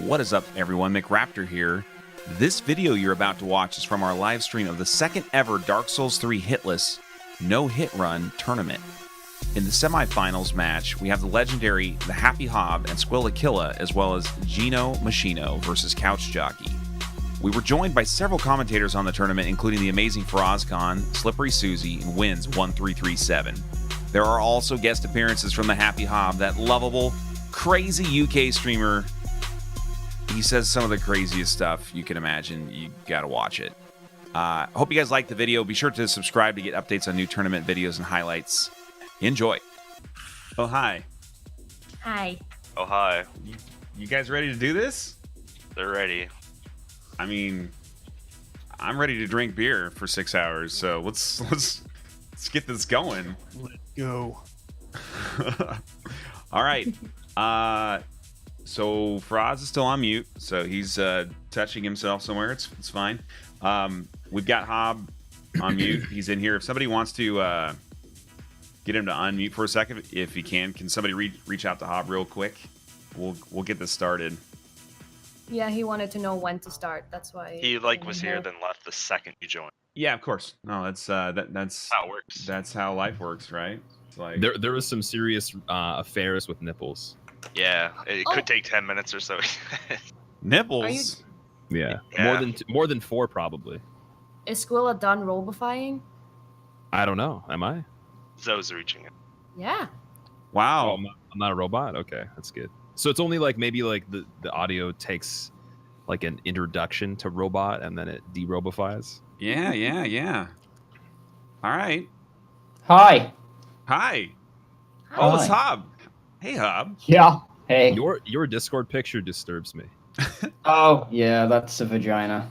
What is up, everyone? McRaptor here. This video you're about to watch is from our live stream of the second ever Dark Souls 3 Hitless No-Hit Run Tournament. In the semifinals match, we have the legendary The Happy Hob and Squillakilla, as well as GinoMachino versus CouchJockey. We were joined by several commentators on the tournament, including the amazing Farazkhan, Slippery Susie, and Wins1337. There are also guest appearances from The Happy Hob, that lovable, crazy UK streamer. He says some of the craziest stuff you can imagine. You gotta watch it. Hope you guys like the video. Be sure to subscribe to get updates on new tournament videos and highlights. Enjoy. Oh, hi. Hi. Oh, hi. You guys ready to do this? They're ready. I mean, I'm ready to drink beer for 6 hours, so let's get this going. Let's go. All right. So Faraz is still on mute, so he's touching himself somewhere. It's fine. We've got Hob on mute. He's in here. If somebody wants to get him to unmute for a second, if he can somebody reach out to Hob real quick? We'll get this started. Yeah, he wanted to know when to start. That's why He was here, then left the second you joined. Yeah, of course. No, that's how it works. That's how life works, right? It's like there was some serious affairs with nipples. Yeah, it could take 10 minutes or so. nipples. Yeah. Yeah. More than 4 probably. Is Squilla done robifying? I don't know. Am I? Zoe's reaching it. Yeah. Wow. Oh, I'm not a robot. Okay, that's good. So it's only like maybe like the audio takes like an introduction to robot and then it derobifies. Yeah. All right. Hi. Hi. Oh, it's Hi. Hob. Hey, Hob. Yeah. Hey. Your Discord picture disturbs me. Oh, yeah, that's a vagina.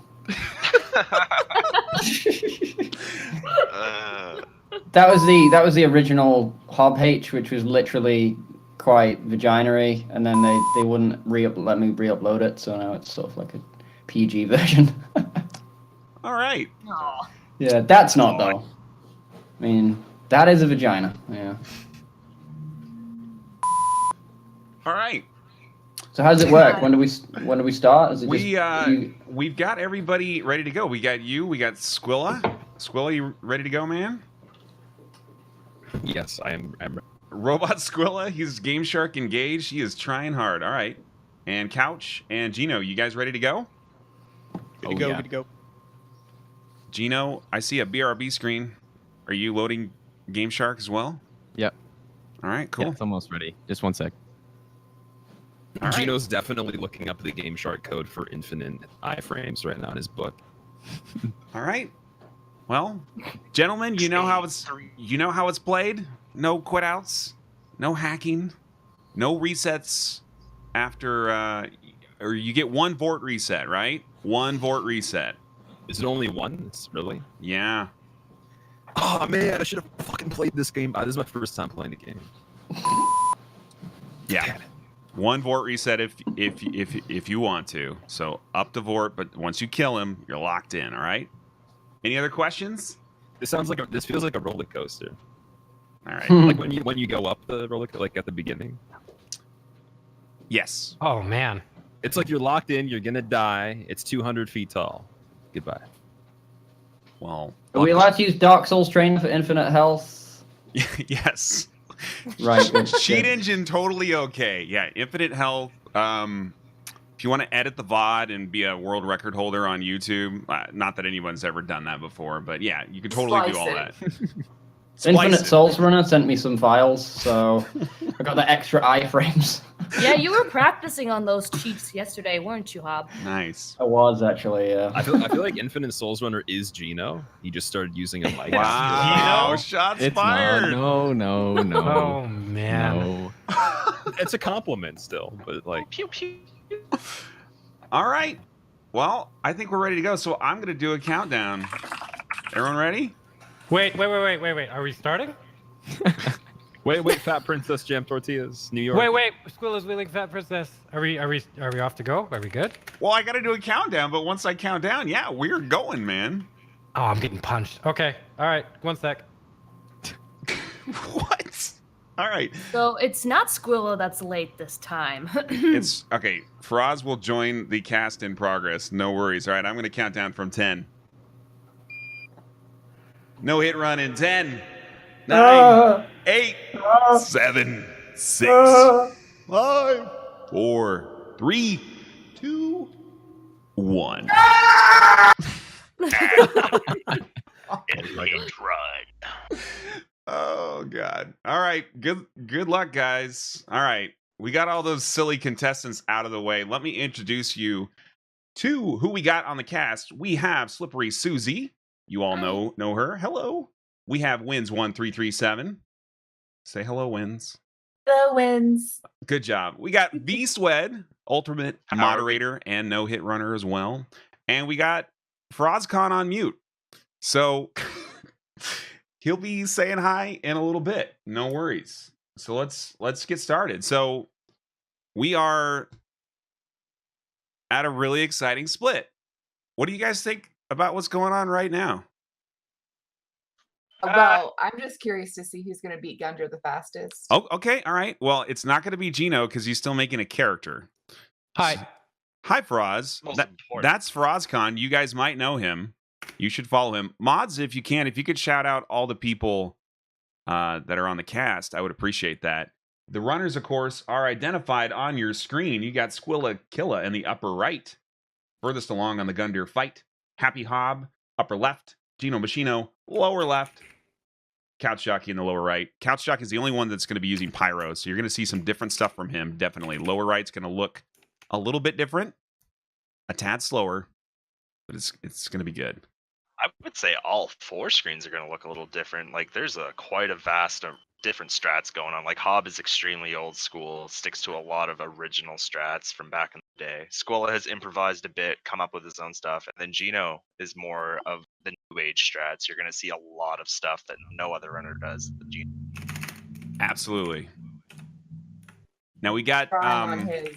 That was the original Hob H, which was literally quite vagina-y, and then they wouldn't let me re-upload it, so now it's sort of like a PG version. All right. Aw. Yeah, that's not though. I mean, that is a vagina. Yeah. All right. So how does it work? When do we start? Is it We've got everybody ready to go. We got you. We got Squilla. Squilla, you ready to go, man? Yes, I'm Robot Squilla. He's Game Shark engaged. He is trying hard. All right. And Couch and Gino, you guys ready to go? Good to go. Good to go. Gino, I see a BRB screen. Are you loading Game Shark as well? Yep. All right. Cool. Yeah, it's almost ready. Just one sec. All right. Gino's definitely looking up the Game Shark code for infinite iframes right now in his book. All right. Well, gentlemen, you know how it's played. No quit outs, no hacking, no resets after or you get one Vort reset, right? One Vort reset. Is it only one? It's really? Yeah. Oh man, I should have fucking played this game. This is my first time playing the game. Yeah. One Vort reset if you want to. So up to Vort, but once you kill him, you're locked in, all right? Any other questions? This feels like a roller coaster. All right. Like when you go up the roller coaster, like at the beginning. Yes. Oh man. It's like you're locked in, you're gonna die. It's 200 feet tall. Goodbye. Well, Are we allowed to use Dark Souls Trainer for infinite health? yes. Right. Good, Cheat good. engine totally okay. Yeah, infinite health. If you want to edit the VOD and be a world record holder on YouTube, not that anyone's ever done that before, but yeah, you can totally do all that. Infinite Souls Runner sent me some files, so I got the extra iframes. Yeah, you were practicing on those cheats yesterday, weren't you, Hob? Nice. I was actually, yeah. I feel like Infinite Souls Runner is Gino. He just started using a mic. Wow. Shots It's fired. not. No. Oh man. No. It's a compliment still, but like Pew pew. All right. Well, I think we're ready to go, so I'm going to do a countdown. Everyone ready? Wait. Are we starting? wait, Fat Princess Jam Tortillas, New York. Wait. Squilla's wheeling Fat Princess. Are we off to go? Are we good? Well, I got to do a countdown, but once I count down, yeah, we're going, man. Oh, I'm getting punched. Okay. All right. 1 sec. What? All right. So it's not Squillo that's late this time. It's okay. Faraz will join the cast in progress. No worries. All right, I'm going to count down from 10. No hit run in 10, 9, 8, 7, 6, 5, 4, 3, 2, 1. Oh God. All right. Good luck, guys. All right. We got all those silly contestants out of the way. Let me introduce you to who we got on the cast. We have Slippery Susie. You all know her. Hello. We have Wins1337. Say hello, Wins. The wins. Good job. We got B-Swed, ultimate moderator and no hit runner as well. And we got Frozcon on mute. So he'll be saying hi in a little bit. No worries. So let's get started. So we are at a really exciting split. What do you guys think about what's going on right now? Well, I'm just curious to see who's going to beat Gunder the fastest. Oh, okay. All right. Well, it's not going to be Gino because he's still making a character. Hi. Hi, Faraz. That's Frozcon. You guys might know him. You should follow him. Mods, if you can, if you could shout out all the people that are on the cast, I would appreciate that. The runners, of course, are identified on your screen. You got Squillakilla in the upper right. Furthest along on the Gundyr fight. Happy Hob, upper left. GinoMachino, lower left. CouchJockey in the lower right. CouchJockey is the only one that's going to be using Pyro, so you're going to see some different stuff from him, definitely. Lower right's going to look a little bit different. A tad slower, but it's going to be good. I would say all 4 screens are going to look a little different. Like there's quite a vast different strats going on. Like Hob is extremely old school, sticks to a lot of original strats from back in the day. Squilla has improvised a bit, come up with his own stuff, and then Gino is more of the new age strats. You're going to see a lot of stuff that no other runner does. Absolutely. Now we got on his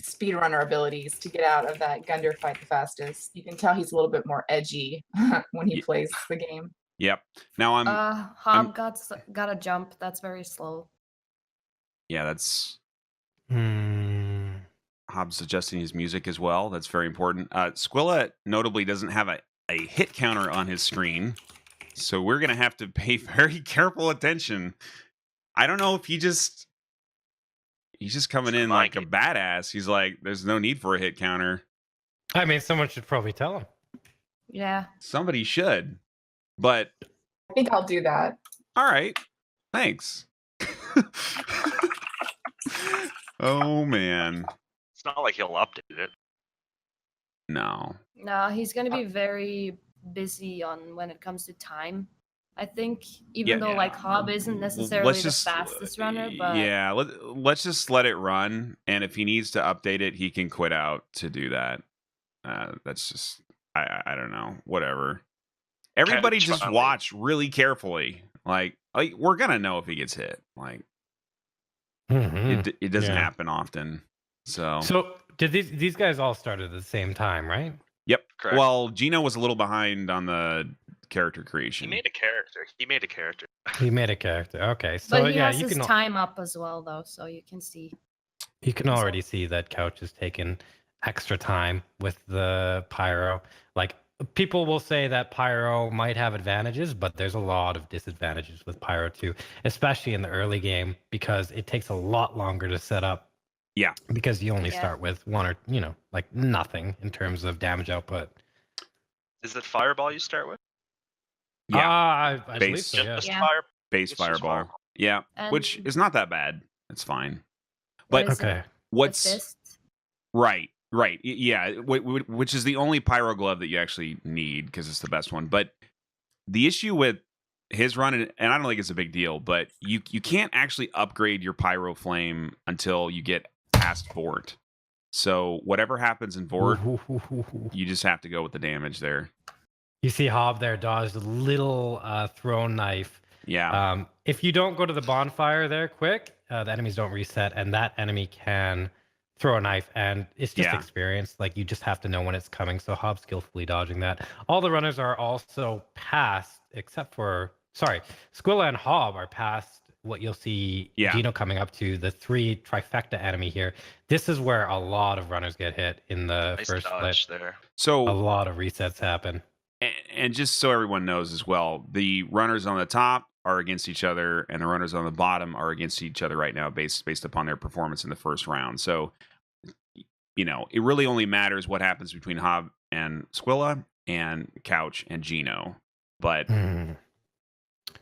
speedrunner abilities to get out of that Gunder fight the fastest. You can tell he's a little bit more edgy when he plays the game. Yep. Now Hob got a jump. That's very slow. Yeah, that's Hob suggesting his music as well. That's very important. Squilla notably doesn't have a hit counter on his screen, so we're gonna have to pay very careful attention. I don't know if he's just coming in like a badass. He's like, there's no need for a hit counter. I mean, someone should probably tell him. Yeah. Somebody should. But I think I'll do that. All right. Thanks. Oh, man. It's not like he'll update it. No. No, he's going to be very busy on when it comes to time. I think, even though like Hob isn't necessarily the fastest runner, but yeah, let's just let it run. And if he needs to update it, he can quit out to do that. That's just I don't know. Whatever. Everybody just watch really carefully. Like we're gonna know if he gets hit. Like it doesn't happen often. So did these guys all start at the same time, right? Yep. Correct. Well, Gino was a little behind on the character creation. He made a character. He made a character. Okay. So but he yeah, has you his can time up as well, though, so you can see. You can already see that Couch has taken extra time with the Pyro. Like people will say that Pyro might have advantages, but there's a lot of disadvantages with Pyro too, especially in the early game because it takes a lot longer to set up. Yeah. Because you only start with one or, like nothing in terms of damage output. Is it Fireball you start with? Yeah. I believe so, yeah. Base Fireball. Yeah. And which is not that bad. It's fine. But what's right. Yeah. Which is the only Pyro glove that you actually need because it's the best one. But the issue with his run, and I don't think it's a big deal, but you can't actually upgrade your Pyro Flame until you get past Vort. So whatever happens in Vort, you just have to go with the damage there. You see Hob there dodged a little thrown knife. Yeah. If you don't go to the bonfire there quick, the enemies don't reset, and that enemy can throw a knife, and it's just experience. Like you just have to know when it's coming. So Hob skillfully dodging that. All the runners are also past, except for sorry, Squilla and Hob are past what you'll see Gino coming up to, the 3 trifecta enemy here. This is where a lot of runners get hit in the first split. There. So a lot of resets happen. And just so everyone knows as well, the runners on the top are against each other, and the runners on the bottom are against each other right now, based upon their performance in the first round. So, it really only matters what happens between Hob and Squilla and Couch and Gino. But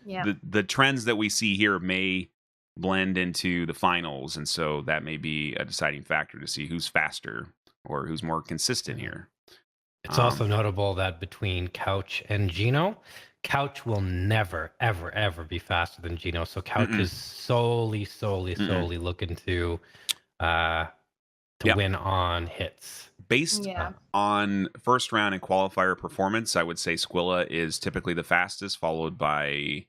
the trends that we see here may blend into the finals, and so that may be a deciding factor to see who's faster or who's more consistent here. It's also notable that between Couch and Gino, Couch will never, ever, ever be faster than Gino. So Couch is solely looking to win on hits. Based on first round and qualifier performance, I would say Squilla is typically the fastest, followed by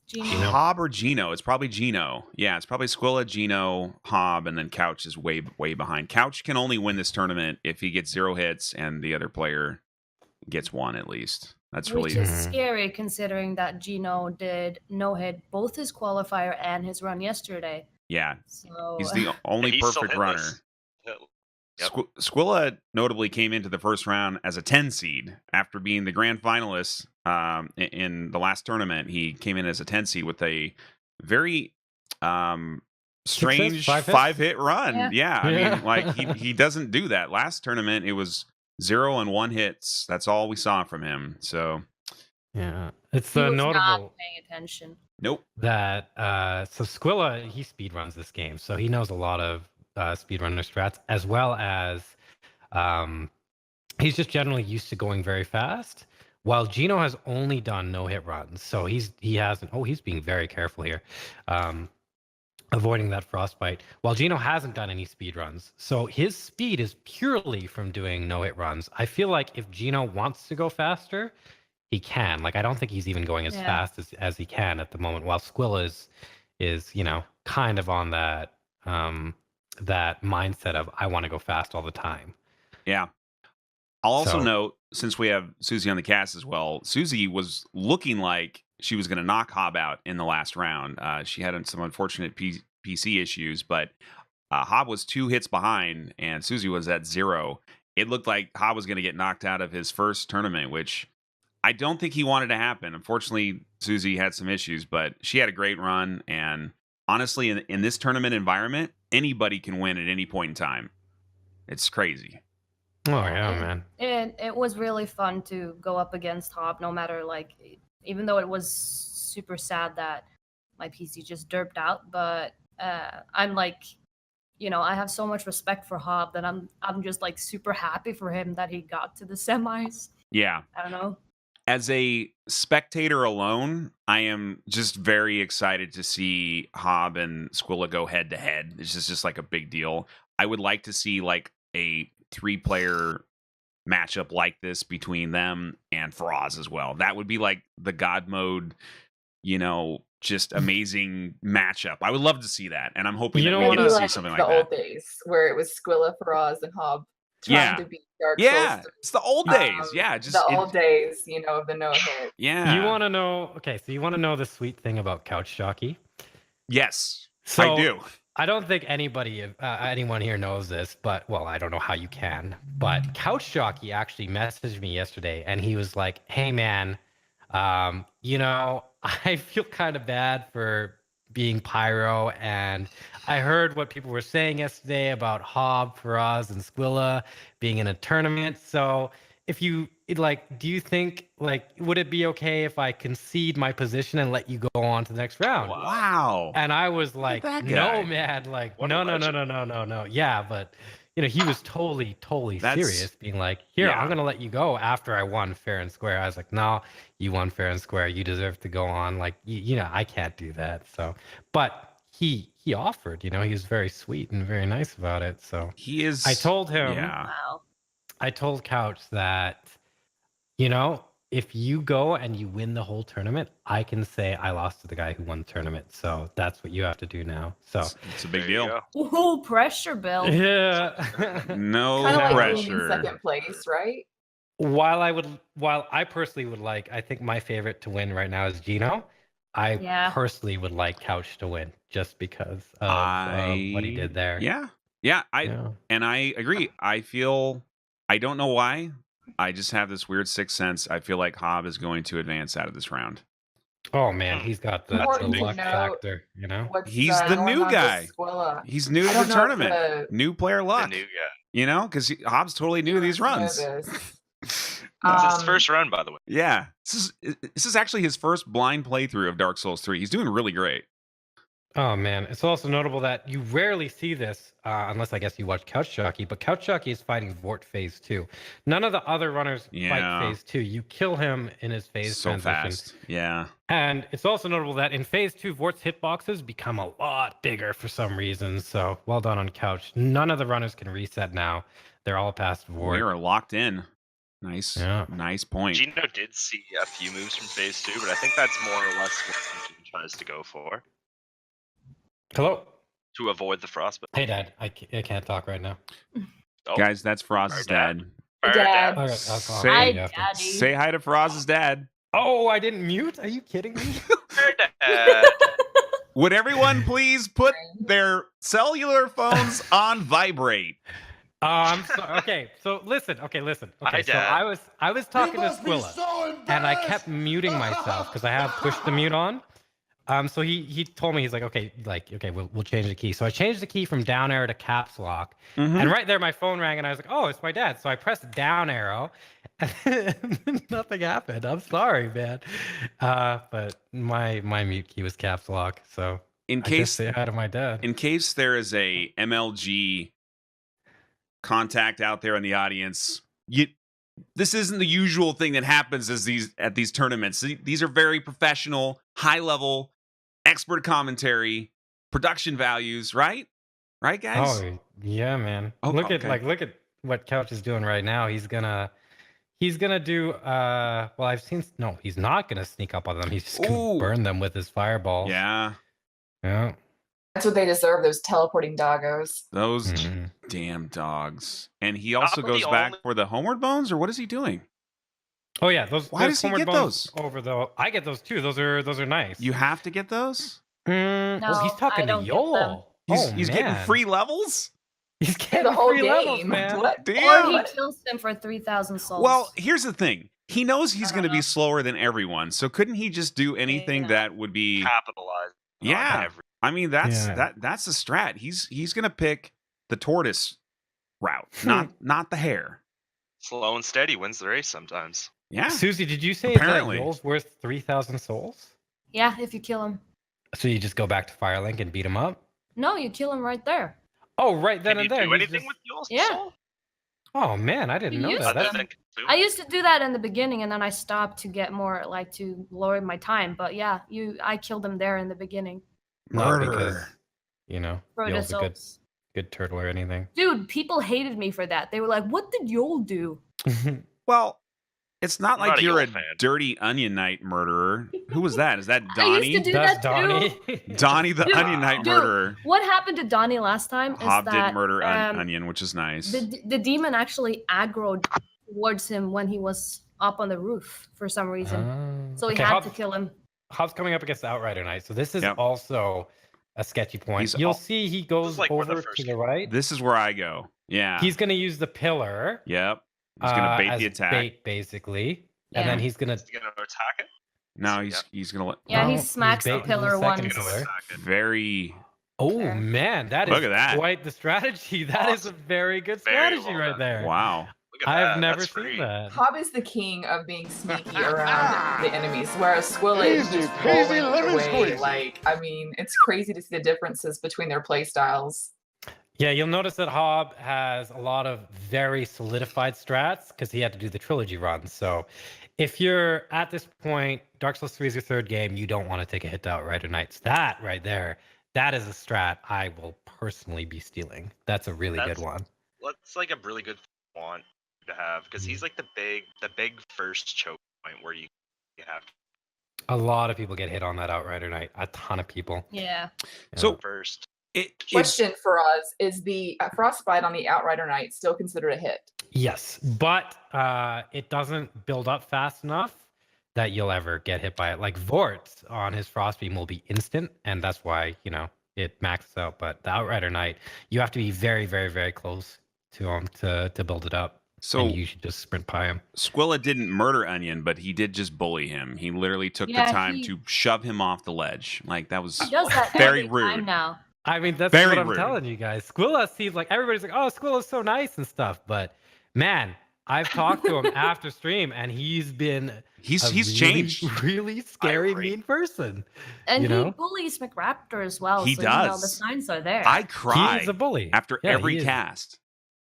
Gino. Hob or Gino. It's probably Gino. Yeah, it's probably Squilla, Gino, Hob, and then Couch is way behind. Couch can only win this tournament if he gets 0 hits and the other player gets 1 at least. That's Which really is scary considering that Gino did no hit both his qualifier and his run yesterday. Yeah, so he's the only perfect runner. Yep. Squilla notably came into the first round as a 10 seed after being the grand finalist in the last tournament. He came in as a 10 seed with a very strange 5-hit run. Yeah. I mean, like he doesn't do that. Last tournament, it was 0 and 1 hits. That's all we saw from him. So yeah, it's he was notable. not paying attention. Nope. That so Squilla, he speed runs this game, so he knows a lot of speedrunner strats, as well as he's just generally used to going very fast, while Gino has only done no-hit runs. So he hasn't he's being very careful here, avoiding that frostbite, while Gino hasn't done any speed runs. So his speed is purely from doing no-hit runs. I feel like if Gino wants to go faster, he can. Like, I don't think he's even going as fast as he can at the moment, while Squilla is kind of on that that mindset of I want to go fast all the time. Yeah. I'll also note, since we have Susie on the cast as well, Susie was looking like she was going to knock Hob out in the last round. She had some unfortunate PC issues, but Hob was 2 hits behind and Susie was at 0. It looked like Hob was going to get knocked out of his first tournament, which I don't think he wanted to happen. Unfortunately, Susie had some issues, but she had a great run. And honestly, in this tournament environment, anybody can win at any point in time. It's crazy. Oh yeah, man. And it was really fun to go up against Hob, no matter, like, even though it was super sad that my PC just derped out, but I'm like, I have so much respect for Hob that I'm just like super happy for him that he got to the semis. Yeah. I don't know. As a spectator alone, I am just very excited to see Hob and Squilla go head to head. This is just like a big deal. I would like to see like a 3-player matchup like this between them and Faraz as well. That would be like the God mode, just amazing matchup. I would love to see that, and I'm hoping that we get to see something like that. The old days where it was Squilla, Faraz, and Hob trying to beat Dark Souls. Yeah, it's the old days. Just the old days, of the no hit. Yeah. You want to know? Okay, so you want to know the sweet thing about CouchJockey? Yes, so, I do. I don't think anyone here knows this, but I don't know how you can. But CouchJockey actually messaged me yesterday, and he was like, "Hey, man, I feel kind of bad for being Pyro, and I heard what people were saying yesterday about Hob, Faraz, and Squilla being in a tournament. So if you do you think would it be okay if I concede my position and let you go on to the next round?" Wow. And I was like, "No, man, no. Yeah, but he was totally serious, being like, "Here, I'm gonna let you go after I won fair and square." I was like, "No, you won fair and square. You deserve to go on. Like, I can't do that." So, but he offered. He was very sweet and very nice about it. So he is. I told him. Yeah. Wow. I told Couch that, if you go and you win the whole tournament, I can say I lost to the guy who won the tournament. So that's what you have to do now. So it's a big deal. Ooh, pressure, Bill. Yeah. No Kind of like pressure. being in second place, right? While I personally would like, I think my favorite to win right now is Gino. I personally would like Couch to win just because of what he did there. Yeah. And I agree. I don't know why. I just have this weird sixth sense. I feel like Hob is going to advance out of this round. Oh man, he's got the luck factor, you know. He's the new guy. He's new to the tournament. New player luck. The new guy. You know, because Hobbs totally new to these runs. It's his first run, by the way. Yeah, this is actually his first blind playthrough of Dark Souls 3. He's doing really great. Oh man, it's also notable that you rarely see this unless I guess you watch CouchJockey, but CouchJockey is fighting Vort Phase 2. None of the other runners fight Phase 2. You kill him in his phase transition. Fast. Yeah. And it's also notable that in Phase 2, Vort's hitboxes become a lot bigger for some reason. So well done on Couch. None of the runners can reset now. They're all past Vort. We are locked in. Nice. Yeah. Nice point. Gino did see a few moves from Phase 2, but I think that's more or less what he tries to go for. Hello? To avoid the frostbite. Hey, Dad. I can't talk right now. Oh. Guys, that's Frost's dad. Dad. All right, Hi, Daddy. Say hi to Frost's dad. Oh, I didn't mute? Are you kidding me? Dad. Would everyone please put their cellular phones on vibrate? Okay, so listen. Okay, Hi, so Dad. I was talking to Squilla, and I kept muting myself because I have push the mute on. So he told me, he's like, okay, we'll change the key. So I changed the key from down arrow to caps lock, and right there my phone rang, and I was like, oh, it's my dad. So I pressed down arrow, and nothing happened. I'm sorry, man. But my mute key was caps lock. So in case say hi to my dad. In case there is a MLG contact out there in the audience, this isn't the usual thing that happens at these tournaments. These are very professional, high level, expert commentary, production values, right? Right, guys? Oh yeah, man. Oh, look at what Couch is doing right now. He's gonna do he's not gonna sneak up on them. He's just gonna burn them with his fireballs. Yeah. That's what they deserve, those teleporting doggos. Those damn dogs. And he also goes back for the homeward bones, or what is he doing? Oh yeah, Why does he get those? I get those too. Those are nice. You have to get those? Well, he's talking to Doyle. He's getting free levels? He's getting the whole free game. levels, man. What? Damn. Or he kills him for 3,000 souls. Well, here's the thing. He knows he's going to be slower than everyone. So couldn't he just do anything that would be capitalized? Yeah. I mean, that's the strat. He's going to pick the tortoise route, not the hare. Slow and steady wins the race sometimes. Yeah. Susie, did you say Apparently. that Doyle's worth 3,000 souls? Yeah, if you kill him. So you just go back to Firelink and beat him up? No, you kill him right there. Oh, right then and there. Can you do anything with Doyle's soul? Oh man, I didn't know that. I used to do that in the beginning, and then I stopped to get more to lower my time. But yeah, I killed him there in the beginning. Not because Doyle's a souls. good turtle or anything. Dude, people hated me for that. They were like, "What did Doyle do?" Well, it's not like you're a dirty Onion Knight murderer. Who was that? Is that Donnie? I used to do that Donnie. too. Donnie the Onion Knight murderer. What happened to Donnie last time? Hob did murder Onion, which is nice. The demon actually aggroed towards him when he was up on the roof for some reason. So he had to kill him. Hob's coming up against Outrider Knight, so this is also a sketchy point. You'll see he goes over to the right. This is where I go. Yeah. He's going to use the pillar. Yep. He's going to bait the attack. Bait, basically. Yeah. And then he's going to attack it? No, he's going to let... Yeah, he smacks the pillar once. Very... Oh, man. Look at that. Quite the strategy. That is a very good strategy right there. Wow. I've never seen that. Hob is the king of being sneaky around the enemies, whereas Squilla is just rolling away. It's crazy to see the differences between their play styles. Yeah, you'll notice that Hob has a lot of very solidified strats because he had to do the trilogy run. So if you're at this point, Dark Souls 3 is your third game, you don't want to take a hit to Outrider Knights. That right there, that is a strat I will personally be stealing. That's a really good one. That's like a really good one to have because he's like the big first choke point where you have a lot of people get hit on that Outrider Knight. A ton of people. Yeah. So first. Question for us: is the frostbite on the Outrider Knight still considered a hit? Yes, but it doesn't build up fast enough that you'll ever get hit by it. Like Vort on his Frostbeam will be instant, and that's why it maxes out. But the Outrider Knight, you have to be very, very, very close to him to build it up. So and you should just sprint by him. Squilla didn't murder Onion, but he did just bully him. He literally took the time to shove him off the ledge. Like that was He does that very every rude. time now. I mean, that's Very what I'm rude. telling you guys. Squilla seems like everybody's like, oh, Squilla's so nice and stuff. But man, I've talked to him after stream, and he's been He's really, changed. really scary, mean person. And he bullies McRaptor as well. He so, does. The signs are there. I cry. He's a bully after every cast.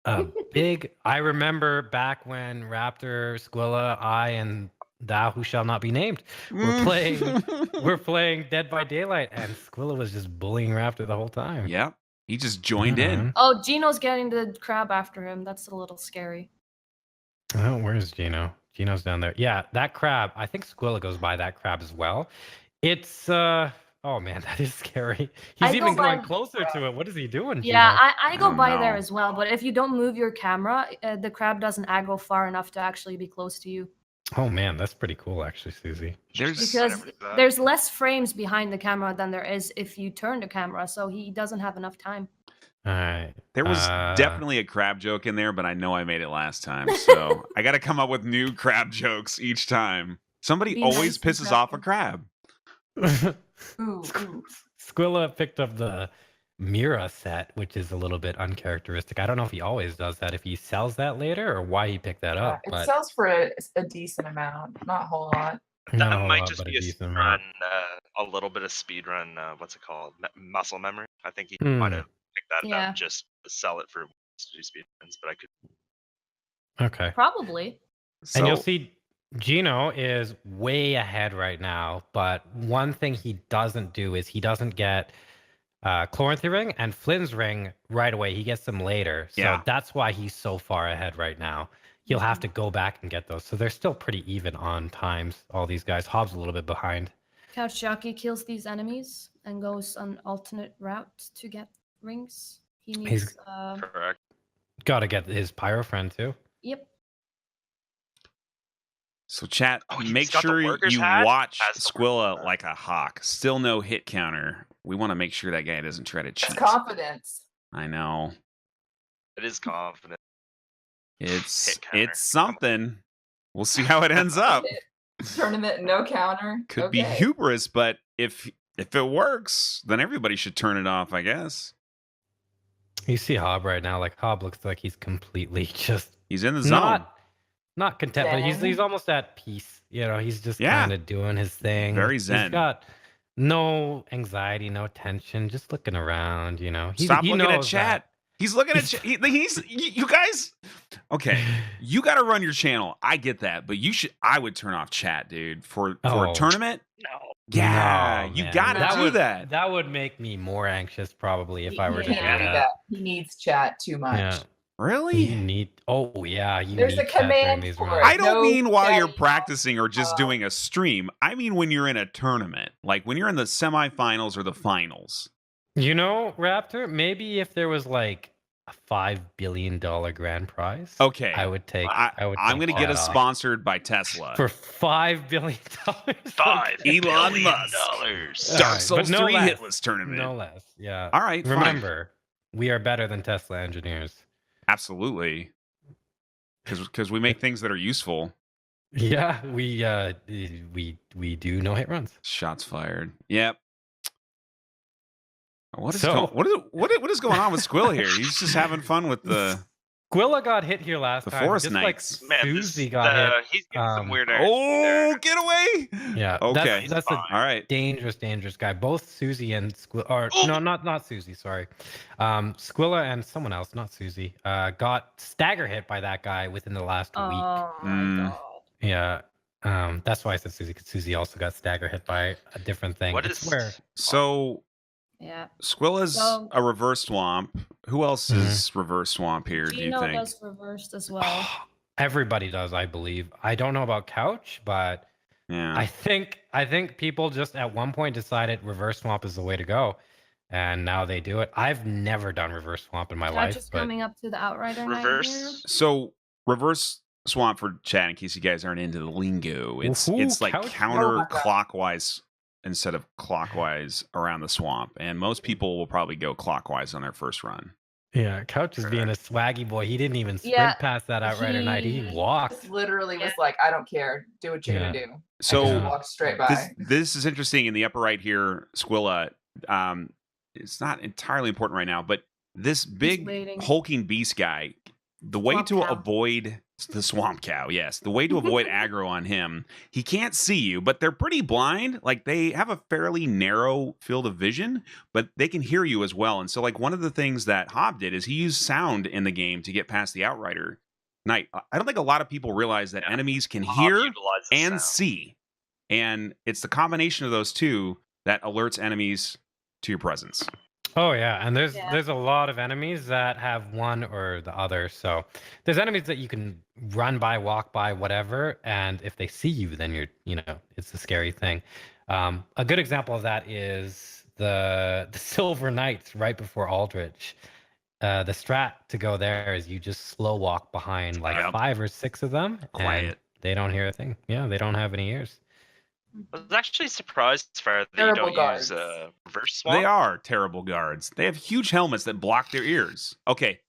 I remember back when Raptor, Squilla, I, and thou who shall not be named we're playing Dead by Daylight, and Squilla was just bullying Raptor the whole time. Yep. He just joined in. Oh, Gino's getting the crab after him. That's a little scary. Oh, where's Gino? Gino's down there. Yeah, that crab. I think Squilla goes by that crab as well. It's oh man, that is scary. He's even going closer to it. What is he doing? Yeah, Gino? I go by there as well. But if you don't move your camera, the crab doesn't aggro far enough to actually be close to you. Oh man, that's pretty cool, actually, Susie. Because there's less frames behind the camera than there is if you turn the camera, so he doesn't have enough time. All right. There was definitely a crab joke in there, but I know I made it last time, so I got to come up with new crab jokes each time. Somebody always pisses off a crab. Squilla picked up the Mira set, which is a little bit uncharacteristic. I don't know if he always does that, if he sells that later, or why he picked that up. It sells for a decent amount, not a whole lot. That might just be a speed run, a little bit of speed run. What's it called? Muscle memory. I think he might have picked that up just to sell it for speed runs, but I could. Okay. Probably. And you'll see Gino is way ahead right now, but one thing he doesn't do is he doesn't get Chloranthy Ring and Flynn's Ring right away. He gets them later. So that's why he's so far ahead right now. He'll have to go back and get those. So they're still pretty even on times, all these guys. Hobbs a little bit behind. CouchJockey kills these enemies and goes on alternate route to get rings. He needs correct. Got to get his Pyro friend too. Yep. So chat, make sure you watch Squilla like a hawk. Still no hit counter. We want to make sure that guy doesn't try to cheat. It's confidence. I know. It is confident. It's something. We'll see how it ends up. Tournament no counter. Could be hubris, but if it works, then everybody should turn it off, I guess. You see Hob right now, like Hob looks like he's completely just he's in the zone. Not content, but he's almost at peace. He's just kind of doing his thing. Very zen. He's got no anxiety, no tension, just looking around. Stop looking at chat. He's looking at chat. You guys. Okay, you got to run your channel. I get that, but I would turn off chat, dude, for a tournament. No. Yeah, you got to do that. That would make me more anxious, probably, if I were to do that. He needs chat too much. Yeah. Really? There's a command for it. I don't mean while you're practicing or just doing a stream. I mean when you're in a tournament, like when you're in the semifinals or the finals. Raptor, maybe if there was like a $5 billion grand prize. Okay. I would take. I'm going to get us sponsored by Tesla for $5 billion. Elon Musk. Dark Souls 3 Hitless Tournament. No less. Yeah. All right. Remember, we are better than Tesla engineers. Absolutely, because we make things that are useful. Yeah, we do no hit runs. Shots fired. Yep. What is going on with Squilla here? He's just having fun with the. Squilla got hit here last time. Forest Knights. Like Susie got hit. He's getting some weird. Get away! Yeah. Okay. That's all right. Dangerous guy. Both Susie and Squilla, no, not Susie. Sorry, Squilla and someone else, not Susie, got stagger hit by that guy within the last week. Oh my god. Yeah. That's why I said Susie, because Susie also got stagger hit by a different thing. So? Yeah. Squilla's a reverse swamp. Who else is reverse swamp here, do you think? Gino does reversed as well. Everybody does, I believe. I don't know about Couch, but I think people just at one point decided reverse swamp is the way to go. and now they do it. I've never done reverse swamp in my Couch life, is but coming up to the outrider night here. Reverse. So reverse swamp for chat, in case you guys aren't into the lingo. It's Woohoo, like Couch. counterclockwise instead of clockwise around the swamp, and most people will probably go clockwise on their first run. yeah, Couch is being a swaggy boy. He didn't even sprint Yeah, past that outrider night. He he- walked. Just literally was like, I don't care. Do what you're Yeah. gonna do. So And just walked straight by. this is interesting in the upper right here, Squilla. It's not entirely important right now, but this big waiting. hulking beast guy, the way Swamp to cow. avoid the swamp cow, yes, the way to avoid aggro on him, he can't see you, but they're pretty blind. Like they have a fairly narrow field of vision, but they can hear you as well. And so, like one of the things that Hob did is he used sound in the game to get past the outrider night. I don't think a lot of people realize that enemies can Hob hear utilizes and sound. see, and it's the combination of those two that alerts enemies to your presence. Oh yeah, and there's Yeah. there's a lot of enemies that have one or the other. So there's enemies that you can run by, walk by, whatever, and if they see you, then it's a scary thing. A good example of that is the Silver Knights right before Aldrich. The strat to go there is you just slow walk behind like Yep. 5 or 6 of them, and Quiet. they don't hear a thing. Yeah, they don't have any ears. I was actually surprised, Farah, that you Terrible don't guards. use reverse swamp. They are terrible guards. They have huge helmets that block their ears. Okay,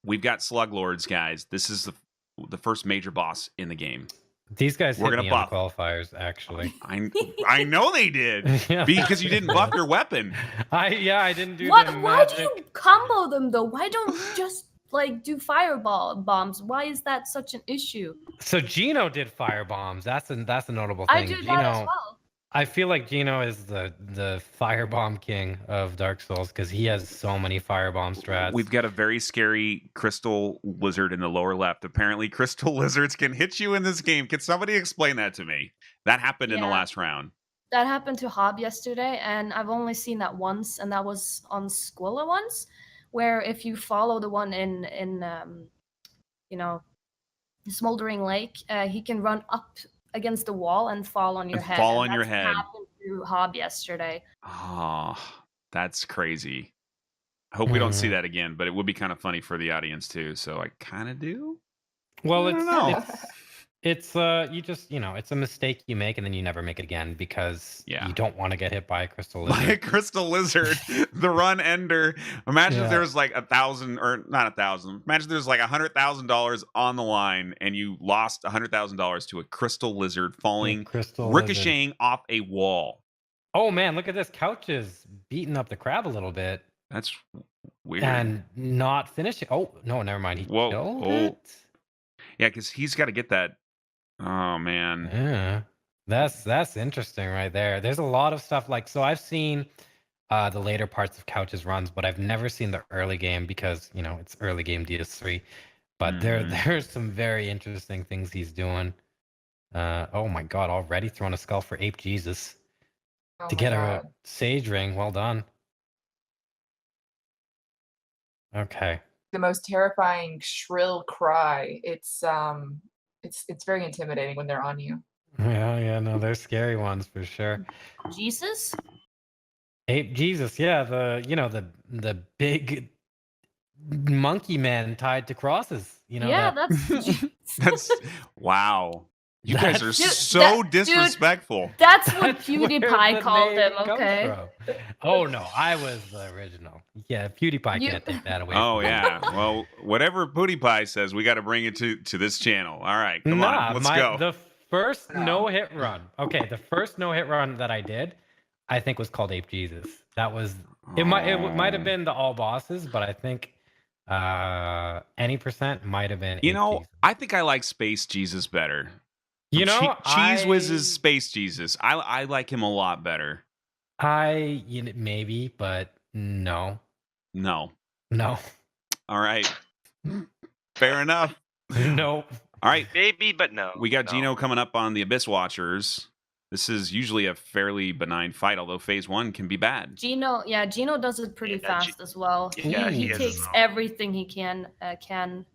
we've got Slug Lords, guys. This is the first major boss in the game. These guys We're hit gonna me on the buff. qualifiers, actually. I know they did Yeah. because you didn't buff your weapon. I didn't do What? the Why do magic. you combo them though? Why don't you just like do fireball bombs? Why is that such an issue? So Gino did fire bombs. That's a notable I thing. do Gino, that as well. I feel like Gino is the firebomb king of Dark Souls because he has so many firebomb strats. We've got a very scary crystal lizard in the lower left. Apparently, crystal lizards can hit you in this game. Can somebody explain that to me? That happened in the Yeah. last round. That happened to Hob yesterday, and I've only seen that once, and that was on Squilla once, where if you follow the one in Smoldering Lake, he can run up against the wall and fall on your And head. fall and on your that's what head. happened to Hob yesterday. Oh, that's crazy. I hope we don't see Mhm. that again, but it would be kind of funny for the audience too. So I kind of do. Well, I don't know. it's you just it's a mistake you make and then you never make it again because Yeah. you don't want to get hit by a crystal By a lizard. crystal lizard, the run ender. Imagine if Yeah. there was like 1,000 or not 1,000. Imagine there's like $100,000 on the line and you lost $100,000 to a crystal lizard falling, Crystal lizard. ricocheting off a wall. Oh man, look at this. Couch is beating up the crab a little bit That's weird. and not finishing. Oh no, never mind. He Whoa, killed oh. it. Yeah, because he's got to get that. Oh man. Yeah, that's interesting right there. There's a lot of stuff like so. I've seen the later parts of Couch's runs, but I've never seen the early game because it's early game DS3. But Mhm. there's some very interesting things he's doing. Oh my god! Already throwing a skull for Ape Jesus Oh to my get a God. sage ring. Well done. Okay. The most terrifying shrill cry. It's very intimidating when they're on you. Yeah, no, they're scary ones for sure. Jesus? Ape Jesus, yeah, the big monkey man tied to crosses. Yeah, that- that's That's wow. You guys are That's- so Dude, disrespectful. that's what That's where PewDiePie the called name him, comes okay? from. Oh no, I was the original. Yeah, PewDiePie You- can't take that away. Oh from me. yeah. Well, whatever PewDiePie says, we got to bring it to this channel. All right, come Nah, on, let's go. The first No. no-hit run. Okay, the first no-hit run that I did, I think was called Ape Jesus. That was it. Might have been the all bosses, but I think any percent might have been. You Ape know, Jesus. I think I like Space Jesus better. You know, Cheese Whiz I- is Space Jesus. I like him a lot better. Maybe, but no. No. No. All right. Fair enough. Nope. All right. Maybe, but no. We got no. Gino coming up on the Abyss Watchers. This is usually a fairly benign fight, although phase 1 can be bad. Gino does it pretty Yeah, fast as well. Yeah, he he is takes as well. everything he can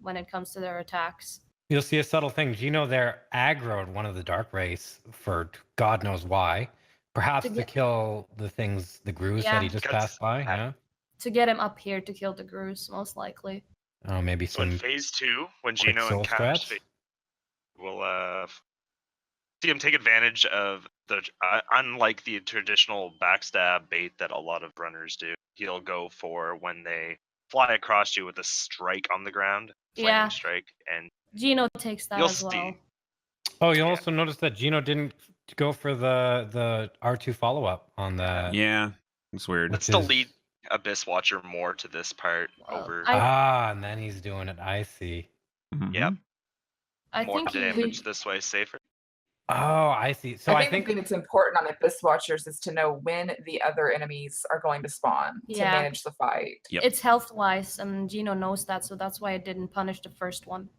when it comes to their attacks. You'll see a subtle thing. Gino there aggroed one of the Dark Race for God knows why. Perhaps To to get- kill the Grus Yeah. that he just passed by. Yeah. To get him up here to kill the Grus, most likely. Oh, maybe So in some phase 2, when quick Gino soul and Couch strats. will see him take advantage of the unlike the traditional backstab bait that a lot of runners do. He'll go for when they fly across you with a strike on the ground, flaming Yeah. strike, and Gino takes that you'll as well. see. Oh, you'll Yeah. also notice that Gino didn't go for the R2 follow up on that. Yeah, it's weird. Which Let's still is- lead Abyss Watcher more to this part Well, over and then he's doing it. I see. Yep. I more think damage this way, safer. Oh, I see. So I the think thing that's important on Abyss Watchers is to know when the other enemies are going to spawn to Yeah. manage the fight. Yep. it's health-wise, and Gino knows that, so that's why I didn't punish the first one.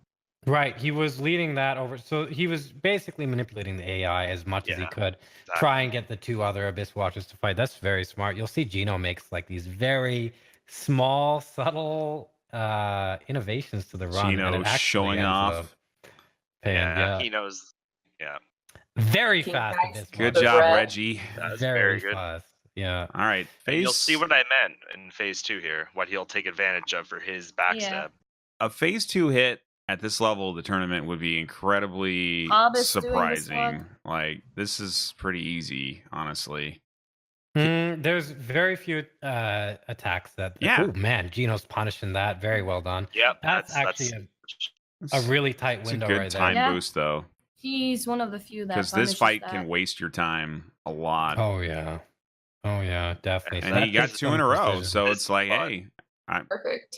right. He was leading that over. So he was basically manipulating the AI as much as he Yeah, could, exactly. try and get the 2 other Abyss Watchers to fight. That's very smart. You'll see Gino makes like these very small, subtle innovations to the run. and Gino it actually showing ends off. up paying, He knows. Yeah. very Keep fast. nice. Abyss Good The Watchers. job, red. Reggie. That's Very very good. fast. Yeah. All right, And you'll see phase what I meant in phase 2 here. What he'll take advantage of for his backstab. a phase 2 hit at this level of the tournament would be incredibly Hob is doing the surprising. slug. Like this is pretty easy, honestly. There's very few attacks that. Yeah. Oh man, Gino's punishing that. Very well done. Yep. That's actually a really tight It's a window good right time Yeah. boost though, He's one of the few that because this punishes fight that. can waste your time a lot. there. Oh yeah, definitely. So and that he got takes 2 in some a row, precision. so This it's like, is fun. hey, Perfect.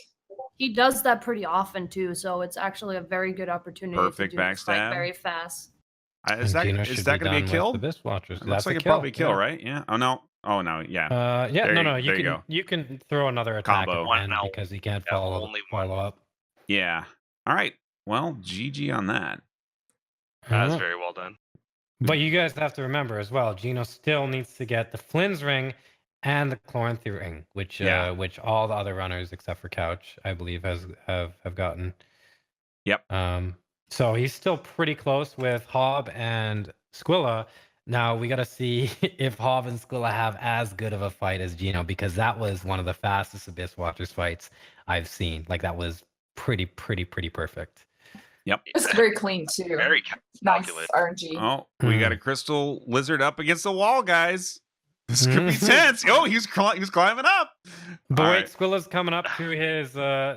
He does that pretty often too, so it's actually a very good opportunity Perfect to do this fight backstab. very fast. is And that Gino is should that going to be a done with kill? The Abyss Watchers. It That's looks like a it probably kill, yeah. right? Yeah. Oh no. Oh no. Yeah. Yeah, There no, you- no. You there you can go. you can throw another attack Combo. at One the end now. because he can't Yeah, follow only one. up. Yeah. All right. Well, GG on that. That's Yeah. very well done. But you guys have to remember as well, Gino still needs to get the Flynn's ring and the Chloranthy ring, which Yeah. which all the other runners except for Couch, I believe, have gotten. Yep. So he's still pretty close with Hob and Squilla. Now we got to see if Hob and Squilla have as good of a fight as Gino, because that was one of the fastest Abyss Watchers fights I've seen. Like that was pretty perfect. It's very clean too. Very Nice calculated. RNG. Oh, we got a crystal lizard up against the wall, guys. This could be tense. Oh, he's climbing up. But All wait, right. Squilla's coming up to his.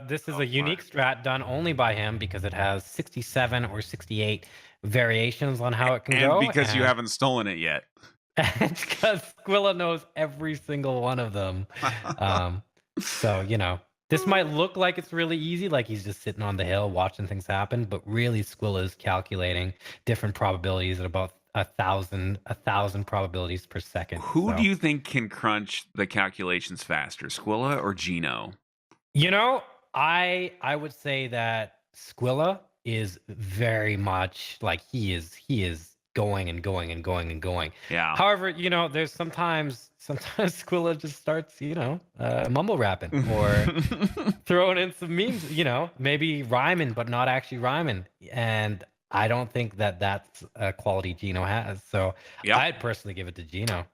This is a unique strat done only by him because it has 67 or 68 variations on how it can And go. because you haven't stolen it yet. And because Squilla knows every single one of them. So, this might look like it's really easy, like he's just sitting on the hill watching things happen, but really Squilla is calculating different probabilities at about 1,000 probabilities per second. Who So, do you think can crunch the calculations faster, Squilla or Gino? I would say that Squilla is very much like he is going and going and going and going. Yeah. However, there's sometimes Squilla just starts, mumble rapping or throwing in some memes, maybe rhyming, but not actually rhyming. And I don't think that that's a quality Gino has. So Yep. I'd personally give it to Gino.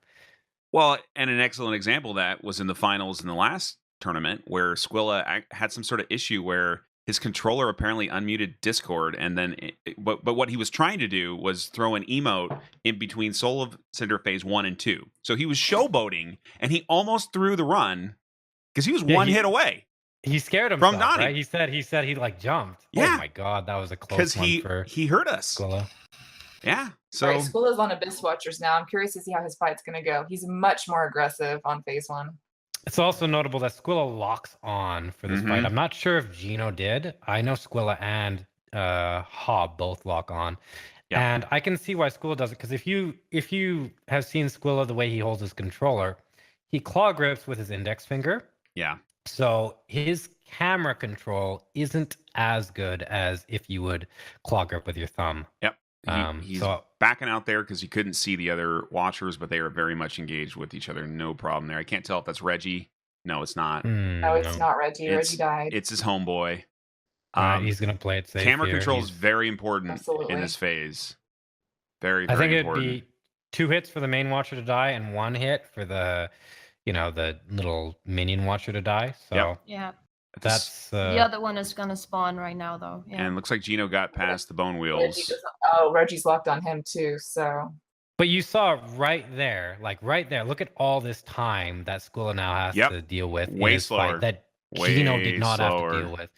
Well, and an excellent example of that was in the finals in the last tournament where Squilla had some sort of issue where his controller apparently unmuted Discord, and then but what he was trying to do was throw an emote in between Soul of Cinder phase 1 and 2. So he was showboating, and he almost threw the run because he was one hit away. He scared himself, From Donnie. right? He said he like jumped. Yeah. Oh my god, that was a close Because one for he hurt us. Squilla. Yeah. So Right, Squilla's on Abyss Watchers now. I'm curious to see how his fight's gonna go. He's much more aggressive on phase 1. It's also notable that Squilla locks on for this fight. Mhm. I'm not sure if Gino did. I know Squilla and Hob both lock on. Yeah. And I can see why Squilla does it, because if you have seen Squilla the way he holds his controller, he claw grips with his index finger. yeah. So his camera control isn't as good as if you would claw grip with your thumb. Yep. He's So backing out there because he couldn't see the other watchers, but they are very much engaged with each other. No problem there. I can't tell if that's Reggie. No, it's not. No, it's not Reggie. It's- Reggie died. It's his homeboy. All right, he's gonna play it safe. Camera here. control is He's- very important Absolutely. in this phase. Very, I very think important. it'd be 2 hits for the main watcher to die and 1 hit for the, the little minion watcher to die. So Yeah. that's The other one is gonna spawn right now, though. Yeah. And looks like Gino got past the bone Reggie wheels. doesn't- Reggie's locked on him too, so. But you saw right there, right there. Look at all this time that Squilla now has to deal with in Way his slower. fight that Way Gino did not slower. have to deal with.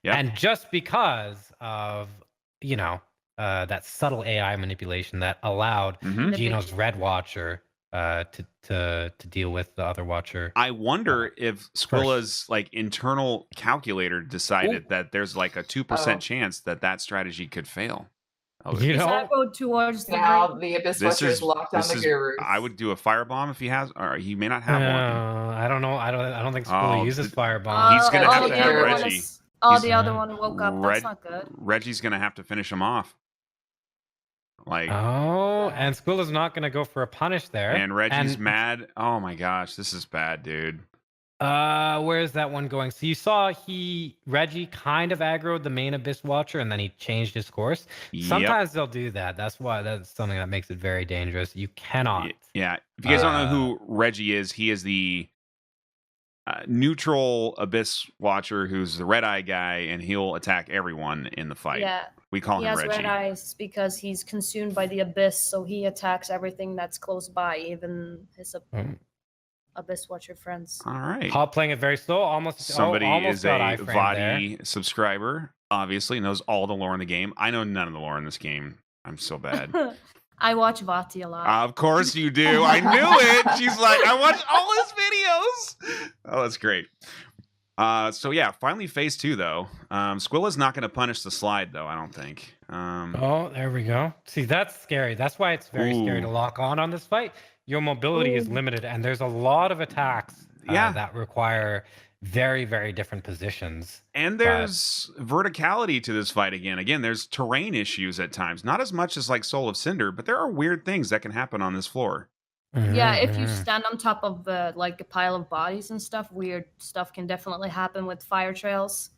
Yep. And just because of that subtle AI manipulation that allowed Gino's red watcher to deal with the other watcher. I wonder if Squilla's like internal calculator decided that there's like a 2% chance that strategy could fail. Is that road towards the now the Abyss Watcher is locked on the Gurus. I would do a firebomb if he has, or he may not have one. I don't know. I don't think Squilla uses firebomb. He's gonna have to have Reggie. The other one woke up. That's not good. Reggie's gonna have to finish him off. And Squilla's not gonna go for a punish there. And Reggie's mad. Oh my gosh, this is bad, dude. Where is that one going? So you saw Reggie kind of aggroed the main Abyss Watcher and then he changed his course. Sometimes they'll do that. That's something that makes it very dangerous. You cannot. Yeah. If you guys don't know who Reggie is, he is the neutral Abyss Watcher who's the red eye guy, and he'll attack everyone in the fight. Yeah. We call him Reggie. He has red eyes because he's consumed by the Abyss, so he attacks everything that's close by, even his Abyss Watcher friends. All right. Hop playing it very slow. Somebody almost is a Vadi subscriber, obviously knows all the lore in the game. I know none of the lore in this game. I'm so bad. I watch Vati a lot. Of course you do. I knew it. She's like, I watch all his videos. Oh, that's great. So yeah, finally phase 2 though. Squilla's not going to punish the slide though, I don't think. There we go. See, that's scary. That's why it's very scary to lock on this fight. Your mobility is limited, and there's a lot of attacks that require very, very different positions. And there's verticality to this fight again. Again, there's terrain issues at times. Not as much as like Soul of Cinder, but there are weird things that can happen on this floor. Yeah, if you stand on top of a pile of bodies and stuff, weird stuff can definitely happen with fire trails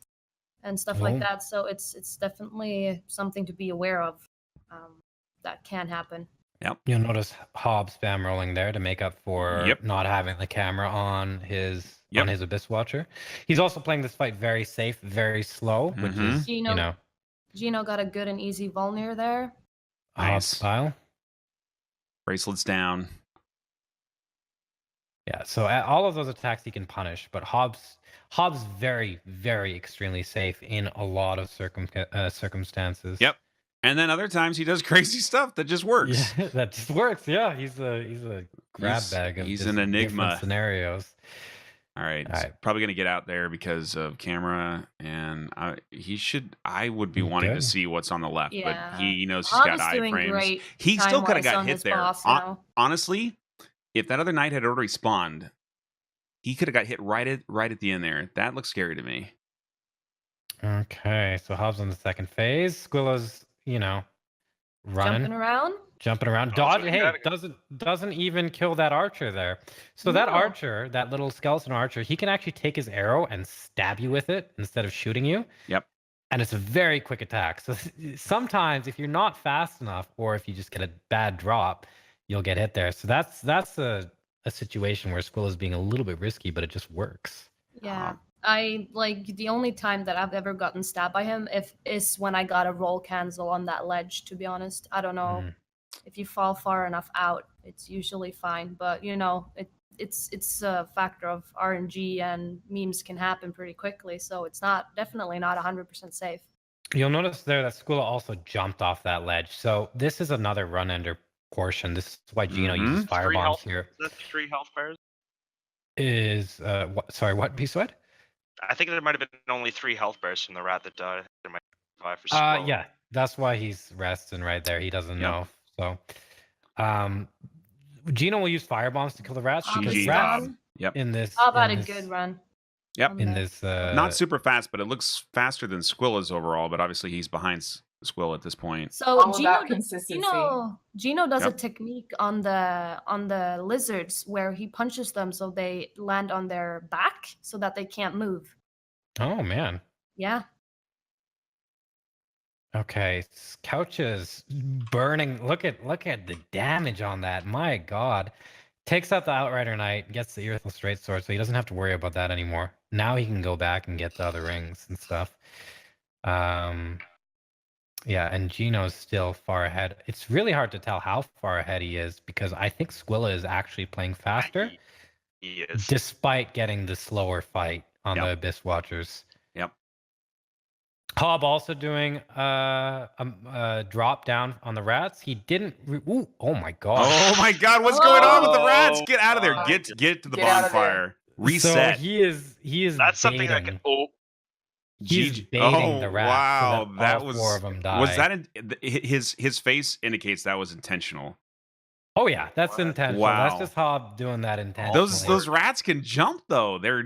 and stuff like that. So it's definitely something to be aware of. That can happen. Yep. You'll notice Hob spam rolling there to make up for not having the camera on his Abyss Watcher. He's also playing this fight very safe, very slow, which is Gino got a good and easy Volnir there. Hob style. Bracelets down. Yeah, so all of those attacks he can punish, but Hobbs very, very extremely safe in a lot of circumstances. Yep. And then other times he does crazy stuff that just works. Yeah, that just works. Yeah, he's a grab bag of he's an enigma scenarios. All right. Probably going to get out there because of camera, and I would be wanting to see what's on the left, but he knows he's got iframes. He still could have got hit there. Honestly, if that other knight had already spawned, he could have got hit right at the end there. That looks scary to me. Okay, so Hobbs on the second phase. Squilla's, running. Jumping around. Dodge. Hey, doesn't even kill that archer there. So that archer, that little skeleton archer, he can actually take his arrow and stab you with it instead of shooting you. Yep. And it's a very quick attack. So sometimes if you're not fast enough, or if you just get a bad drop, you'll get hit there. So that's a situation where Squilla's being a little bit risky, but it just works. Yeah. The only time that I've ever gotten stabbed by him is when I got a roll cancel on that ledge, to be honest. I don't know. If you fall far enough out, it's usually fine. But it's a factor of RNG, and memes can happen pretty quickly, so it's definitely not 100% safe. You'll notice there that Squilla also jumped off that ledge. So this is another run ender portion. This is why Gino uses fire bombs here. Is that 3 health bars? What piece what? I think there might have been only 3 health bars from the rat that died. There might be 5 for Squilla. Yeah, that's why he's resting right there. He doesn't know. So, Gino will use fire bombs to kill the rats. Yep. In this, how about a good run? Yep. In this, not super fast, but it looks faster than Squilla's overall. But obviously, he's behind Squilla at this point. So Gino does a technique on the lizards where he punches them so they land on their back so that they can't move. Oh man. Yeah. Okay, Couch is burning. Look at the damage on that. My God. Takes out the Outrider Knight, gets the Earthly Straight Sword, so he doesn't have to worry about that anymore. Now he can go back and get the other rings and stuff. Yeah, and Gino's still far ahead. It's really hard to tell how far ahead he is because I think Squilla is actually playing faster. He is. Despite getting the slower fight on the Abyss Watchers. Yep. Hob also doing a drop down on the rats. He didn't. Ooh, oh my God. Oh my God! What's going on with the rats? Get out of there! Get to the Get out of there. bonfire. Reset. So he is. That's baiting. something that can. Oh, He's baiting the rats. Wow, So that all was 4 of them die. Was that his face indicates that was intentional? Oh yeah, that's intentional. Wow. That's just Hob doing that intentionally. Those rats can jump though. They're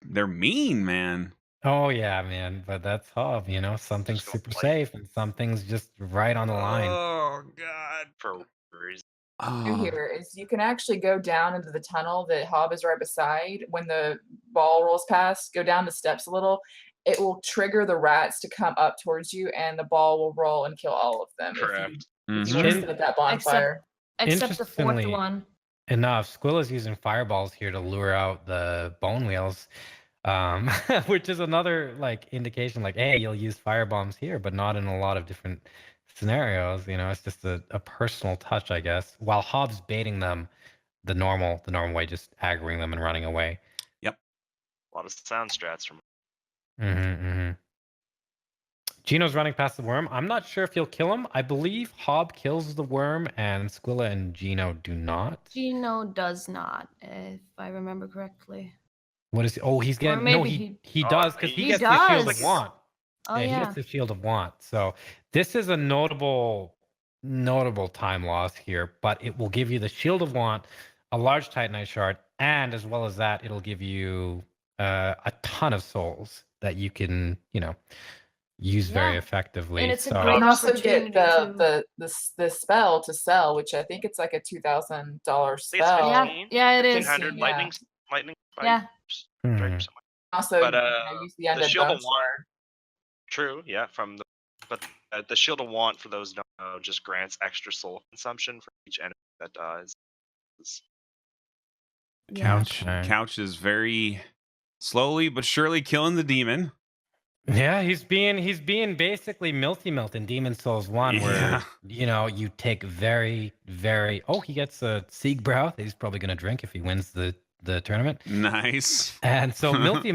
mean, man. Oh yeah, man. But that's Hob. You know, something's super safe and something's just right on the line. Oh God. for a reason. Here is you can actually go down into the tunnel that Hob is right beside. When the ball rolls past, go down the steps a little. It will trigger the rats to come up towards you, and the ball will roll and kill all of them. Correct. If you want to sit at that bonfire. Except the 4th one. Enough. Squilla's using fireballs here to lure out the bone wheels, which is another like indication, like, hey, you'll use firebombs here, but not in a lot of different scenarios. You know, it's just a personal touch, I guess. While Hob's baiting them the normal way, just aggroing them and running away. Yep. A lot of sound strats from. Gino's running past the worm. I'm not sure if he'll kill him. I believe Hob kills the worm and Squilla and Gino do not. Gino does not, if I remember correctly. What is he? Oh, he's getting. No, he does because he he gets does. the Shield of Want. Oh, He gets the Shield of Want. So this is a notable time loss here, but it will give you the Shield of Want, a large Titanite shard, and as well as that, it'll give you a ton of souls that you can, use very effectively. And it's You can also get the spell to sell, which I think it's like a $2,000 spell. Yeah, it is. 1500 lightning Yeah. Also, but use the the undead Shield bone of Want. True, yeah. But the Shield of Want, for those who don't know, just grants extra soul consumption for each enemy that dies. Couch is very slowly but surely killing the demon. Yeah, he's being basically Milty in Demon Souls 1, where you take very, very. Oh, he gets a Siegbrow that he's probably gonna drink if he wins the tournament. Nice. And so Milty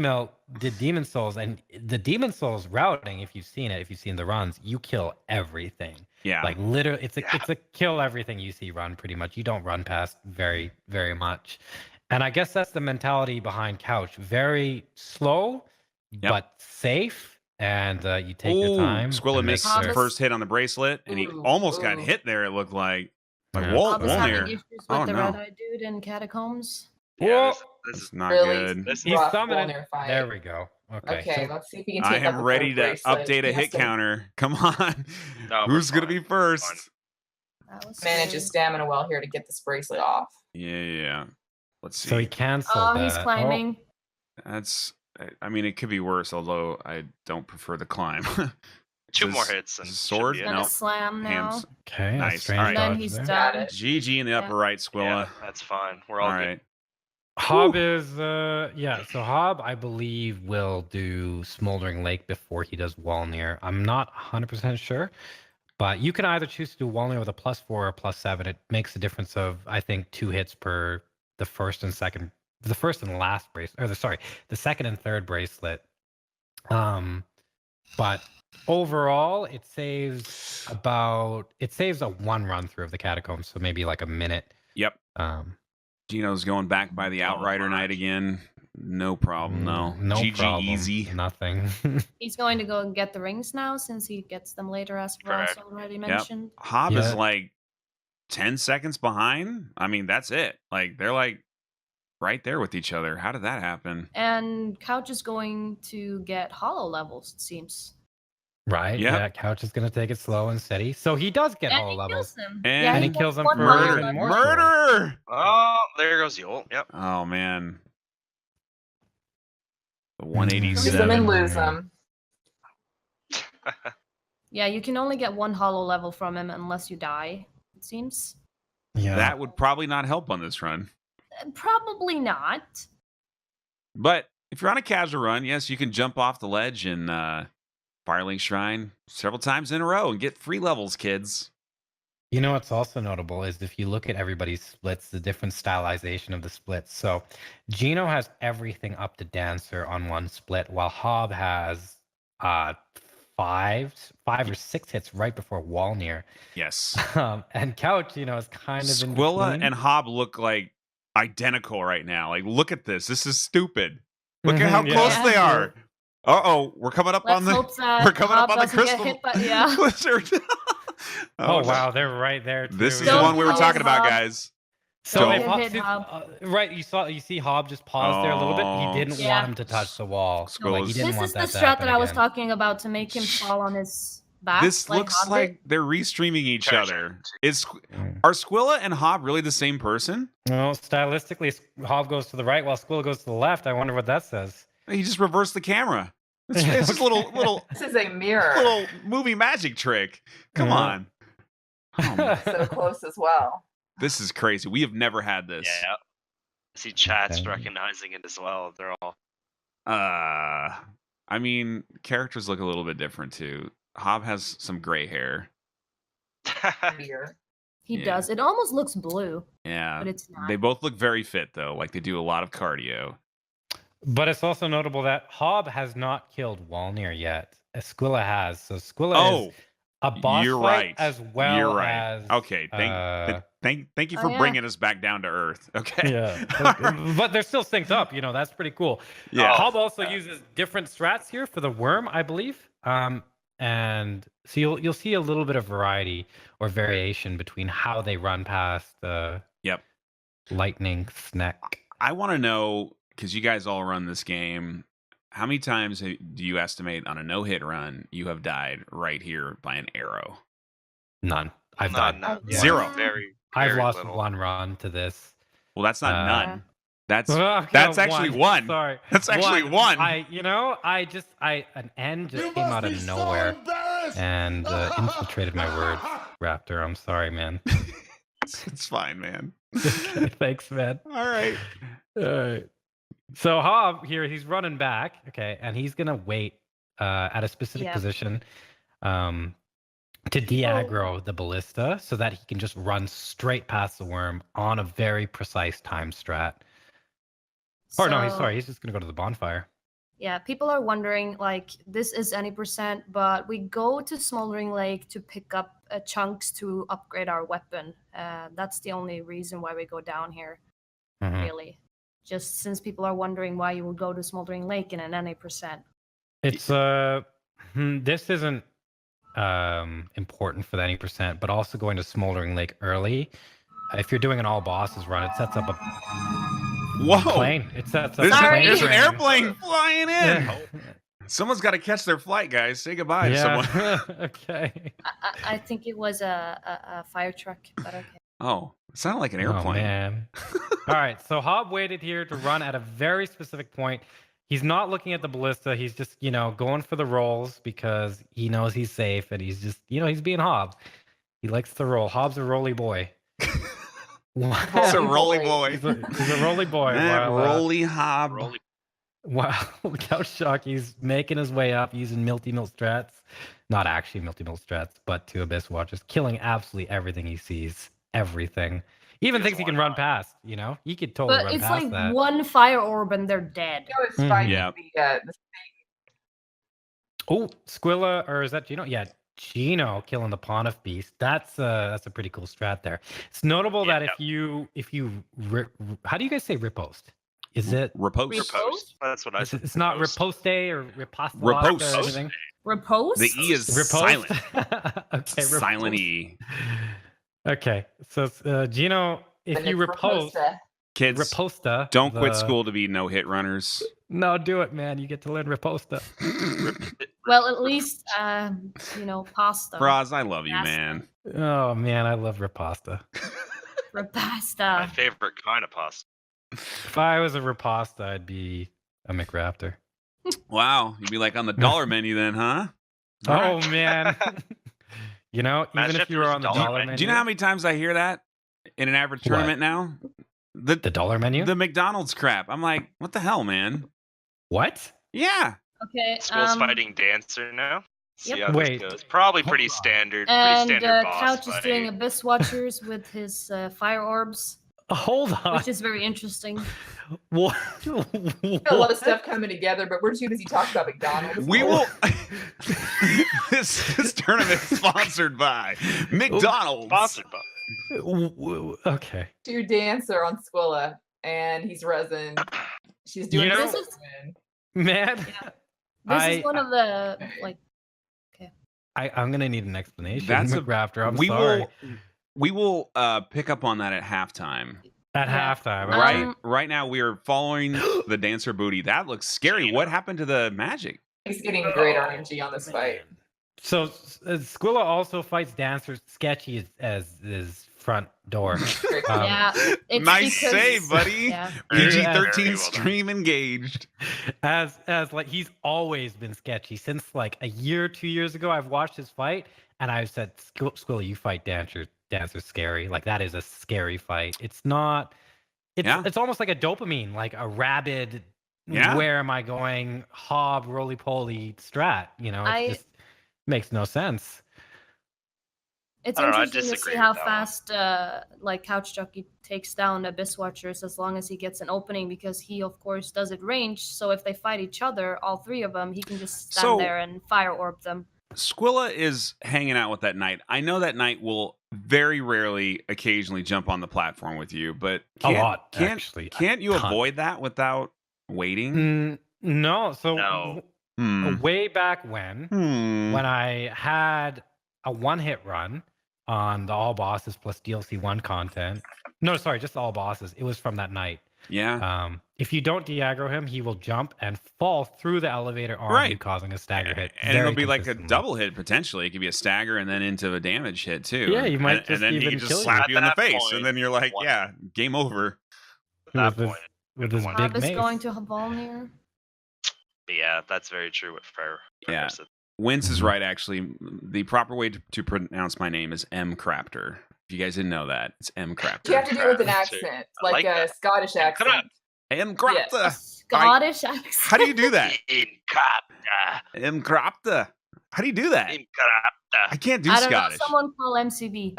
did Demon Souls, and the Demon Souls routing, if you've seen the runs, you kill everything. Yeah. Like literally, it's a kill everything you see run pretty much. You don't run past very, very much. And I guess that's the mentality behind Couch. Very slow, but safe, and you take your time. Squilla missed the first hit on the bracelet, and he almost got hit there, it looked like. Hob is having issues with the red-eyed dude in Catacombs. Yeah, this is not good. He's summoning. There we go. Okay, let's see if he can take I am ready to update a hit counter. Come on. Who's going to be first? Manage his stamina well here to get this bracelet off. Yeah. Let's see. So he canceled that. He's climbing. I mean, it could be worse, although I don't prefer the climb. 2 more hits and sword. He's gonna slam now. Okay, nice. All right. And then he's done. GG in the upper right, Squilla. Yeah, that's fine. We're all right. good. Hob is so Hob, I believe, will do Smoldering Lake before he does Walnir. I'm not 100% sure, but you can either choose to do Walnir with a +4 or +7. It makes a difference of, I think, 2 hits per the first and last bracelet, the second and third bracelet. But overall, it saves a 1 run through of the catacombs, so maybe like a minute. Yep. Gino's going back by the Outrider Knight again. No problem, though. No GG problem. easy. Nothing. He's going to go and get the rings now, since he gets them later, as Ross already mentioned. Hob is like 10 seconds behind. I mean, that's it. Like, they're like right there with each other. How did that happen? And Couch is going to get hollow levels, it seems. Right. Yep. Yeah. Couch is going to take it slow and steady. So he does get hollow levels. And he kills him one for hollow even more. Murder! Oh, there goes Yule. Yep. Oh, man. The Lose them 187. and lose them. Yeah, you can only get one hollow level from him unless you die, it seems. Yeah. That would probably not help on this run. Probably not. But if you're on a casual run, yes, you can jump off the ledge in Firelink Shrine several times in a row and get free levels, kids. You know what's also notable is if you look at everybody's splits, the different stylization of the splits. So Gino has everything up to Dancer on one split, while Hob has 5 or 6 hits right before wall near. Yes. And Couch, is kind of in Squilla between. and Hob look like identical right now. Like, look at this. This is stupid. Look at how Yeah. close they Yeah. are. Uh-oh, we're coming up Let's on the hope that we're coming up Hob on the doesn't get crystal hit by- yeah. blizzard. Oh, no. wow, they're right there too. This is the Don't one we were follow talking about, Hob. guys. So Don't- if Hob, Hit Hob. right, you see Hob just pause there a little bit. He didn't Yeah. want him to touch the wall. Squilla's- He didn't This want is the that to strat happen that I was again. talking about to make him fall on his back. This looks Hob did. like they're restreaming each Gotcha. other. Mm. Are Squilla and Hob really the same person? No, stylistically, Hob goes to the right while Squilla goes to the left. I wonder what that says. He just reversed the camera. It's just a little This is a mirror. little movie magic trick. Come Yeah. on. Oh, man. So close as well. This is crazy. We have never had this. Yeah. I see chat's Okay. recognizing it as well. They're all. I mean, characters look a little bit different too. Hob has some gray hair. Mirror. He Yeah. does. It almost looks blue, Yeah. but it's not. They both look very fit though. Like they do a lot of cardio. But it's also notable that Hob has not killed Walnir yet. Squilla has. So Squilla Oh, is a boss you're fight right. as well You're right. as Okay. Thank you Oh, for yeah. bringing us back down to earth. Okay. yeah. But they're still synced up. That's pretty cool. Yeah. Hob also uses different strats here for the worm, I believe. And so you'll see a little bit of variety or variation between how they run past the Yep. lightning snack. I want to know, because you guys all run this game, how many times do you estimate on a no-hit run you have died right here by an arrow? None. I've None, died. none. Zero. Very. I've very lost little. one run to this. Well, that's not none. That's Okay, that's actually one. Sorry. That's actually one. An N just came out of nowhere and infiltrated my words. Raptor, I'm sorry, man. It's fine, man. Thanks, man. All right. All right. So Hob here, he's running back, okay, and he's gonna wait at a specific Yeah. position to de-aggro the ballista so that he can just run straight past the worm on a very precise time strat. Or no, he's just gonna go to the bonfire. Yeah, people are wondering, like, this is any percent, but we go to Smoldering Lake to pick up chunks to upgrade our weapon. That's the only reason why we go down here, Mhm. really. Just since people are wondering why you would go to Smoldering Lake in an NA percent. It's this isn't important for the any percent, but also going to Smoldering Lake early. If you're doing an all bosses run, it sets up a Whoa. plane. It sets up There's, a Sorry. plane. there's an for him. airplane flying in. Yeah. Someone's got to catch their flight, guys. Say goodbye to someone. Yeah. Okay. I think it was a fire truck, but okay. Oh, it sounded like an Oh, airplane. man. All right. So Hob waited here to run at a very specific point. He's not looking at the ballista. He's just, going for the rolls because he knows he's safe and he's just, he's being Hob. He likes to roll. Hob's a rolly boy. It's a rolly boy. He's a rolly boy. That while, rolly Hob. Rolly. Wow, CouchJockey's making his way up using multi-mill strats. Not actually multi-mill strats, but to Abyss Watchers, killing absolutely everything he sees. Everything. Even He things he doesn't can run want past, He could totally But run it's past like that. one fire orb and they're dead. It's fighting Yeah. the Oh, Squilla, or is that Gino? Yeah, Gino killing the Pontiff Beast. That's a pretty cool strat there. It's notable that if you how do you guys say riposte? Is it? Repose. Riposte. That's what I said. It's not Riposte. riposte or riposte Riposte. or anything. Repose? The E is Riposte. silent. Okay, Silent riposte. E. Okay, so Gino, if you riposte, Kids, riposta, don't quit the- school to be no-hit runners. No, do it, man. You get to learn riposta. Well, at least, pasta. Braz, I love you, Pasta. man. Oh man, I love riposta. My Repasta. favorite kind of pasta. If I was a riposta, I'd be a McRaptor. Wow, you'd be like on the dollar menu then, huh? All Oh right. man. You know, Imagine even if if you there were was a on the dollar dollar menu. menu. Do you know how many times I hear that in an average What? tournament now? the dollar menu? The McDonald's crap. I'm like, what the hell, man? What? Yeah. Okay. School's fighting Dancer now. See Yep. how Wait, this goes. Probably hold pretty on. standard. And pretty standard boss Couch is fight. doing Abyss Watchers with his fire orbs, Hold on. which is very interesting. What? A lot of stuff coming together, but we're too busy talking about McDonald's. We will. this tournament is sponsored by McDonald's. Sponsored by. Okay. Do Dancer on Squilla, and he's resin. She's doing You know- this. This is- Man. This I- is one of the like. I'm gonna need an explanation. That's a- McRaptor. I'm we sorry. We will pick up on that at halftime. At Yeah. halftime. Right. Right now we are following the Dancer booty. That looks scary. What happened to the magic? He's getting great RNG on this fight. So Squilla also fights Dancer sketchy as his front door. Yeah. It's Nice because- save, buddy. Yeah. PG-13 Very well done. stream engaged. as like he's always been sketchy since like a year, 2 years ago. I've watched his fight and I've said, Squilla, you fight Dancer's scary. Like that is a scary fight. It's not. It's almost like a dopamine, like a rabid. Yeah. Where am I going? Hob roly poly strat. You know, it I- just makes no sense. It's I don't know, I interesting to disagree see how with that one. fast like CouchJockey takes down Abyss Watchers as long as he gets an opening, because he of course does it range. So if they fight each other, all three of them, he can just stand So- there and fire orb them. Squilla is hanging out with that knight. I know that knight will very rarely, occasionally jump on the platform with you, but A lot, actually. Can't you A ton. avoid that without waiting? No. So No. way back when Hmm. I had a one-hit run on the all bosses plus DLC 1 content. No, sorry, just all bosses. It was from that night. Yeah. If you don't de-aggro him, he will jump and fall through the elevator on you, Right. causing a stagger hit. And very it'll be like a consistently. double hit potentially. It could be a stagger and then into a damage hit too. Yeah, you might and just then he even can just kill you. slap At you in the that face, point, and then you're like, one- yeah, game over. At that With his- point. with his One- big Hob is mace. going to Volnir. But yeah, that's very true. What Frere Yeah. said. Wince is right, actually. The proper way to pronounce my name is McRaptor. If you guys didn't know that, it's McRaptor. You have to do it with an Crap, too. accent, I like like a that. Scottish accent. McRaptor. Scottish accent. How do you do that? Incapta. McRaptor. How do you do that? I Incapta. can't do I don't Scottish. know. Someone call MCB.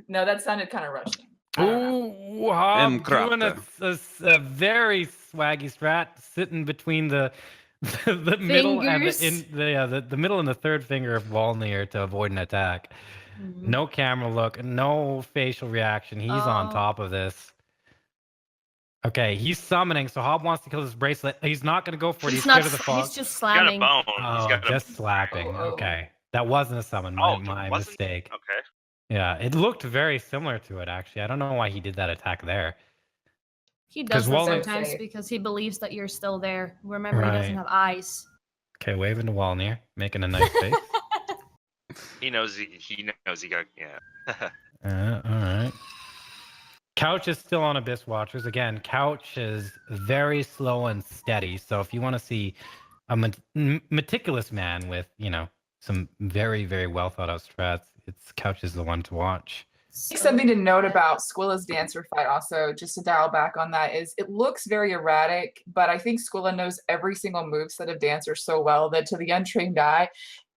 No, that sounded kind of Russian. I don't know. Ooh, Hob doing McRaptor. a very swaggy strat, sitting between the middle and Fingers. the middle and the third finger of Volnir to avoid an attack. Mhm. No camera look, no facial reaction. He's on Oh. top of this. Okay, he's summoning, so Hob wants to kill this bracelet. He's not going to go for it. He's not. scared of the fog. He's just He's got a slamming. bone. He's Oh, got just slapping. Oh. Okay, that wasn't a summon. Oh, My wasn't- mistake. Okay. Yeah, it looked very similar to it, actually. I don't know why he did that attack there. He does 'Cause that Volnir- sometimes Safe. because he believes that you're still there. Remember, he doesn't Right. have eyes. Okay, waving to Volnir, making a nice face. He knows he knows he got yeah. All right. Couch is still on Abyss Watchers. Again, Couch is very slow and steady. So if you want to see a meticulous man with, some very, very well thought out strats, Couch is the one to watch. Something to note about Squilla's Dancer fight also, just to dial back on that, is it looks very erratic, but I think Squilla knows every single moveset of Dancer so well that to the untrained eye,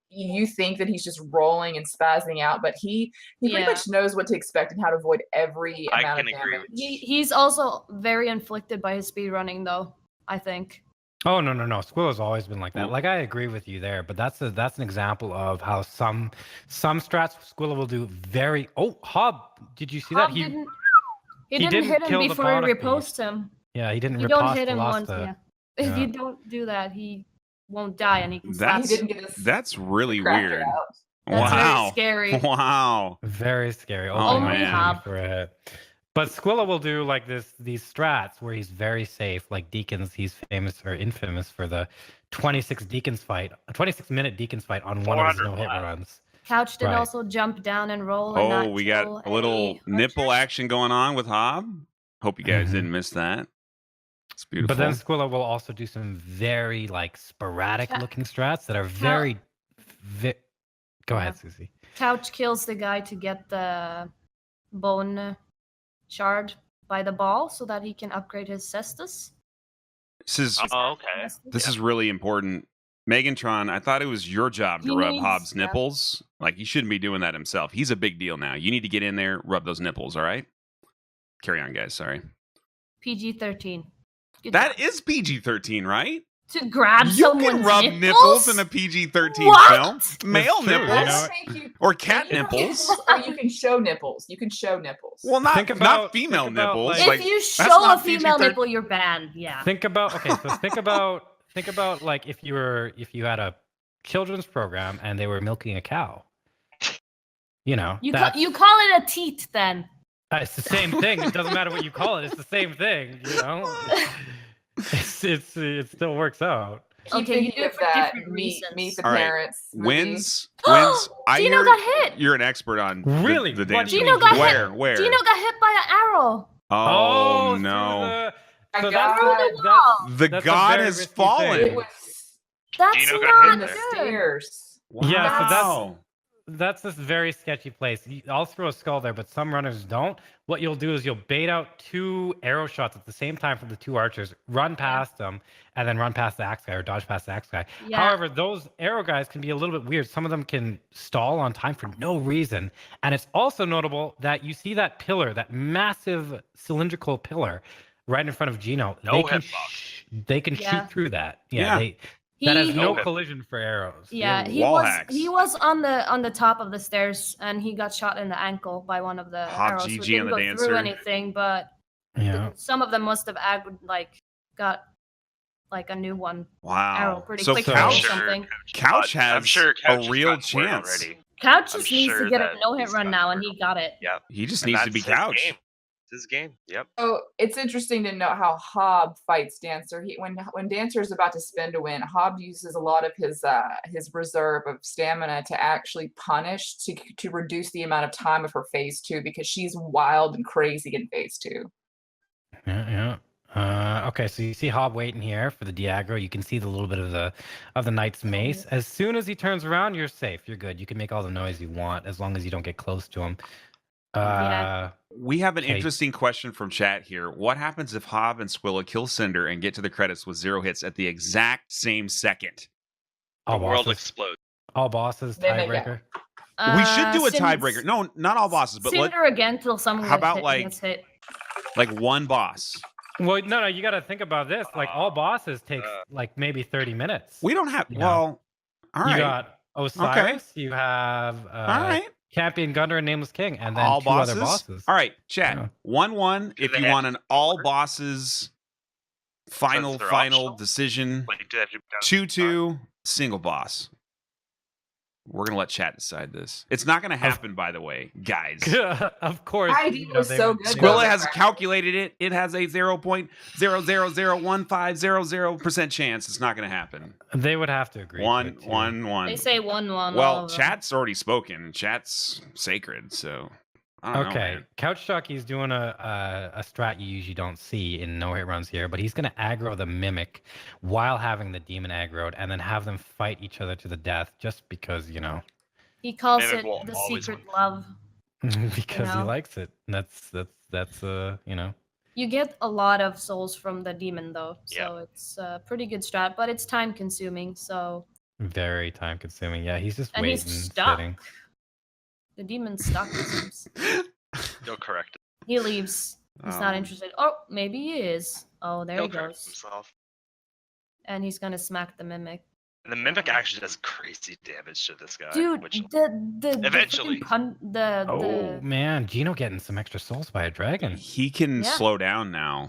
you think that he's just rolling and spazzing out, but he pretty Yeah. much knows what to expect and how to avoid every I amount can of agree damage. with He's also very inflicted by his speed running, though. I think. Oh no. Squilla's always been like that. Like I agree with you there, but that's an example of how some strats Squilla will do very. Oh, Hob, did you see Hob that? didn't. He he didn't didn't hit him kill the before he Bottom riposted him. Yeah, he didn't. You don't riposte hit him once. the- Yeah. If yeah. you don't do that, he won't die, and he can slap That's He you. didn't get his that's really cracker weird. out. That's Wow. very scary. Wow. Very scary. Oh, Opening man. opportunity for a hit. But Squilla will do like these strats where he's very safe, like Deacons. He's famous or infamous for the 26 Deacons fight, a 26-minute Deacons fight on one of his 400 no-hit flat. runs. Couch did Right. also jump down and roll. And Oh, not we kill got a little any nipple archers. action going on with Hob. Hope you guys Mhm. didn't miss that. It's beautiful. But then Squilla will also do some very like sporadic Yeah. looking strats that are very, Go ahead, Susie. Couch kills the guy to get the bone shard by the ball so that he can upgrade his cestus. This is really important. Megantron, I thought it was your job to rub Hobbs' nipples. Like, he shouldn't be doing that himself. He's a big deal now. You need to get in there, rub those nipples, all right? Carry on, guys. Sorry. PG-13. That is PG-13 right? To grab you someone's can rub nipples in a PG-13 film. Male nipples or cat nipples. Or you can show nipples. You can show nipples. Well, not female nipples. If you show a female nipple, you're banned. Yeah. Think about think about like if you had a children's program and they were milking a cow. You know, you call it a teat then. It's the same thing. It doesn't matter what you call it. It's the same thing. You know. It still works out. Okay, you do it for different reasons. Meet the parents. Wins. Gino got hit. You're an expert on really the dance. Gino got hit. Where? Gino got hit by an arrow. Oh no! So the god has fallen. That's Gino not got hit good. Stairs. Wow. Yeah, so that's this very sketchy place. I'll throw a skull there, but some runners don't. What you'll do is you'll bait out 2 arrow shots at the same time from the 2 archers, run past them, and then run past the axe guy or dodge past the axe guy. Yeah. However, those arrow guys can be a little bit weird. Some of them can stall on time for no reason. And it's also notable that you see that pillar, that massive cylindrical pillar right in front of Gino. They can shoot through that. That has no collision for arrows. Yeah, he was on the top of the stairs and he got shot in the ankle by one of the arrows. So didn't go through anything, but some of them must have got like a new one. Wow. Arrow pretty quickly or something. Couch has a real chance. Already. Couch just needs to get a no-hit run now, and he got it. Yeah, he just needs to be Couch. His game. Yep. So it's interesting to note how Hobb fights Dancer. When Dancer is about to spin to win, Hobb uses a lot of his reserve of stamina to actually punish to reduce the amount of time of her phase 2 because she's wild and crazy in phase 2. Yeah. Okay, so you see Hobb waiting here for the Diagro. You can see the little bit of the Knight's Mace. As soon as he turns around, you're safe. You're good. You can make all the noise you want as long as you don't get close to him. We have an interesting question from chat here. What happens if Hobb and Squilla kill Cinder and get to the credits with 0 hits at the exact same second? The world explodes. All bosses, tiebreaker. We should do a tiebreaker. No, not all bosses, but Cinder again till someone gets hit. Like one boss? Well, no, you got to think about this. Like all bosses take like maybe 30 minutes. We don't have. Well, all right. You got Osiris. Okay. You have all right. Champion Gunner and Nameless King, and then all 2 other bosses. All right, chat. 1-1 if you want an all bosses final decision. 2-2 single boss. We're gonna let chat decide this. It's not gonna happen, by the way, guys. Of course. So good. Squilla has calculated it. It has a 0.0001500% chance. It's not gonna happen. They would have to agree. 1-1-1. They say 1-1. Well, chat's already spoken. Chat's sacred, so. I don't know, CouchJockey's doing a strat you usually don't see in no-hit runs here, but he's going to aggro the Mimic while having the Demon aggroed and then have them fight each other to the death just because, you know. He calls it the secret love. Because he likes it. That's you know. You get a lot of souls from the Demon, though, so it's a pretty good strat, but it's time-consuming, so. Very time-consuming, yeah. He's just waiting, he's stuck. Sitting. The Demon's stuck, it seems. You'll correct it. He leaves. He's not interested. Oh, maybe he is. Oh, there he goes. Himself. And he's gonna smack the Mimic. And the Mimic actually does crazy damage to this guy. Dude, eventually. Man, Gino getting some extra souls by a dragon. He can slow down now,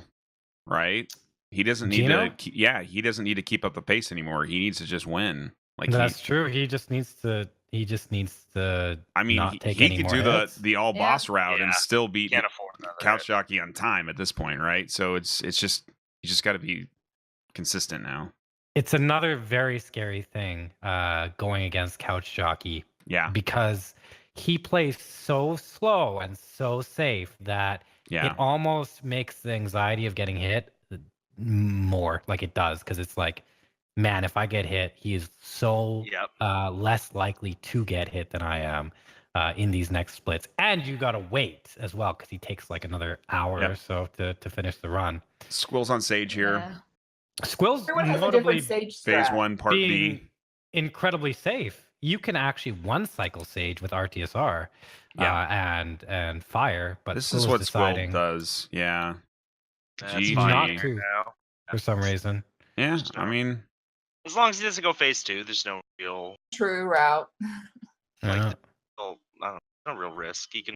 right? He doesn't need to. He doesn't need to keep up the pace anymore. He needs to just win. Like that's true. He just needs to. I mean, he could do the all boss route and still beat CouchJockey on time at this point, right? So it's just you just got to be consistent now. It's another very scary thing going against CouchJockey. Yeah, because he plays so slow and so safe that it almost makes the anxiety of getting hit more like it does, because it's like man, if I get hit, he is so Yep. less likely to get hit than I am in these next splits. And you got to wait as well because he takes like another hour Yep. or so to finish the run. Squill's on Sage here. Yeah. Squill's Everyone has a notably different sage Phase strat. 1, Part being B. incredibly safe. You can actually one cycle Sage with RTSR and fire, but This Squill is what deciding Squill does. Yeah. That's GG. fine not right to now. for some reason. Yeah, Just I don't- mean, As long as he doesn't go phase 2, there's no real True route. Yeah. no real risk. He can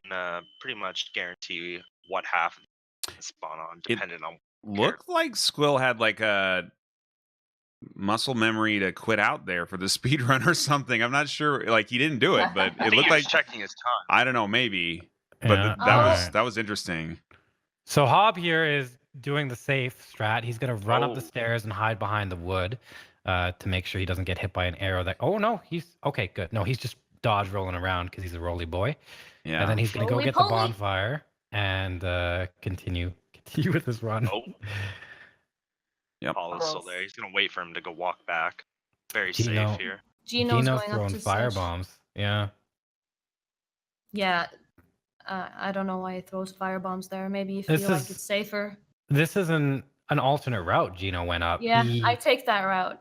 pretty much guarantee what half to spawn on, depending on. looked like Squill had like a muscle memory to quit out there for the speed run or something. I'm not sure. Like he didn't do it, but I it think looked he was like checking his time. I don't know, maybe. But Yeah. that was interesting. So Hob here is doing the safe strat. He's gonna run up the Oh. stairs and hide behind the wood to make sure he doesn't get hit by an arrow. That no, he's okay, good. No, he's just dodge rolling around because he's a roly boy. Yeah. And then he's gonna go Roly get the poly. bonfire and continue with his run. Oh, Yep. Paul is still there. He's gonna wait for him to go walk back. Very Gino. safe here. Gino's Dino's going up throwing to fire Sage. bombs. Yeah. Yeah. I don't know why he throws fire bombs there. Maybe you feel This like is- it's safer. This is an alternate route Gino went up. Yeah, He- I take that route.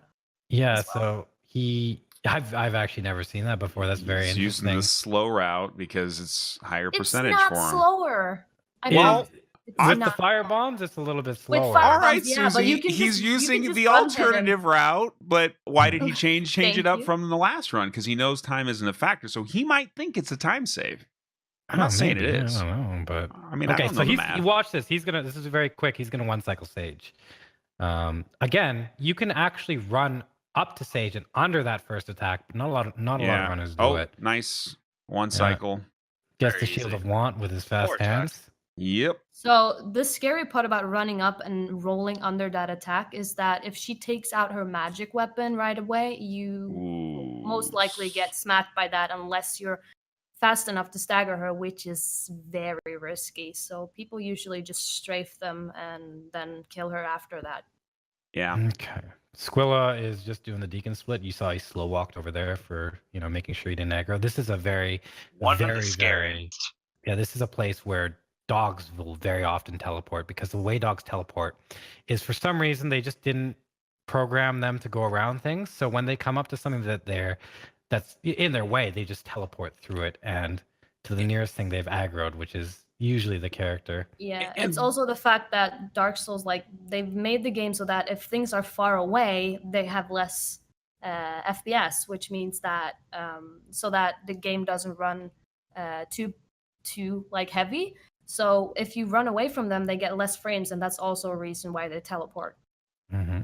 yeah, as well. so I've actually never seen that before. That's very He's using interesting. the slow route because it's higher percentage it's not for him. slower. I Well, mean, it's With the not. fire bombs, it's a little bit With slower. fire All right, bombs, yeah, but Susie. you can He's just- you can using just the run hit him. alternative route, but why did he change Thank it up you. from the last run? Because he knows time isn't a factor, so he might think it's a time save. I'm Oh, not saying maybe, it is. I don't know, but I mean, I okay. don't So know the you math. watch this. This is very quick. He's gonna one cycle Sage. Again, you can actually run up to Sage and under that first attack, but not a lot of runners do it. Nice one Yeah. cycle. Gets Very the Shield easy. of Want with his fast 4 attacks. hands. Yep. So the scary part about running up and rolling under that attack is that if she takes out her magic weapon right away, you Ooh. most likely get smacked by that unless you're fast enough to stagger her, which is very risky. So people usually just strafe them and then kill her after that. Yeah. Okay. Squilla is just doing the deacon split. You saw he slow walked over there for making sure he didn't aggro. This is a very One of very the scariest. this is a place where dogs will very often teleport because the way dogs teleport is for some reason they just didn't program them to go around things. So when they come up to something that's in their way, they just teleport through it and to the nearest thing they've aggroed, which is usually the character. Yeah, And- it's also the fact that Dark Souls, like, they've made the game so that if things are far away, they have less FPS, which means that so that the game doesn't run too like heavy. So if you run away from them, they get less frames, and that's also a reason why they teleport.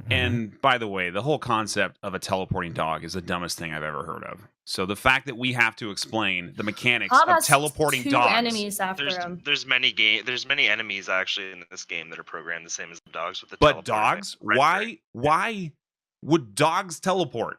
And by the way, the whole concept of a teleporting dog is the dumbest thing I've ever heard of. So the fact that we have to explain the mechanics Hob of has two two dogs. enemies after him. There's many enemies actually in this game that are programmed the same as the dogs with the But teleporting dogs? rendering. Why would dogs teleport?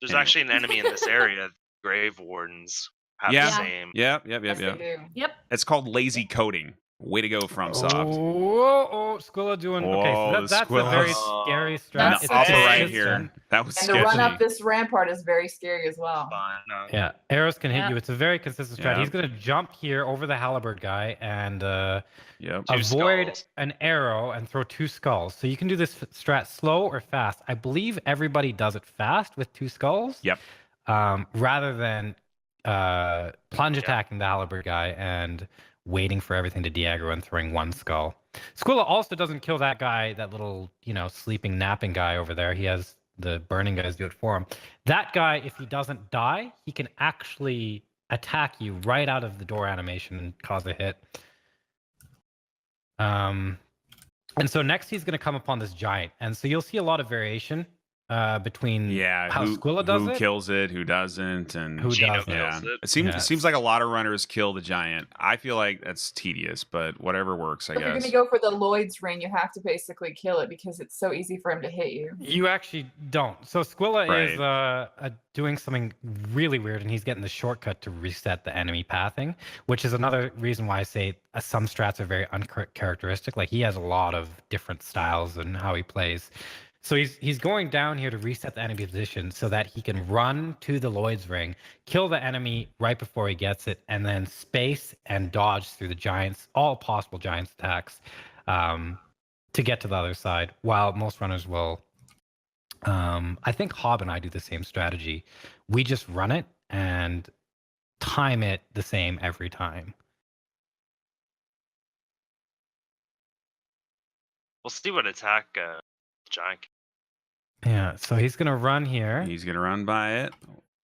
There's Anyway. actually an enemy in this area. Grave Wardens have Yeah. the same. Yep. Yes, they do. Yep. It's called lazy coding. Way to go, FromSoft. Oh, Squilla doing okay. Whoa, So the that's a very Squilla. scary strat. That's The It's upper scary. right consistent. here. That was And to run sketchy. up this rampart is very scary as well. Fine. No. Yeah, arrows can hit Yeah. you. It's a very consistent strat. Yeah. He's gonna jump here over the halberd guy and Yep. Two avoid skulls. an arrow and throw 2 skulls. So you can do this strat slow or fast. I believe everybody does it fast with 2 skulls. Yep. Rather than plunge Yeah. attacking the halberd guy and waiting for everything to de-aggro and throwing 1 skull. Squilla also doesn't kill that guy, that little, sleeping, napping guy over there. He has the burning guys do it for him. That guy, if he doesn't die, he can actually attack you right out of the door animation and cause a hit. And so next he's going to come upon this giant. And so you'll see a lot of variation between Yeah. how Squilla does who it. kills it, who doesn't, and Who Gino doesn't. yeah. kills it. It seems Yeah. it seems like a lot of runners kill the giant. I feel like that's tedious, but whatever works, I If you're guess. going to go for the Lloyd's ring, you have to basically kill it because it's so easy for him to hit you. You actually don't. So Squilla is Right. doing something really weird, and he's getting the shortcut to reset the enemy pathing, which is another reason why I say some strats are very uncharacteristic. Like he has a lot of different styles and how he plays. So he's going down here to reset the enemy position so that he can run to the Lloyd's ring, kill the enemy right before he gets it, and then space and dodge through the giants, all possible giants attacks, to get to the other side. While most runners will, I think Hob and I do the same strategy. We just run it and time it the same every time. We'll see what attack giant. Yeah, so he's gonna run here. He's gonna run by it.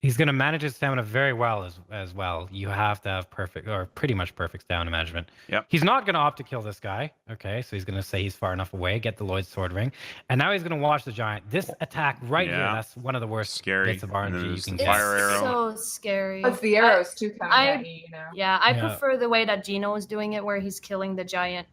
He's gonna manage his stamina very well as well. You have to have perfect or pretty much perfect stamina management. Yep. He's not gonna opt to kill this guy. Okay, so he's gonna say he's far enough away, get the Lloyd's sword ring, and now he's gonna watch the giant. This attack right here, that's one of the worst Scary. bits of RNG you can It's get. Fire arrow. so scary. But the arrows too coming at you, you know. Yeah, I Yeah. prefer the way that Gino is doing it, where he's killing the giant,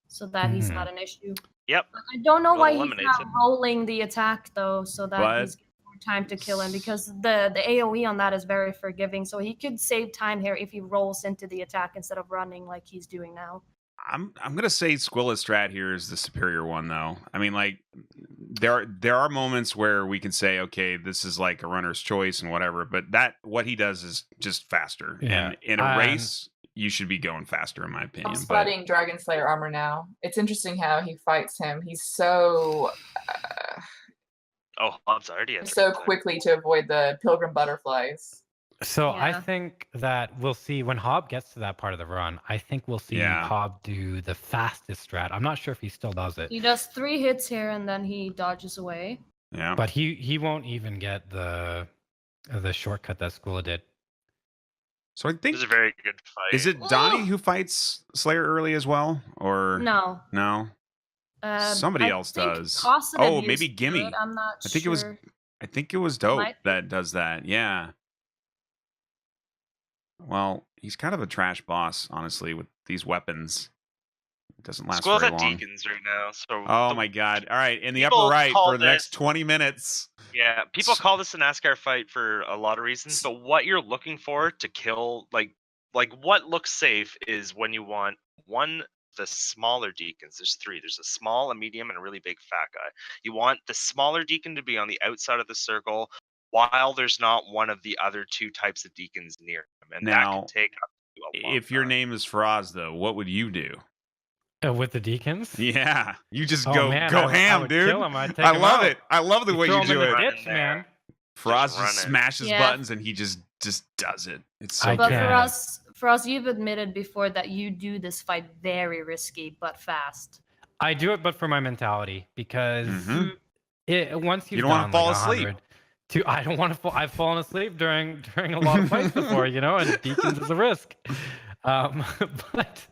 so that he's not an issue. Yep. But I don't know Well, why he's eliminates not it. rolling the attack though, so that But- he's getting more time to kill him, because the AOE on that is very forgiving. So he could save time here if he rolls into the attack instead of running like he's doing now. I'm gonna say Squillakilla strat here is the superior one, though. I mean, like there are moments where we can say, okay, this is like a runner's choice and whatever, but what he does is just faster. Yeah. And in a race, you should be going faster, in my opinion. I'm But studying Dragon Slayer armor now. It's interesting how he fights him. He's so Oh, Hob's already at so quickly to avoid the pilgrim butterflies. So I Yeah. think that we'll see when Hob gets to that part of the run. I think we'll see Yeah. Hob do the fastest strat. I'm not sure if he still does it, He does 3 hits here and then he dodges away. yeah. but he won't even get the shortcut that Squilla did. So I It think was a very good fight. is it Donnie who fights Slayer early as well, or No. No? Somebody I else think does. Cossack Oh, used maybe to do Gimme. it, I'm not I think it was- sure. I think it was Dope Might be. that does that. Yeah. Well, he's kind of a trash boss, honestly, with these weapons. It doesn't last Squill's very at long. Deacons right now, so Oh the- my god. All right, in the People upper right call for the next this- 20 minutes. Yeah, people call this a NASCAR fight for a lot of reasons, but what you're looking for to kill, like what looks safe is when you want the smaller deacons. There's 3. There's a small, a medium, and a really big fat guy. You want the smaller deacon to be on the outside of the circle while there's not one of the other 2 types of deacons near him, and that Now, can take up to a long If your time. name is Faraz, though, what would you do? With the deacons? Yeah, you just Oh, go man, go I ham, would dude. kill him. I'd take I him love out. it. I love the You way throw you him in do the it. Run in ditch, there. man. Faraz Just run just it. smashes Yeah. buttons and he just does it. It's so I But good. can't. for us, you've admitted before that you do this fight very risky but fast. I do it, but for my mentality, because Mhm. once you've You don't wanna done fall like asleep. 100 I don't want to fall. I've fallen asleep during a lot of fights before, you know, and deacons is a risk. But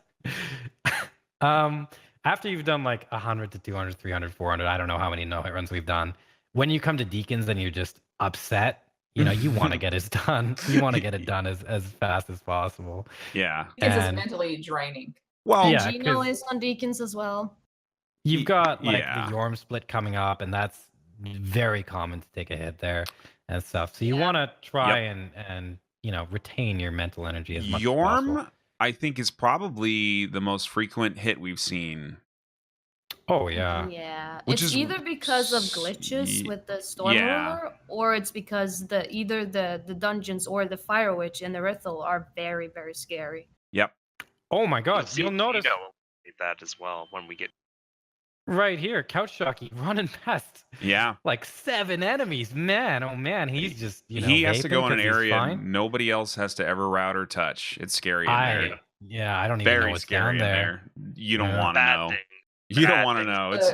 after you've done like 100 to 200, 300, 400, I don't know how many no-hit runs we've done. When you come to deacons and you're just upset, you know, you want to get it done. You want to get it done as fast as possible. Yeah. Because it's And- mentally draining. Well, Yeah, Gino 'cause- is on Deacons as well. You've got like Yeah. the Yorm split coming up, and that's very common to take a hit there and stuff. So you Yeah. want to try and you know retain your mental energy as much as Yorm, possible. I think, is probably the most frequent hit we've seen. Oh yeah. Yeah. Which It's is either because of glitches ye- with the Storm yeah. Ruler, or it's because either the dungeons or the Fire Witch and the Rithel are very, very scary. Yep. Oh my God! See You'll notice Gino will hate that as well when we get. right here, CouchJockey running past Yeah. like 7 enemies. Man, oh man, he's just you know He has to vaping go in 'cause an he's area fine. nobody else has to ever route or touch. It's scary in there. Yeah, I don't even know Very what's scary down in there. there. You don't Yeah. want to Bad know. thing. You don't Bad want to things. know. It's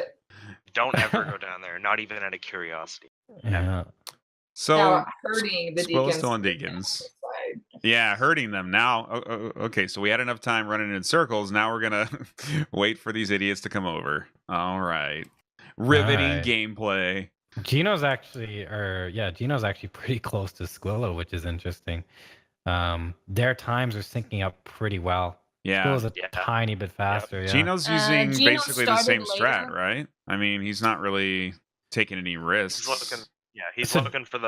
Don't ever go down there, not even out of curiosity. Yeah. so Now hurting the Squilla's deacons. still on deacons. Yeah, hurting them now. Okay, so we had enough time running in circles. Now we're gonna wait for these idiots to come over. All right, riveting All right. gameplay. Gino's actually pretty close to Squilla, which is interesting. Their times are syncing up pretty well. Yeah, Squilla's a Yeah. tiny bit faster. Yeah. Gino's using Gino basically the same started strat, later. right? I mean, he's not really taking any risks. He's looking. Yeah, he's So- looking for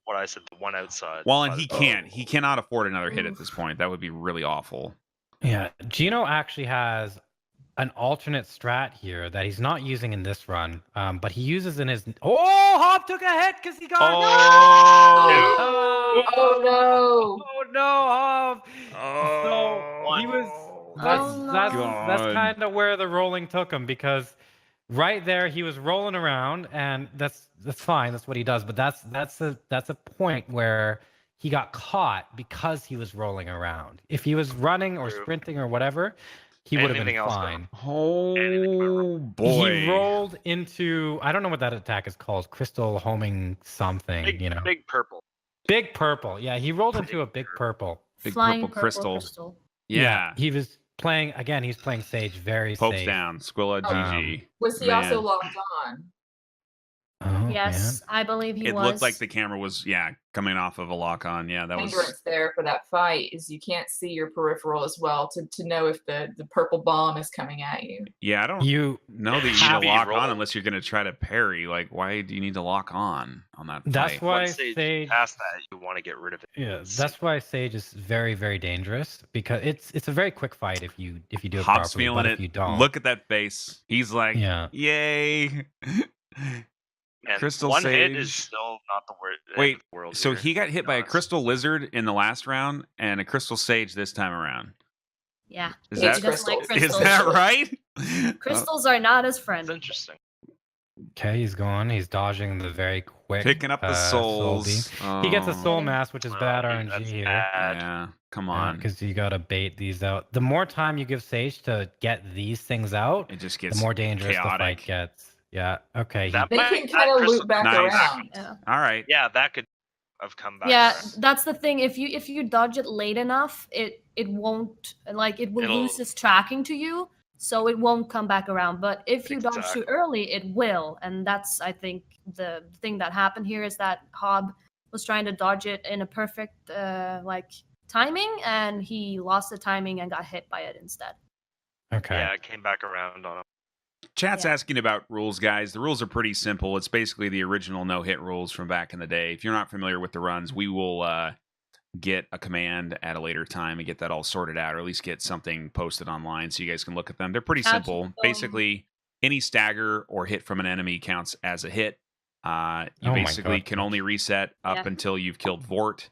what I said, the one outside. Well, and by he the- can't. He cannot afford another hit at this point. That would be really awful. Yeah, Gino actually has an alternate strat here that he's not using in this run, but he uses in his. Oh, Hob took a hit because he got. Oh no! Oh no, Hob! So he was. That's Oh, no. that's kind of where the rolling took him, because right there he was rolling around, and that's fine. That's what he does. But that's a point where he got caught because he was rolling around. If he was running or sprinting or whatever, he would have been fine. Oh boy! He rolled into, I don't know what that attack is called, crystal homing something. Big purple. Big purple. Yeah, he rolled into a big purple. Big Flying purple crystal. Yeah. Yeah. He was playing again. He's playing Sage very Popes safe. down. Squilla GG. Was he also logged on? Oh, Yes, I believe he It was. looked like the camera was coming off of a lock on. Yeah, that was. Hindrance there for that fight is you can't see your peripheral as well to know if the purple bomb is coming at you. Yeah, I don't know that you need have to to lock roll. on unless you're going to try to parry. Like, why do you need to lock on that fight? That's why Once they Sage. pass that, you want to get rid of it. Yeah, that's why Sage is very, very dangerous, because it's a very quick fight if you do it Hop's properly. feeling But it. if you don't, Look at that face. He's like, Yeah. yay. And Crystal one Sage. hit is still not the word. Wait, world so here, he got to hit be by a honest. crystal lizard in the last round and a crystal sage this time around. Yeah. Is It's that He doesn't like crystals. is crystals. that right? Crystals are not his It's friend. interesting. okay, he's going. He's dodging the very quick. Picking up the soul beam. souls. He gets a Oh, soul mass, which is bad RNG That's here. bad. Yeah, come on. Because you gotta bait these out. The more time you give Sage to get these things out, It just the gets more dangerous the chaotic. fight gets. Yeah. Okay. That They might- can that kind of crystal- loop back Nice. around. Yeah. All right. Yeah, that could have come back. Yeah, around. that's the thing. If you dodge it late enough, it won't, like, it will It'll- lose its tracking to you, so it won't come back around. But if you dodge too Exactly. early, it will, and that's, I think, the thing that happened here is that Hob was trying to dodge it in a perfect like timing, and he lost the timing and got hit by it instead. Okay. Yeah, it came back around on him. Chat's Yeah. asking about rules, guys. The rules are pretty simple. It's basically the original no-hit rules from back in the day. If you're not familiar with the runs, we will get a command at a later time and get that all sorted out, or at least get something posted online so you guys can look at them. They're pretty Couch simple. is Basically, any stagger or hit from an enemy counts as a hit. You Oh my basically God, can Couch. only reset up Yeah. until you've killed Vort,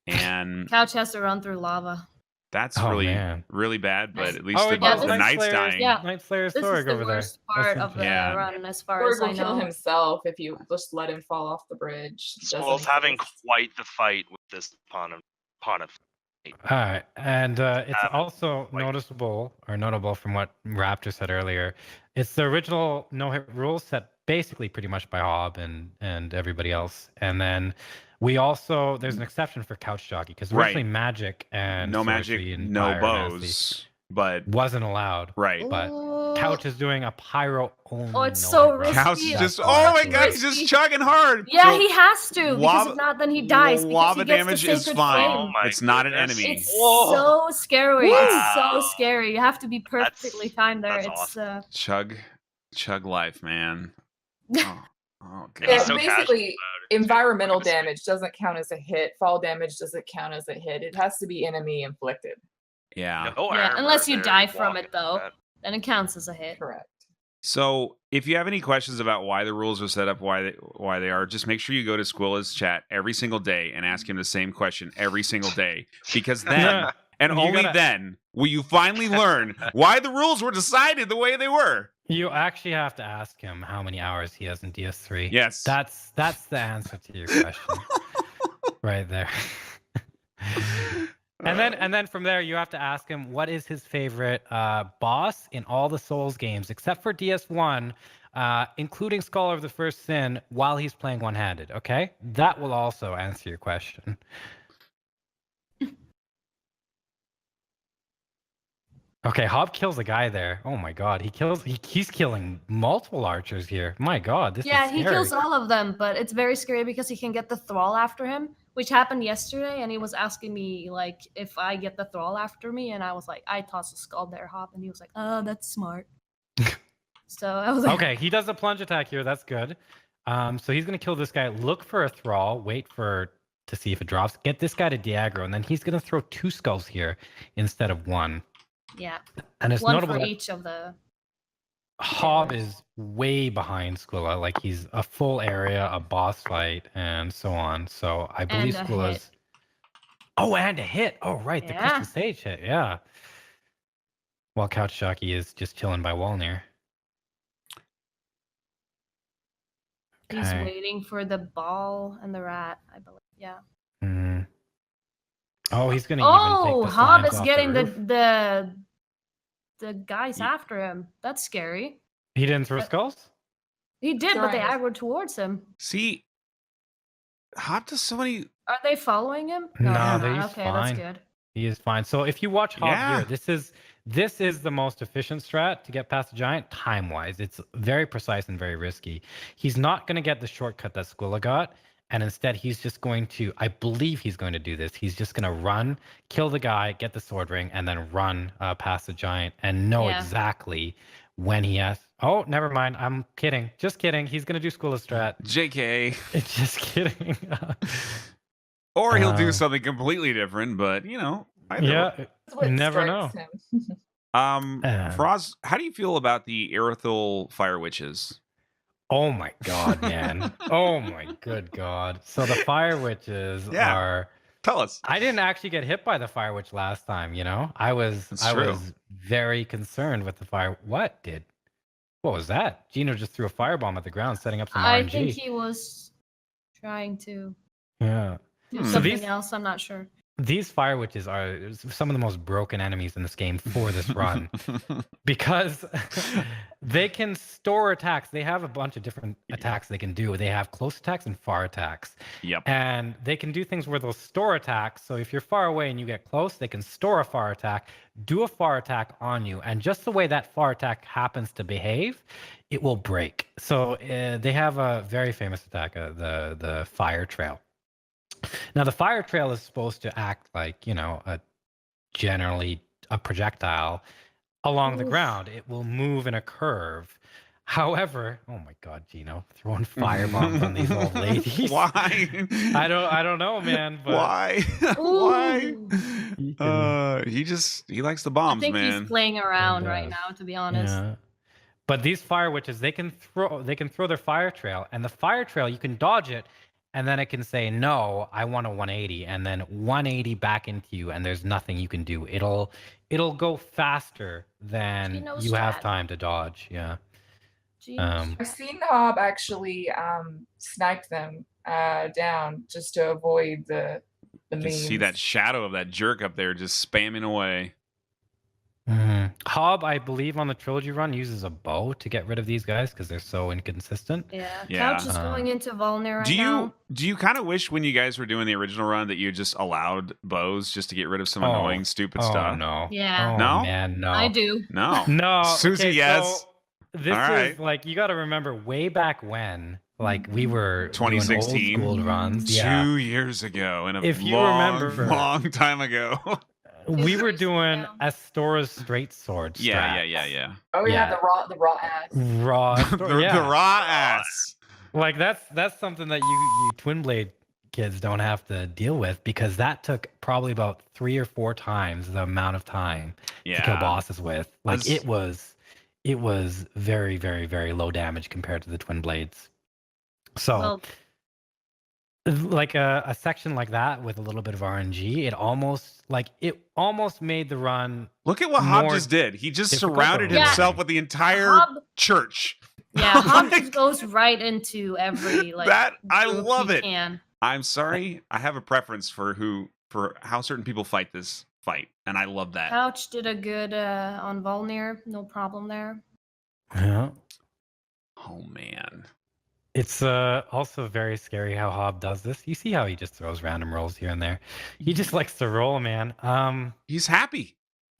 and Couch has to run through lava. that's Oh, really man. really bad. But Nice. at least Oh, the, yeah, the this- knight's Slayer's- dying. Yeah. Night Slayer's This is Sorg the over there. worst part of the Yeah. run, as far Or as I will kill know. himself if you just let him fall off the bridge. Doesn't Squall's having exist. quite the fight with this pawn of. All right, and it's Haven't also quite. notable from what Raptor said earlier. It's the original no-hit rule set basically pretty much by Hob and everybody else, and then we also there's an exception for CouchJockey because Right. originally magic and No sorcery magic, and no pyromancy bows. But wasn't allowed. right. But Ooh. Couch is doing a pyro only. Oh, it's so no-hit run. risky. Couch is That's just, all oh my actually god, he's risky. just chugging hard. Yeah, So he has to, because lava- if not, then he dies. Because lava he gets damage the is sacred fine. Oh flame. my It's not an goodness. enemy. It's Whoa. so scary. Wow. It's so scary. You have to be perfectly timed there. that's It's Chug life, man. Oh, oh god. Yeah, He's so casual basically, about it, too. environmental Like I said, damage doesn't count as a hit. Fall damage doesn't count as a hit. It has to be enemy inflicted. Yeah. no Yeah, armor unless you there, die you're from walking it, though. that. then it counts as a hit. Correct. So, if you have any questions about why the rules are set up, why they are, just make sure you go to Squilla's chat every single day and ask him the same question every single day, because then and You only gotta- then will you finally learn why the rules were decided the way they were. You actually have to ask him how many hours he has in DS3. Yes. That's the answer to your question. Right there. And then from there you have to ask him what is his favorite boss in all the Souls games except for DS1, including Scholar of the First Sin while he's playing one-handed, okay? That will also answer your question. Okay, Hob kills a guy there. Oh my god, he's killing multiple archers here. My god, this Yeah, is he scary. kills all of them, but it's very scary because he can get the thrall after him, which happened yesterday, and he was asking me like if I get the thrall after me, and I was like, I toss a skull there, Hop, and he was like, oh, that's smart. So I was like, Okay, he does a plunge attack here. That's good. So he's gonna kill this guy. Look for a thrall. Wait to see if it drops. Get this guy to Diagro, and then he's gonna throw 2 skulls here instead of 1. yeah, And it's one notable for that each of the. Hob is way behind Squilla. Like he's a full area, a boss fight, and so on. So I believe And a Squilla's. Oh, and a hit. Oh, right, the Yeah. Crystal Sage hit. Yeah. While CouchJockey is just chilling by Walnir. He's Okay. waiting for the ball and the rat, I believe. Yeah. Mm. Oh, he's gonna even Oh, take the Hob slimes is off getting the roof. the guys after him. That's scary. He didn't throw skulls? He did, but they Throwing his- aggroed towards him. See, Hop does so many. Are they following him? No, they're he's not. Okay, fine. that's good. He is fine. So if you watch Hob Yeah. here, this is the most efficient strat to get past the giant time-wise. It's very precise and very risky. He's not going to get the shortcut that Squilla got, and instead he's just going to, I believe he's going to do this. He's just going to run, kill the guy, get the sword ring, and then run past the giant and know Yeah. exactly when he has. Oh, never mind. I'm kidding. Just kidding. He's going to do Squilla's strat. JK. Just kidding. Or he'll do something completely different, but either Yeah, way. That's what never know. strikes him. Froz, how do you feel about the Aerithal Fire Witches? Oh my god, man. Oh my good god. So the fire witches Yeah. are Tell us. I didn't actually get hit by the fire witch last time, you know? I was true. very concerned with the fire. What was that? Gino just threw a firebomb at the ground, setting up some I RNG. think he was trying to Yeah. do So something these- else. I'm not sure. These fire witches are some of the most broken enemies in this game for this run because they can store attacks. They have a bunch of different attacks they can do. They have close attacks and far attacks. Yep. And they can do things where they'll store attacks. So if you're far away and you get close, they can store a far attack, do a far attack on you. And just the way that far attack happens to behave, it will break. So they have a very famous attack, the fire trail. Now, the fire trail is supposed to act like, generally a projectile along the Oof. ground. It will move in a curve. However, oh my God, Gino, throwing firebombs on these old ladies. Why? I don't know, man. But Why? Why? Ooh. He likes the I bombs, think man. he's playing around right does. now, to be honest. Yeah. But these fire witches, they can throw their fire trail, and the fire trail you can dodge it, and then it can say no, I want a 180, and then 180 back into you, and there's nothing you can do. It'll go faster than Gino's you have strat. time to dodge. Yeah. Jeez. I've seen Hob actually snipe them down just to avoid the You memes. see that shadow of that jerk up there just spamming away. Hob, I believe, on the trilogy run uses a bow to get rid of these guys because they're so inconsistent. Yeah. Yeah. Couch is going into Volnir right Do now. you kind of wish when you guys were doing the original run that you just allowed bows just to get rid of some annoying, stupid Oh stuff? no. Yeah. Oh, No? man, no. I do. No. No, Susie, okay, yes. So this All is right. like you got to remember way back when, like we were doing 2016? old school runs. Yeah, 2 years ago, and a If you long, remember- long time ago. we were History's doing down. Astora's straight sword. yeah. strats. Oh yeah, Yeah. the raw ass. Raw. The raw ass. Like that's something that you twin blade kids don't have to deal with because that took probably about 3 or 4 times the amount of time to kill Yeah. bosses with. Like That's- it was very, very, very low damage compared to the twin blades. So Well, like a section like that with a little bit of RNG, it almost made the run. Look at what Hob more just did. He just difficult surrounded than himself mine. with the entire Hob, church. yeah, Hob Like- just goes right into every like. That- I group love he it. Can. I'm sorry. I have a preference for how certain people fight this fight, and I love that. Couch did a good on Volnir. No problem there. Yeah. Oh man. It's also very scary how Hob does this. You see how he just throws random rolls here and there. He just likes to roll, man. He's happy.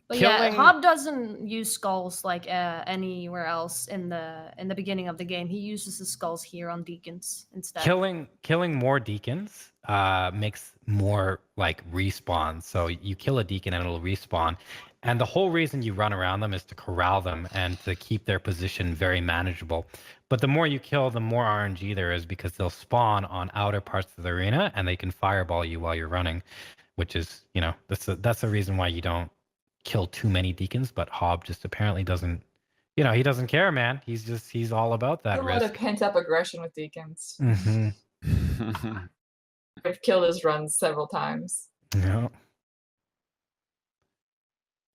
But yeah, Killing- Hob doesn't use skulls like anywhere else in the beginning of the game. He uses the skulls here on deacons instead. Killing more deacons makes more like respawns. So you kill a deacon and it'll respawn. And the whole reason you run around them is to corral them and to keep their position very manageable. But the more you kill, the more RNG there is because they'll spawn on outer parts of the arena and they can fireball you while you're running, which is, that's the reason why you don't kill too many deacons. But Hob just apparently doesn't you know, he doesn't care, man. He's all about that A lot of risk. pent up aggression with Deacons. Mm-hmm. I've killed his runs several times. Yeah.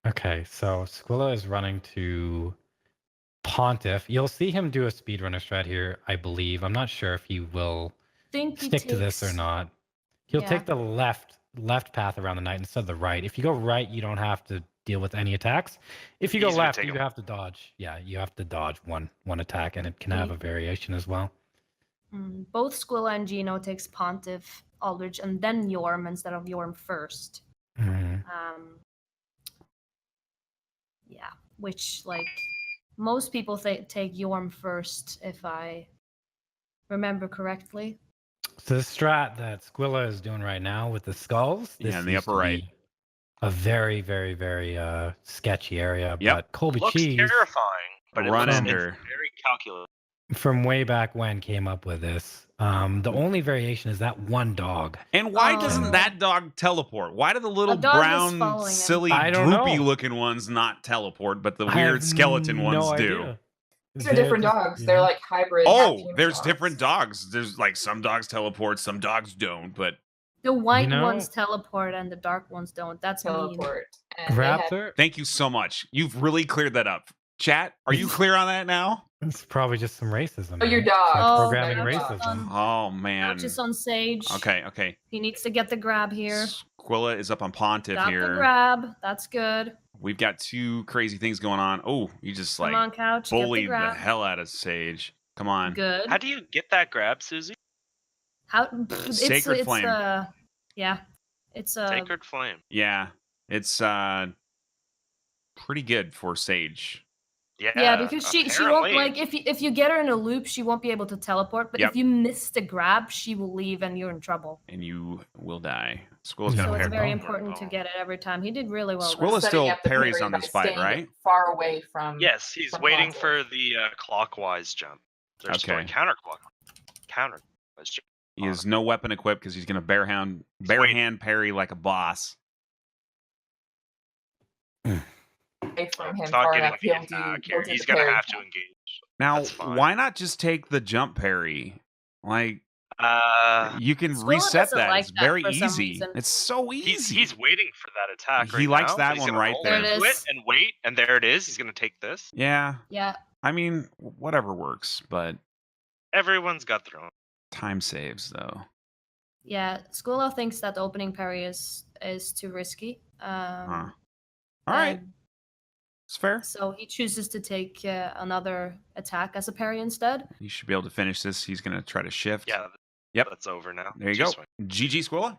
Okay, so Squilla is running to Pontiff. You'll see him do a speedrunner strat here, I believe. I'm not sure if he will Think he stick to this or takes- not. He'll Yeah. take the left path around the knight instead of the right. If you go right, you don't have to deal with any attacks. If you go He's gonna left, take you him. have to dodge. Yeah, you have to dodge one attack, and it can have a variation as well. Both Squilla and Gino takes Pontiff, Aldridge, and then Yorm instead of Yorm first. Mhm. Yeah, which like most people take Yorm first, if I remember correctly. So the strat that Squilla is doing right now with the skulls, this Yeah, in the used upper to right. be a very, very, very sketchy area. Yep. But Colby Looks Cheese terrifying, but it Run looks under. it's very calculated. from way back when came up with this. The only variation is that one dog. And why Oh. doesn't that dog teleport? Why do the little A dog was brown, following him. silly, I don't know. droopy-looking ones not teleport, but the I weird have skeleton ones no do? idea. These are different just- dogs. yeah. They're like hybrid. Oh, half-human there's dogs. different dogs. There's like some dogs teleport, some dogs don't. But The white know- ones teleport and the dark ones don't. That's mean. teleport. And they have- Raptor. thank you so much. You've really cleared that up. Chat, are you clear on that now? It's probably just some racism. Oh, your man. dog. Some Oh, programming they're racism. dogs. Oh man. Just on Sage. Okay. He needs to get the grab here. Squilla is up on Pontiff Got the here. grab. That's good. We've got two crazy things going on. Oh, you just Come like on, Couch. Get the bullied the grab. hell out of Sage. Come on. Good. How do you get that grab, Susie? Sacred Flame. Yeah. It's Sacred Flame. Yeah, it's pretty good for Sage. yeah, because she won't apparently. like if you get her in a loop, she won't be able to teleport. But Yep. if you miss the grab, she will leave and you're in trouble. And you will die. Squilla's So gonna So it's parry. very Bone. important to get it every time. He did really well. Squilla there. still setting up the parries parry on by this fight, staying right? Far away from. Yes, he's from waiting Pontiff. for the clockwise jump. There's Okay. counterclockwise jump. He has no weapon equipped because he's gonna bare hand parry like a boss. Away from him It's not far getting enough. the He'll attack do. here. He's gonna have to engage. Now, That's fine. why not just take the jump parry? Like you can Squilla reset doesn't that. like It's that very for some easy. reason. It's so easy. he's waiting for that attack. He right likes now, that so he's one gonna right roll there. into There it it is. and wait, and there it is. He's gonna take this. Yeah, Yeah. I mean, whatever works, but Everyone's got their own. time saves though. Yeah. Squilla thinks that the opening parry is too risky. Huh. All right, and it's fair. So he chooses to take another attack as a parry instead. He should be able to finish this. He's gonna try to shift. Yeah. Yep. That's over now. There you Just go. wait. GG Squilla.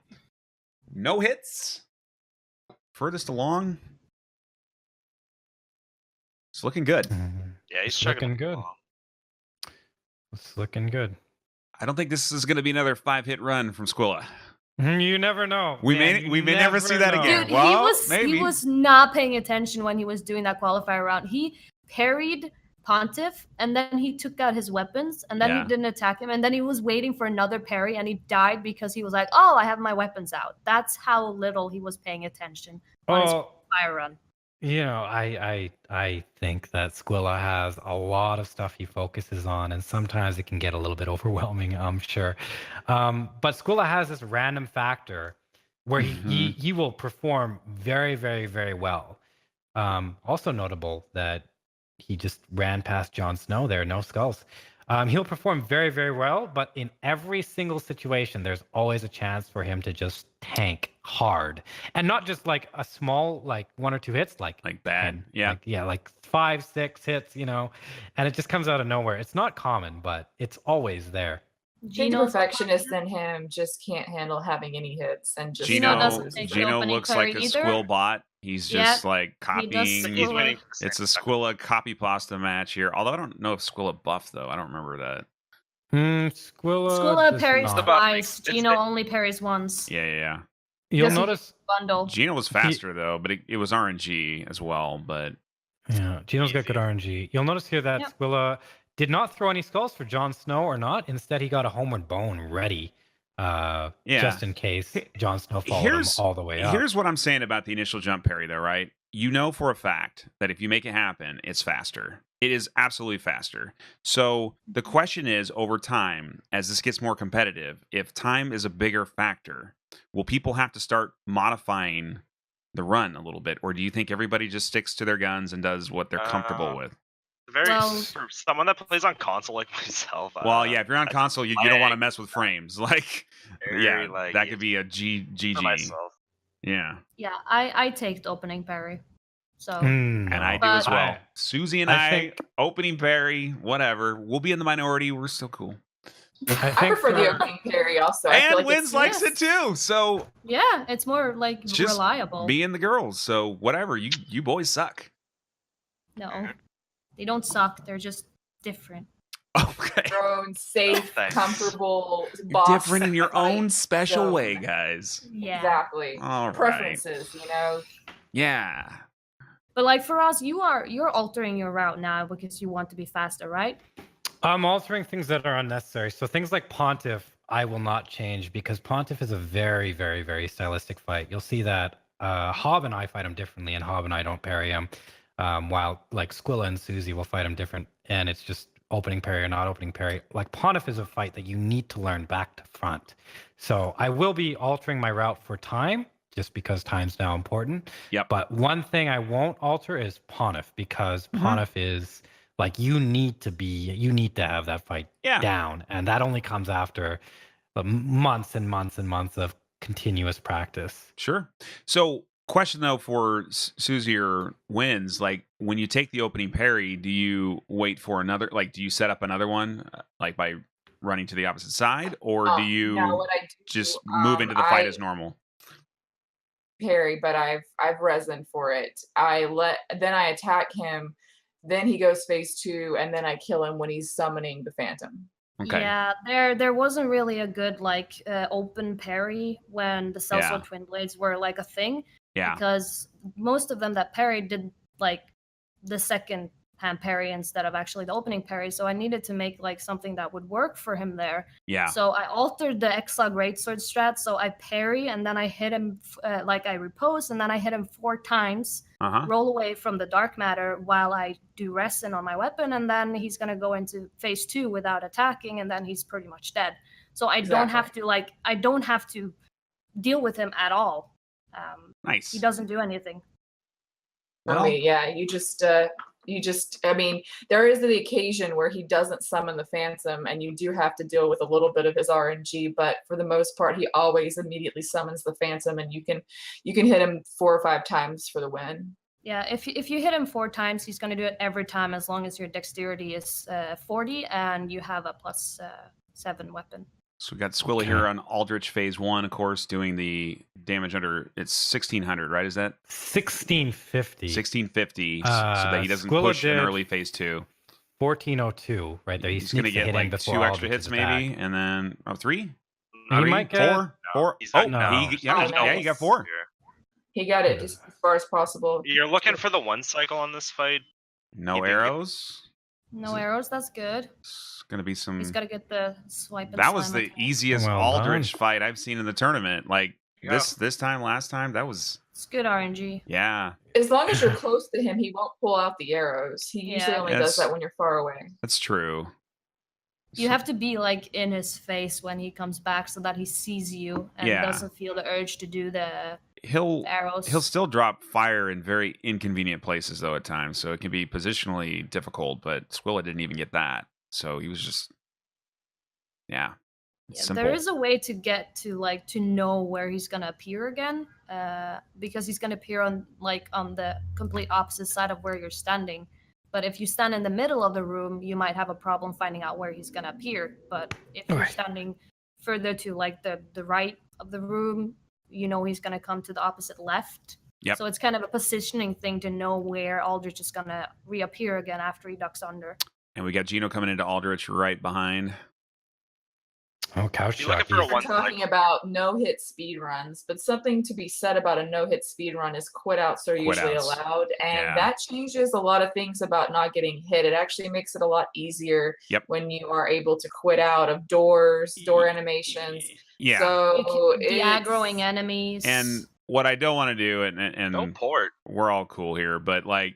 No hits. Furthest along. It's looking good. Yeah, he's It's chugging looking good. along. It's looking good. I don't think this is going to be another 5-hit run from Squilla. You never know. We man. may never see that know. again. Dude, Well, he maybe. was not paying attention when he was doing that qualifier round. He parried Pontiff and then he took out his weapons and then Yeah. he didn't attack him and then he was waiting for another parry and he died because he was like, "Oh, I have my weapons out." That's how little he was paying attention on his Oh, fire run. you know, I think that Squilla has a lot of stuff he focuses on, and sometimes it can get a little bit overwhelming, I'm sure. But Squilla has this random factor where he will perform very, very, very well. Also notable that he just ran past Jon Snow there, no skulls. He'll perform very, very well, but in every single situation, there's always a chance for him to just tank hard, and not just like a small, like 1 or 2 hits, like bad. Yeah. like 5, 6 hits, you know, and it just comes out of nowhere. It's not common, but it's always there. Big Gino's perfectionist than him just can't handle having any hits and just Gino Gino, doesn't take the Gino opening looks parry like a either. Squill bot. He's Yeah, just like he does copying. Squilla. He's waiting. For It's a second. Squilla copy pasta match here. Although I don't know if Squilla buffed though. I don't remember that. Squilla Squilla parries not. the buff. twice. It's Gino the- only parries once. Yeah. You'll Yes, he- notice, Bundle. Gino was faster though, but it was RNG as well. But yeah, Gino's got good RNG. You'll notice here that Yep. Squilla did not throw any skulls for Jon Snow or not. Instead, he got a homeward bone ready, just in case Jon Snow followed him all the way up. Here's what I'm saying about the initial jump parry though, right? you know for a fact that if you make it happen, it's faster. It is absolutely faster. So the question is, over time, as this gets more competitive, if time is a bigger factor, will people have to start modifying the run a little bit, or do you think everybody just sticks to their guns and does what they're comfortable with? For someone that plays on console like myself. Well, yeah, if you're on console, you don't want to mess with frames. Like, yeah, like, that could be a GG. For myself. Yeah. Yeah, I take the opening parry. So And I do as But- well. Susie and I opening parry, whatever. We'll be in the minority. We're still cool. I prefer the opening parry also. I feel And like Wins likes it too. So yeah, it's more like just reliable. me and the girls. So whatever. You boys suck. No, they don't suck. They're just different. Okay. Your own safe, comfortable You're boss. different in your own special zone. way, guys. Yeah. Exactly. All right. Preferences, you know. Yeah. But like for us, you're altering your route now because you want to be faster, right? I'm altering things that are unnecessary. So things like Pontiff, I will not change because Pontiff is a very, very, very stylistic fight. You'll see that Hob and I fight him differently, and Hob and I don't parry him, while like Squilla and Susie will fight him different, and it's just opening parry or not opening parry. Like Pontiff is a fight that you need to learn back to front. So I will be altering my route for time, just because time's now important. Yep. But one thing I won't alter is Pontiff, because Pontiff is like you need to have that fight down, and that only comes after months and months and months of continuous practice. Sure. So question though for Susie or Wins, like when you take the opening parry, do you wait for another, like do you set up another one like by running to the opposite side, or do you just move into the fight as normal? Parry, but I've resin for it. Then I attack him, then he goes phase 2, and then I kill him when he's summoning the Phantom. Okay. Yeah, there wasn't really a good like open parry when the Sellsword Twin Blades were like a thing. Yeah. Because most of them that parried did like the second hand parry instead of actually the opening parry. So I needed to make like something that would work for him there. Yeah. So I altered the X-Slug Greatsword strat. So I parry and then I hit him like I repose and then I hit him 4 times. Roll away from the dark matter while I do resin on my weapon, and then he's gonna go into phase 2 without attacking, and then he's pretty much dead. So I don't have to deal with him at all. Nice. He doesn't do anything. I mean, yeah, you just I mean, there is the occasion where he doesn't summon the Phantom and you do have to deal with a little bit of his RNG, but for the most part he always immediately summons the Phantom, and you can hit him 4 or 5 times for the win. Yeah, if you hit him 4 times, he's going to do it every time as long as your dexterity is 40 and you have a +7 weapon. So we got Squilla here on Aldrich phase 1, of course, doing the damage under, it's 1600, right? Is that 1650? 1650, so that he doesn't push an early phase 2. 1402, right there. He's going to get like 2 extra hits maybe, and then 3. He might get 4. He got 4. He got it just as far as possible. You're looking for the 1 cycle on this fight. No arrows. No arrows. That's good. It's gonna be some. He's got to get the swipe. That was the easiest Aldrich fight I've seen in the tournament. Like this time, last time, that was. It's good RNG. Yeah. As long as you're close to him, he won't pull out the arrows. He usually only does that when you're far away. That's true. You have to be like in his face when he comes back so that he sees you and doesn't feel the urge to do the arrows. He'll still drop fire in very inconvenient places though at times, so it can be positionally difficult. But Squilla didn't even get that, so he was just simple. There is a way to get to know where he's gonna appear again, because he's gonna appear on the complete opposite side of where you're standing. But if you stand in the middle of the room, you might have a problem finding out where he's gonna appear. But if you're standing further to like the right of the room, you know he's gonna come to the opposite left. Yep. So it's kind of a positioning thing to know where Aldrich is gonna reappear again after he ducks under. And we got Gino coming into Aldrich right behind. Oh, CouchJockey. We're talking about no-hit speed runs, but something to be said about a no-hit speed run is quit outs are usually allowed, and that changes a lot of things about not getting hit. It actually makes it a lot easier when you are able to quit out of doors, door animations. Yeah. So you can be aggroing enemies. And what I don't want to do, and No port. we're all cool here, but like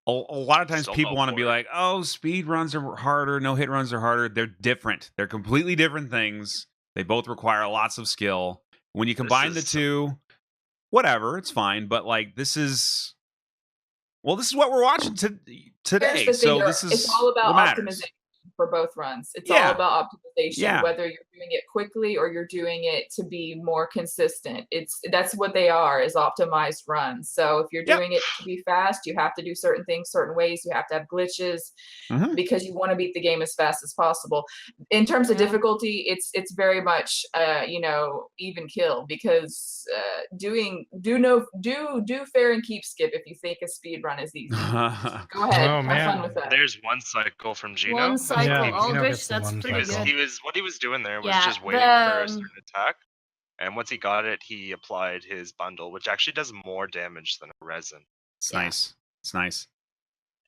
a lot of times Still people no want to be port. like, oh, speed runs are harder, no hit runs are harder. They're different. They're completely different things. They both require lots of skill. When you combine the is- two, whatever, it's fine. But like this is what we're watching Here's today. the thing, So though, this is it's all about what matters. optimization for both runs. It's Yeah. all about optimization, Yeah. whether you're doing it quickly or you're doing it to be more consistent. That's what they are, is optimized runs. So if you're Yep. doing it to be fast, you have to do certain things certain ways. You have to have glitches Mhm. because you want to beat the game as fast as possible. In terms of Yeah. difficulty, it's very much even kill, because do fair and keep skip if you think a speed run is easy. Go ahead, Oh, have man. fun with that. There's one cycle from Gino. One cycle Yeah, Gino Aldrich, gets the that's one pretty cycle. good. What he was doing there was Yeah, just waiting for a the, certain attack, and once he got it, he applied his bundle, which actually does more damage than a resin. It's Yeah. nice. It's nice.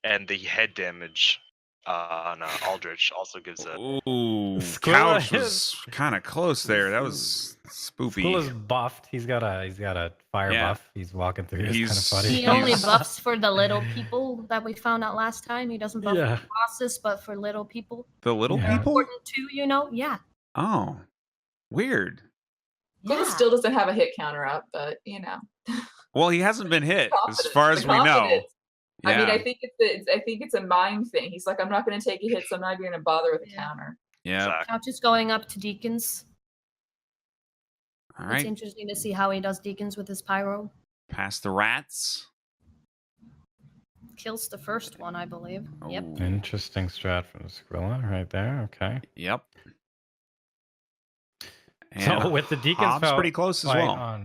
And the head damage on Aldrich also gives a. Ooh, Squilla Couch is- was kind of close there. That was spoopy. School is buffed. He's got a fire Yeah. buff. He's walking through. It's kind of He's- funny. He only He's- buffs for the little people that we found out last time. He doesn't buff Yeah. for bosses, but for little people. The little Yeah. people? Important too, Yeah. Oh, weird. Squilla Yeah. still doesn't have a hit counter up, but Well, he hasn't been hit, as confidence, far the as we know. confidence. Yeah. I mean, I think it's a mind thing. He's like, I'm not going to take a hit, so I'm not going to bother with a Yeah. counter. Yeah. Exactly. Couch is going up to Deacons. All It's right. interesting to see how he does Deacons with his pyro. Past the rats. Kills the first one, I believe. Yep. Oh, Interesting strat from Squilla right there. Okay. Yep. So And with the Deacon's Hobbs fight pretty close as well.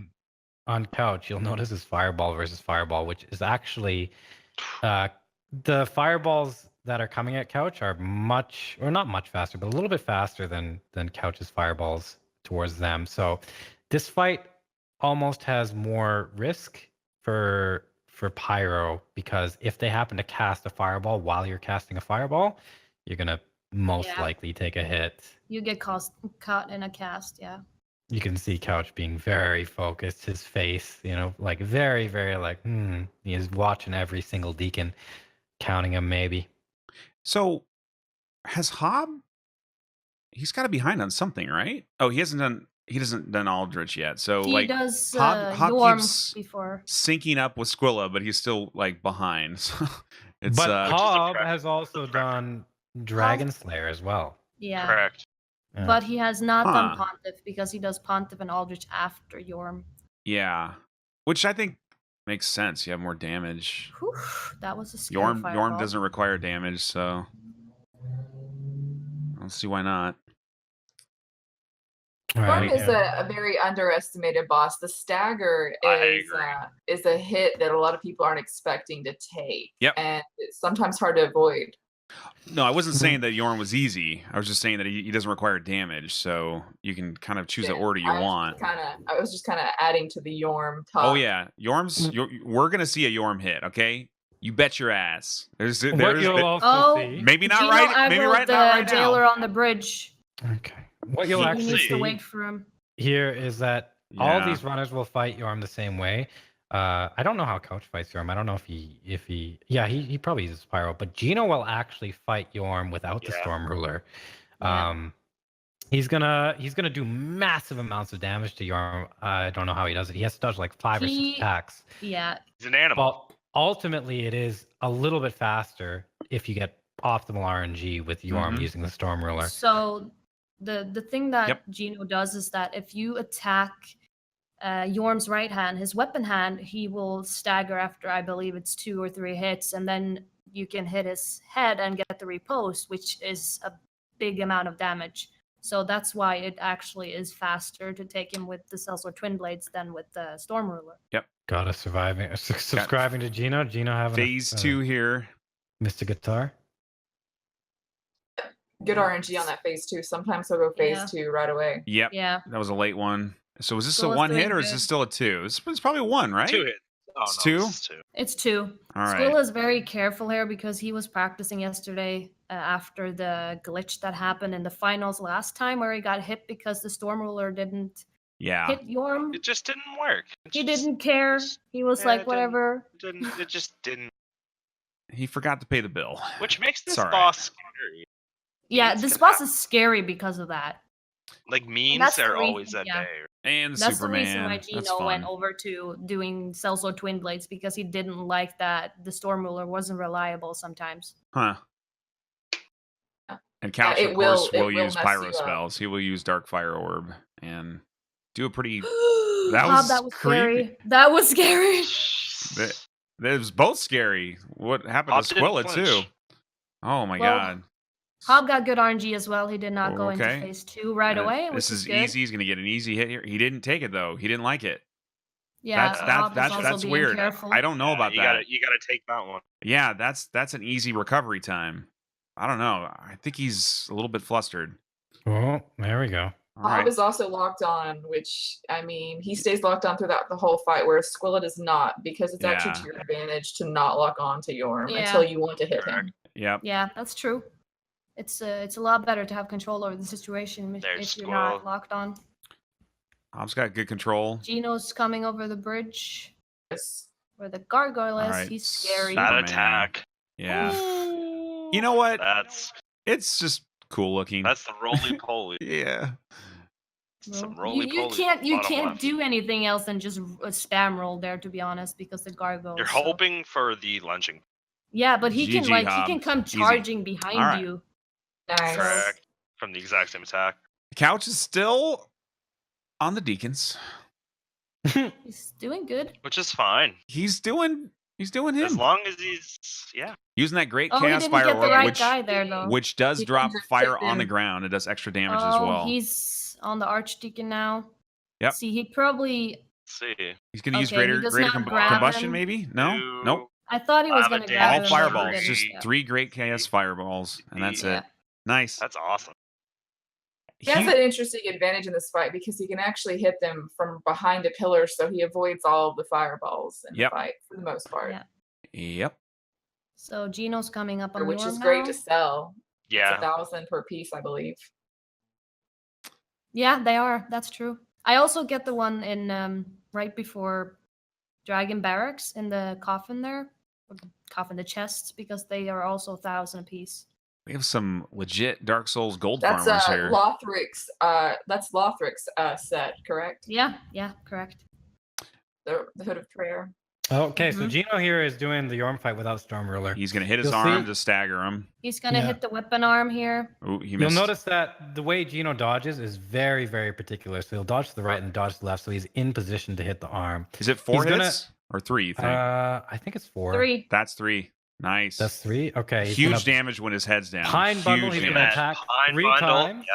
on Couch, you'll notice his fireball versus fireball, which is actually the fireballs that are coming at Couch are not much faster, but a little bit faster than Couch's fireballs towards them. So this fight almost has more risk for Pyro, because if they happen to cast a fireball while you're casting a fireball, you're gonna most Yeah. likely take a hit. You get caught in a cast, yeah. You can see Couch being very focused, his face, like very, very like, he is watching every single Deacon, counting him maybe. So, has Hob? He's got to be behind on something, right? Oh, he hasn't done Aldrich yet. So He like does Hob Yorm keeps before. syncing up with Squilla, but he's still like behind. So it's But which is a Hob prep- has also done Dragon Slayer as well. Yeah. Correct. Yeah. But he has not done Huh. Pontiff because he does Pontiff and Aldrich after Yorm. yeah, which I think makes sense. You have more damage. Whew, that was a scary Yorm fireball. doesn't require damage, so I don't see why not. All Yorm right, is a very underestimated boss. The stagger I is a hit that a lot of people aren't expecting to take. Yep. And it's sometimes hard to avoid. No, I wasn't saying that Yorm was easy. I was just saying that he doesn't require damage, so you can kind of choose the Yeah, order you want. I was just kind of adding to the Yorm talk. Oh yeah, we're gonna see a Yorm hit. Okay, you bet your ass. There's what you'll also Oh, see. maybe not Gino right. Maybe aggroed right. the Not right jailer now. on the bridge. Okay. What you'll He actually needs to see wait for him. here is that all Yeah. these runners will fight Yorm the same way. I don't know how Couch fights Yorm. I don't know if he probably uses Pyro, but Gino will actually fight Yorm without the Yeah. Storm Ruler. Yeah. He's gonna do massive amounts of damage to Yorm. I don't know how he does it. He has to dodge like 5 or 6 attacks. Yeah. He's an animal. Well, ultimately, it is a little bit faster if you get optimal RNG with Yorm Mhm. using the Storm Ruler. So the thing that Yep. Gino does is that if you attack Yorm's right hand, his weapon hand, he will stagger after, I believe it's 2 or 3 hits, and then you can hit his head and get the riposte, which is a big amount of damage. So that's why it actually is faster to take him with the Sellsword Twin Blades than with the Storm Ruler. Got us subscribing to Gino. Gino having Phase 2 here. Mr. Guitar. Good RNG on that phase 2. Sometimes he'll go phase Yeah. 2 right away. Yep, Yeah. that was a late one. So is this Still a a 1 hit three or is good. this still a 2? It's probably 1, right? 2 hits. Oh, It's no, 2? this is 2. It's 2. All right. Squilla is very careful here because he was practicing yesterday after the glitch that happened in the finals last time where he got hit because the Storm Ruler didn't Yeah. hit Yorm. It just didn't work. He didn't care. He was Yeah, like, it didn't- whatever. It just didn't. He forgot to pay the bill. Which makes this It's all right. boss scary. Yeah, Means this can boss happen. is scary because of that. Like memes that's the are reason- always at yeah. bay. And the That's Superman. the reason why That's Gino fun. went over to doing Sellsword Twin Blades, because he didn't like that the Storm Ruler wasn't reliable sometimes. Huh. And Couch, it of will- course, it will will use mess pyro you up. spells. He will use Dark Fire Orb and do a pretty. That That was was scary. creepy. That was scary. That was both scary. What happened Hob to didn't Squilla too? flinch. Oh my Well, god. Hob got good RNG as well. He did not go Okay. into phase 2 right away, which This is good. easy. He's gonna get an easy hit here. He didn't take it though. He didn't like it. Yeah, that's Hob was also that's being weird. careful. I don't know about you that. You gotta take that one. Yeah, that's an easy recovery time. I don't know. I think he's a little bit flustered. Oh, there we go. All Hob right. is also locked on, which, I mean, he stays locked on throughout the whole fight, whereas Squilla does not, because it's actually Yeah. to your advantage to not lock on to Yorm Yeah. until you want to hit him. Correct. Yep. Yeah, that's true. It's a lot better to have control over the situation if There's you're not Squill. locked on. Hob's got good control. Gino's coming over the bridge Yes. where the gargoyle is. All right. He's scary. That Superman. attack. Yeah. You know what? That's It's just cool looking. the roly poly. Yeah. Some Well, roly you poly. can't do anything else than just spam roll there, to be honest, because the gargoyle. You're is so- hoping for the lunging. Yeah, but he can GG, he Hob. can come Easy. charging behind Alright. you. Nice. Correct. From the exact same attack. Couch is still on the Deacons. He's doing good. Which is fine. He's doing As him. long as he's Using that great Oh, he chaos didn't fire get the orb, right which guy there though. which does He drop can just fire hit on the him. ground. It does extra damage Oh, as well. he's on the Archdeacon now. Yep. See, he probably. see. He's gonna use Okay, he greater does not grab combustion, him. maybe? No, Two, nope. I thought he was Lava gonna grab All him. but he fireballs, didn't. just Yeah. 3 great chaos fireballs, and that's Yeah. it. Nice. That's awesome. He has He- an interesting advantage in this fight because he can actually hit them from behind a pillar, so he avoids all of the fireballs in Yep. the fight for the most part. Yeah. Yep. So Gino's coming up on Which Yorm is great now. to sell. It's Yeah. 1,000 per piece, I believe. Yeah, they are. That's true. I also get the one in right before Dragon Barracks in the coffin there, or the coffin, the chests, because they are also 1,000 apiece. We have some legit Dark Souls gold That's farmers here. Lothric's set, correct? Yeah, correct. The Hood of Prayer. Okay, so Mhm. Gino here is doing the Yorm fight without Storm Ruler. He's gonna hit his You'll arm see- to stagger him. He's gonna Yeah. hit the weapon arm here. Ooh, he You'll missed. notice that the way Gino dodges is very, very particular. So he'll dodge to the right and dodge to the left, so he's in position to hit the arm. Is it 4 he's gonna- hits or 3? You think? I think it's 4. 3. That's 3. Nice. That's 3. Okay. he's Huge gonna damage when his head's down. Pine bundle, Huge he's damage. gonna attack Pine 3 bundle. times.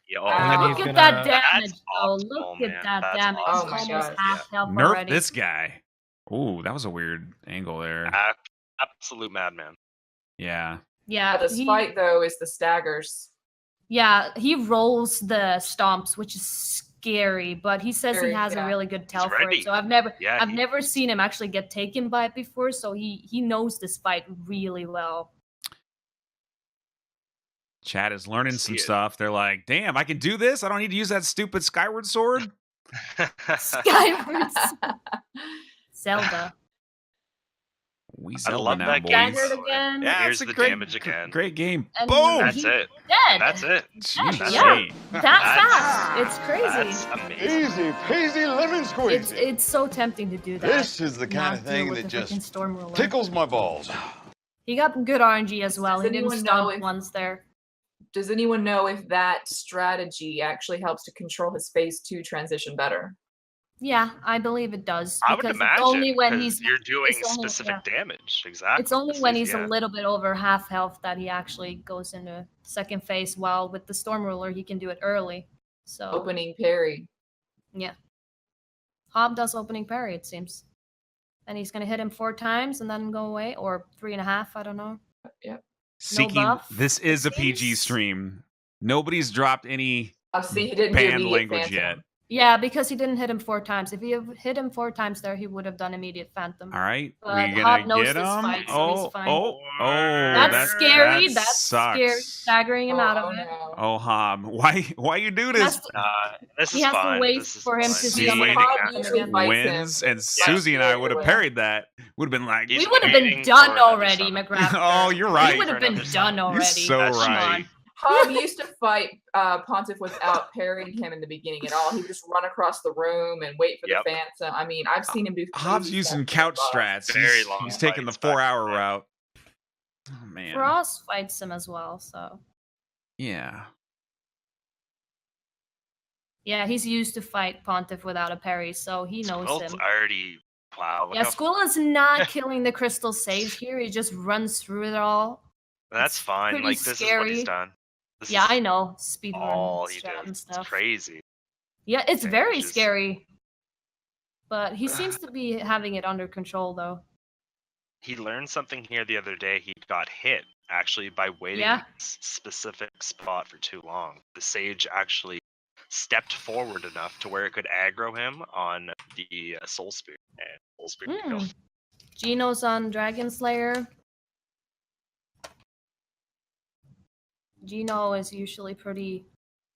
Yeah. And then Look he's at gonna- that damage, That's though. optimal, Look man. at that That's damage. Oh He's my almost God. half health Nerf already. this guy. Ooh, that was a weird angle there. Absolute madman. Yeah. Yeah, This fight, though, is the staggers. Yeah, he rolls the stomps, which is scary, but he says he Scary, has a yeah. really good tell for ready. it. So I've never Yeah. never seen him actually get taken by it before, so he knows this fight really well. Chat is learning some See it. stuff. They're like, damn, I can do this? I don't need to use that stupid Skyward Sword? Skyward Zelda. We I Zelda love now, that boys. game. Staggered again. Yeah, Here's it's a the great, damage again. great game. And Boom! That's he's it. Dead. That's it. Jeez, Yeah. hey. That fast. It's crazy. That's amazing. Easy peasy lemon squeezy. It's so tempting to do that. This is the kind not of deal thing with that the freaking just Storm Ruler. tickles my balls. He got good RNG as well. Does He didn't anyone know stomp if- once there. Does anyone know if that strategy actually helps to control his phase 2 transition better? Yeah, I believe it does. I would because imagine. it's only when 'cause he's you're doing it's only- specific yeah. damage. Exactly. It's only This when is- he's a little bit over half health that he actually goes into second phase. While with the Storm Ruler, he can do it early. So Opening parry. yeah, Hob does opening parry, it seems, and he's gonna hit him 4 times and then go away, or 3.5. I don't know. Seeking, buff, this is a it PG seems. stream. Nobody's dropped any See, he didn't do banned immediate language phantom. yet. Yeah, because he didn't hit him 4 times. If he had hit him 4 times there, he would have done immediate Phantom. All right, But we Hob gonna knows get this him? fight, so he's fine. That's scary. That That's scary. sucks. Staggering him out of it. No. Oh, Hob, why you do He this? has to, This he is has fine. to wait This is for him fine. to See, be on the Hob clock usually again. fights Wins, him. and Susie and I would have Yeah. parried that. Would have been like, He's We would have been waiting done for another already, summon. McRaptor. Oh, you're right. We would have been Another done summon. already. so That's Come right. on. Hob used to fight Pontiff without parrying him in the beginning at all. He would just run across the room and wait for Yep. the Phantom. I mean, I've seen him do. Hobbs crazy using stuff couch with Bob. strats. Very He's, long he's taking the fights back 4-hour in the day. route. Oh man. Frost fights him as well, so Yeah. yeah, he's used to fight Pontiff without a parry, so he knows Squill's him. already wow. Look Yeah, how- Squilla's not killing the Crystal Sage here. He just runs through it all. That's it's fine. pretty Like this is what scary. he's done. This Yeah, is I know. Speedrun all he strat did. and It's stuff. crazy. Yeah, it's very Changes. scary. But he seems to be having it under control, though. He learned something here the other day. He got hit actually by waiting Yeah. in a specific spot for too long. The Sage actually stepped forward enough to where it could aggro him on the Soul Spear, and Soul Spear killed him. Gino's on Dragon Slayer. Gino is usually pretty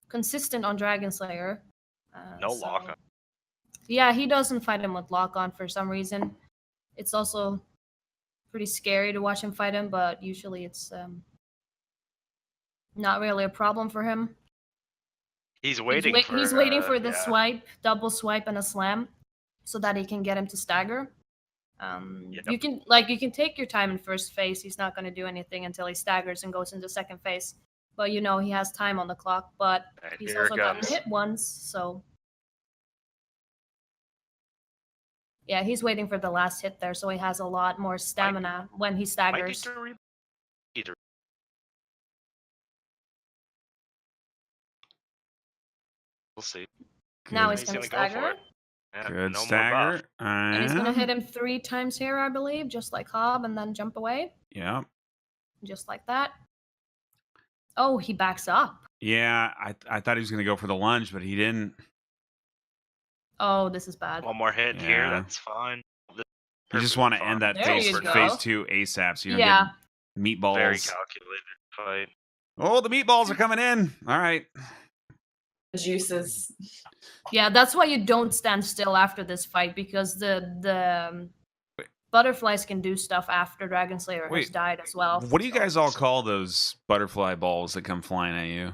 consistent on Dragon Slayer. No lock on. Yeah, he doesn't fight him with lock on for some reason. It's also pretty scary to watch him fight him, but usually it's not really a problem for him. He's waiting for. He's waiting for the yeah. swipe, double swipe, and a slam, so that he can get him to stagger. Yep. You can take your time in first phase. He's not going to do anything until he staggers and goes into second phase. But you know he has time on the clock. But And he's here also it gotten comes. hit once, so yeah, he's waiting for the last hit there, so he has a lot more stamina when he Might need staggers. to either. We'll see. Now Good. he's going to gonna go for stagger, it. Yeah, Good no more buff. stagger. and he's going to hit him 3 times here, I believe, just like Hob, and then jump away, Yeah. just like that. Oh, he backs up. Yeah, I thought he was gonna go for the lunge, but he didn't. Oh, this is bad. One more hit here. Yeah. That's fine. You just Perfectly want to fine. end that There phase, you go. phase 2 ASAP, so you don't Yeah. get meatballs. Very calculated fight. Oh, the meatballs are coming in. All right. The juices. Yeah, that's why you don't stand still after this fight, because the butterflies can do stuff after Dragon Slayer has Wait, died as well. What do you guys all call those butterfly balls that come flying at you?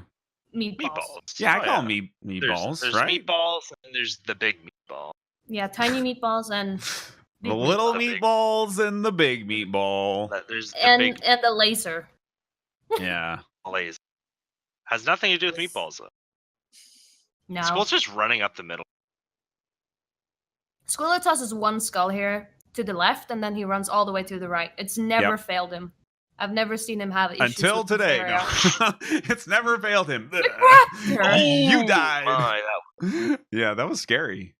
Meatballs. Meatballs. Yeah, I Oh, call them meatballs, there's right? meatballs and there's the big meatball. Yeah, tiny meatballs and The big little The big- meatballs and the big meatball. There's the and big and the laser. Yeah. blaze. Has nothing to do with meatballs though. No. Skull's just running up the middle. Squilla tosses one skull here to the left, and then he runs all the way to the right. It's never failed him. I've never seen him have issues Until with this today. area. No. It's never failed him. McRaptor! You died. My, Yeah, that was scary.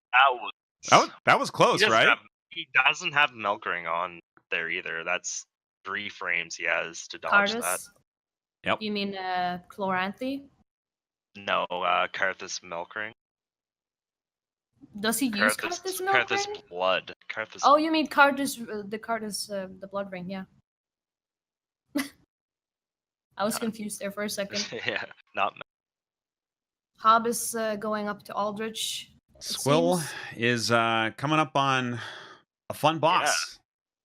that That was he close, doesn't right? he doesn't have milk ring on there either. That's 3 frames he has to dodge that. Cardus? Yep. You mean Chloranthe? No, Karthus milk ring. Does he use Cardus milk Karthus ring? blood. Karthus. Oh, you mean Cardus, the Cardus, the blood ring, yeah. I was confused there for a second. Yeah, not Hob is going up to Aldrich. it Squill seems. is coming up on a fun boss.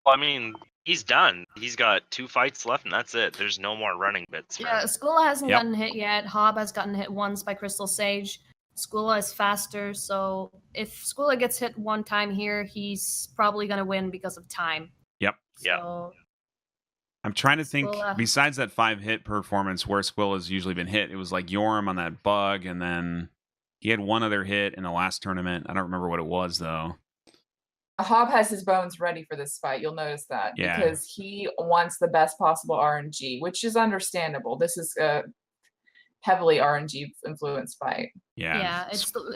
Well, I mean, he's done. He's got 2 fights left, and that's it. There's no more running bits. For Yeah, him. Skulla hasn't Yep. gotten hit yet. Hob has gotten hit once by Crystal Sage. Skulla is faster, so if Skulla gets hit one time here, he's probably going to win because of time. Yep. Yep. So, I'm trying to think, Squilla. besides that 5-hit performance where Squill has usually been hit, it was like Yorm on that bug, and then he had one other hit in the last tournament. I don't remember what it was, though. Hob has his bones ready for this fight. You'll notice that Yeah. because he wants the best possible RNG, which is understandable. This is a heavily RNG influenced fight. Yeah.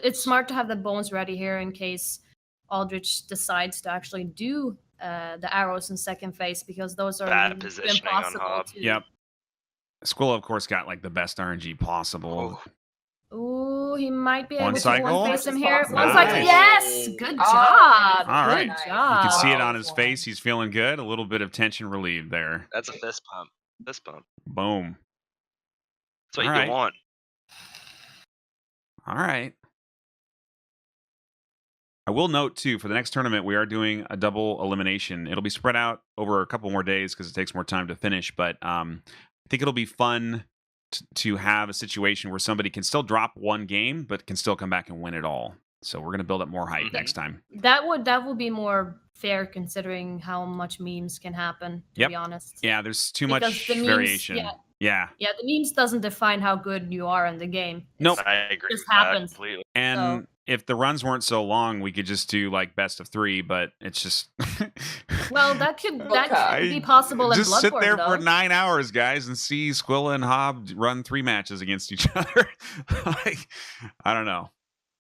it's smart to have the bones ready here in case Aldrich decides to actually do the arrows in second phase, because those are Bad positioning on impossible Hob. to. Yep. Squill, of course, got like the best RNG possible. Oh. Ooh, he might be One able cycle? to one face him here. Nice. One cycle, yes! Good Oh, job. All Good right. nice. job. You can see it Wow. on his face. He's feeling good. A little bit of tension relieved there. That's a fist pump. Fist pump. Boom. That's what All you right. want. All right. I will note too, for the next tournament, we are doing a double elimination. It'll be spread out over a couple more days because it takes more time to finish. But I think it'll be fun to have a situation where somebody can still drop one game, but can still come back and win it all. So we're going to build up more hype next time. That would be more fair considering how much memes can happen, to be honest. Yeah, there's too Because much the memes- variation. yeah. Yeah, the memes doesn't define how good you are in the game. Nope. I agree. Just with that happens. completely. And if the runs weren't so long, we could just do like best of 3, but it's just Well, that could be I- possible in just Bloodborne, sit there though. for 9 hours, guys, and see Squilla and Hob run 3 matches against each other. Like, I don't know.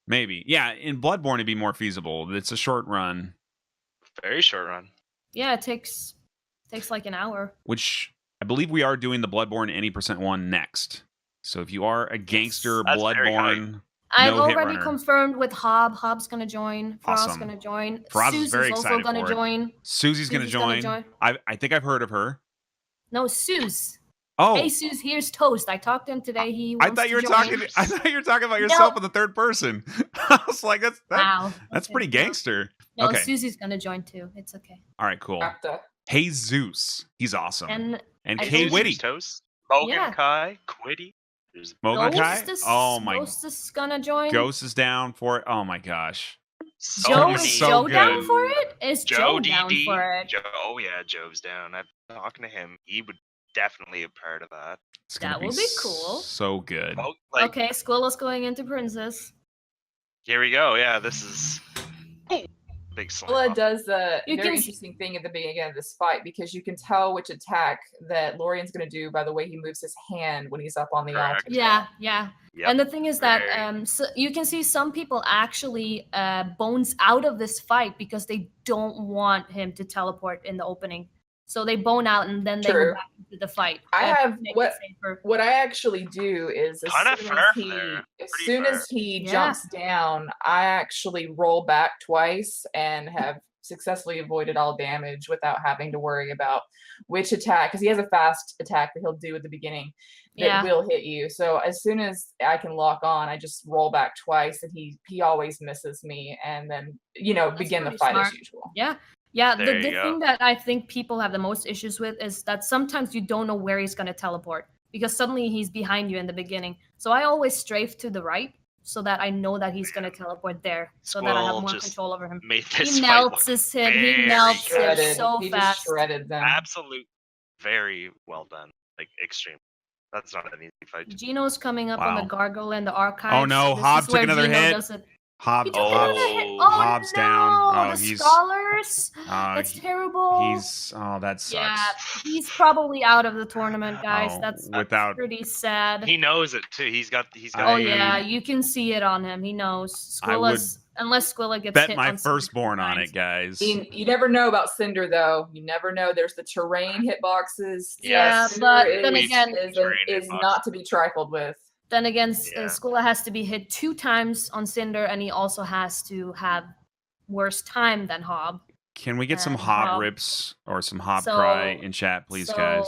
Maybe. Yeah, in Bloodborne it'd be more feasible. It's a short run, Very short run. Yeah, it takes like an hour. which I believe we are doing the Bloodborne any percent one next. So if you are a gangster That's very Bloodborne, I've no hit already runner. confirmed with Hob. Hob's gonna join. Frost's Awesome. gonna join. Frost is Susie's very also excited gonna for it. join. Susie's gonna Susie's gonna join. join. I think I've heard of her. No, Suze. Oh, Hey, Suze, here's Toast. I talked to him today. He I wants thought you were to join. talking. I thought you were talking about yourself No. in the third person. I was like, that's Wow. that's Okay, pretty no. gangster. No, Okay. Susie's gonna join too. It's okay. All right, cool. Raptor. Hey Zeus, he's awesome. And And I Kay told you- Whitty, Toast. Mogan Yeah. Kai. Quiddy. There's Mogan Kai. Ghost is, Oh my, Ghost is gonna join. Ghost is down for it. Oh my gosh. so Joe, many. is so Joe down good. for it? Is Joe down DD. for it? Joe, oh yeah, Joe's down. I'm talking to him. He would definitely a part of that. It's gonna That will be cool. So good. Oh, like, Okay, Squilla's going into Princess. here we go. Yeah, this is big slam. Squilla does a You very can- interesting thing at the beginning of this fight because you can tell which attack that Lorian's going to do by the way he moves his hand when he's up on the altar. Correct. Yeah, yeah. Yep. And the thing is that Very- so you can see some people actually bones out of this fight because they don't want him to teleport in the opening. So they bone out and then they True. go back into the fight. I to have make it what safer. what I actually do is as Kinda soon fair as he there. as Pretty soon fair. as he Yeah. jumps down, I actually roll back twice and have successfully avoided all damage without having to worry about which attack because he has a fast attack that he'll do at the beginning that Yeah. will hit you. So as soon as I can lock on, I just roll back twice and he always misses me and then begin the pretty fight as smart. usual. Yeah. Yeah, There the you go. thing that I think people have the most issues with is that sometimes you don't know where he's going to teleport because suddenly he's behind you in the beginning. So I always strafe to the right so that I know that he's going to teleport there so that I have Squall more just control over him. Made this He fight melts look his hit. He very melts good. it Shredded. so He fast. just shredded them. Absolute, very well done. Like extreme. That's not an easy fight. to Gino's coming up on the Wow. gargoyle and the archives. Oh, no, This is Hobbs took where another Gino hit. does it. Hob, He took Oh. another hit. Oh, Oh, Hobbs no, down. Oh, the he's- scholars. uh, That's terrible. that sucks. Yeah, he's probably out of the tournament, guys. Oh, That's without- pretty sad. He knows it too. He's got. Oh I- yeah, you can see it on him. He knows. I would Squilla's unless Squilla gets Bet hit my on some firstborn on times. it, guys. You never know about Cinder though. You never know. There's the terrain hitboxes. Yeah, Yes. but Cinder then is- again- Terrain is hitbox. not to be trifled with. Then again, Yeah. Squilla has to be hit 2 times on Cinder, and he also has to have worse time than Hob. Can we get some and Hob Hob. rips or some Hob So- cry in chat, please, guys?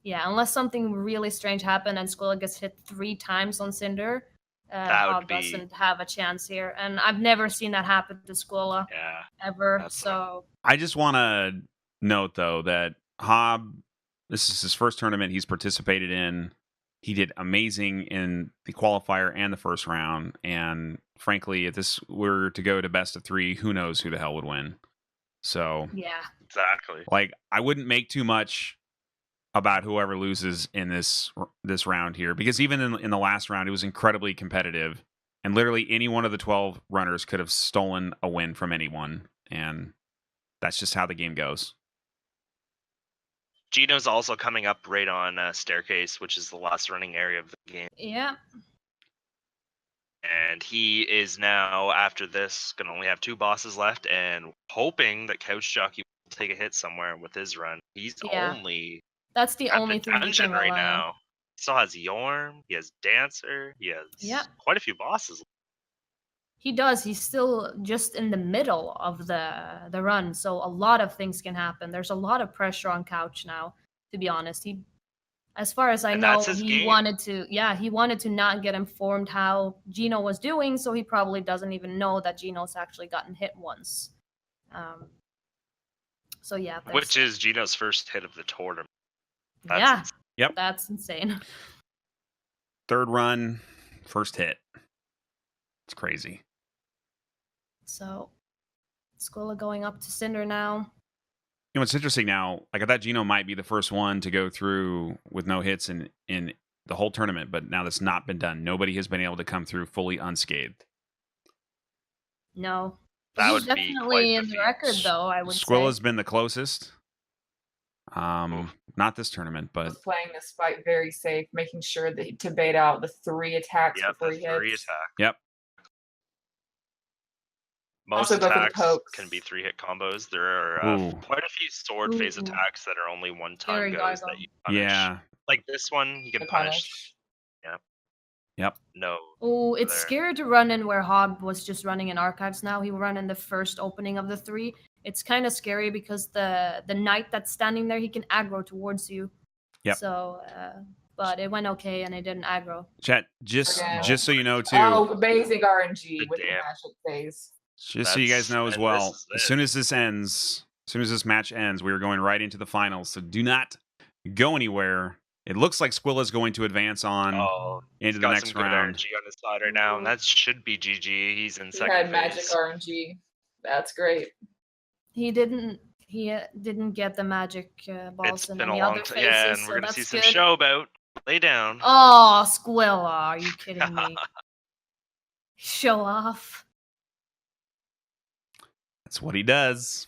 Yeah, unless something really strange happened and Squilla gets hit 3 times on Cinder, That would Hob be- doesn't have a chance here. And I've never seen that happen to Squilla Yeah. ever. That's So I just want to note, though, that Hob, this is his first tournament he's participated in. He did amazing in the qualifier and the first round. And frankly, if this were to go to best of 3, who knows who the hell would win. So, yeah. Exactly. like, I wouldn't make too much about whoever loses in this round here, because even in the last round, it was incredibly competitive. And literally any one of the 12 runners could have stolen a win from anyone. And that's just how the game goes. Gino's also coming up right on Staircase, which is the last running area of the game. Yeah. And he is now, after this, going to only have 2 bosses left and hoping that CouchJockey will take a hit somewhere with his run. He's Yeah. only That's the at only the thing you dungeon can right rely on. now. Still has Yorm. He has Dancer. He has quite a few bosses. He does. He's still just in the middle of the run, so a lot of things can happen. There's a lot of pressure on Couch now, to be honest. He, as far as I know, he wanted to not get informed how Gino was doing, so he probably doesn't even know that Gino's actually gotten hit once. So yeah, which is Gino's first hit of the tournament. That's Yep. That's insane. Third run, first hit. It's crazy. So, Squilla going up to Cinder now. You know, what's interesting now, like I thought Gino might be the first one to go through with no hits in the whole tournament, but now that's not been done. Nobody has been able to come through fully unscathed. No. That He's would be definitely in the record, though, I would Squilla's say. been the closest. Not this tournament, but Was playing this fight very safe, making sure that to bait out the 3 attacks before he hits. 3 attacks. Yep. Most Also go for the attacks pokes. can be 3-hit combos. There are quite a few sword phase attacks that are only one-time goes that you punish. Yeah. Like this one, you can punish. Yep. Yep. No. Oh, it's scary to run in where Hob was just running in archives now. He run in the first opening of the 3. It's kind of scary because the knight that's standing there, he can aggro towards you. Yep. So, but it went okay and it didn't aggro. Chat, just so you know too. Oh, amazing RNG with the magic phase. Just so you guys know as well, as soon as this ends, as soon as this match ends, we are going right into the finals. So do not go anywhere. It looks like Squilla's going to advance on into the next round. RNG on his side right now, and that should be GG. He's in second He had phase. magic RNG. That's great. He didn't get the magic balls It's in been any a long other time. phases, Yeah, and so we're gonna that's see some good. show about. Lay down. Oh, Squilla, are you kidding me? Show off. That's what he does.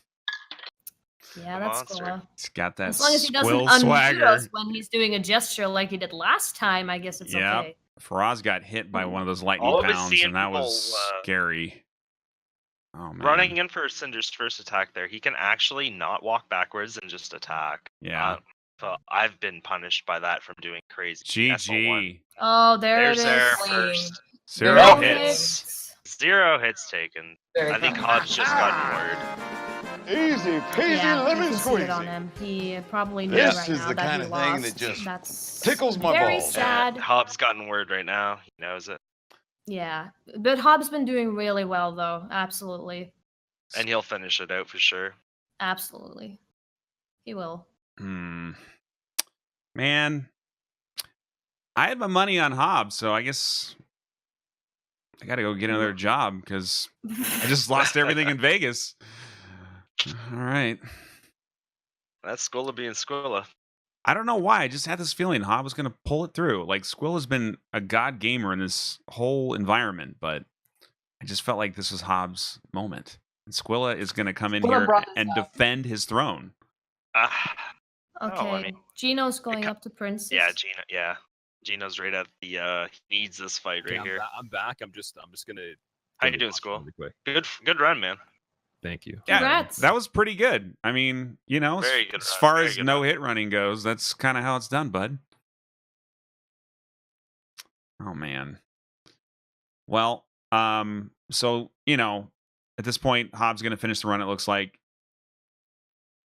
Yeah, that's Squilla. He's got that as long as he doesn't Squill unmute swagger. us when he's doing a gesture like he did last time, I guess it's okay. Faraz got hit by one of those lightning All of us pounds, seeing and that people, was scary. Oh man! Running in for Cinder's first attack there, he can actually not walk backwards and just attack. Yeah. So I've been punished by that from doing crazy. GG. Oh, there it is. Their first. 0 hits. 0 hits taken. I think Hobbs just gotten word. Easy peasy lemon you can see it on squeezy. him. He probably knew This right is now the that kind he of thing lost. that just That's tickles my very balls. sad. Hobbs gotten word right now. He knows it. Yeah, but Hobbs been doing really well though. Absolutely, And he'll finish it out for sure. absolutely, he will. Man, I had my money on Hobbs, so I guess I got to go get another job because I just lost everything in Vegas. All right. That's Squilla being Squilla. I don't know why. I just had this feeling Hobbs was going to pull it through. Like, Squill has been a god gamer in this whole environment, but I just felt like this was Hobbs' moment. And Squilla is going to come in here and defend his throne. Okay, Gino's going up to Princess. Yeah, Gino. Yeah, Gino's right at the. He needs this fight right here. I'm back. I'm just gonna. How you doing, Squall? Really quick. Good run, man. Thank you. Yeah, Congrats. that was pretty good. I mean, you know, Very good as run, far very as good no run. hit running goes, that's kind of how it's done, bud. Oh man. Well, so you know, at this point, Hobbs going to finish the run. It looks like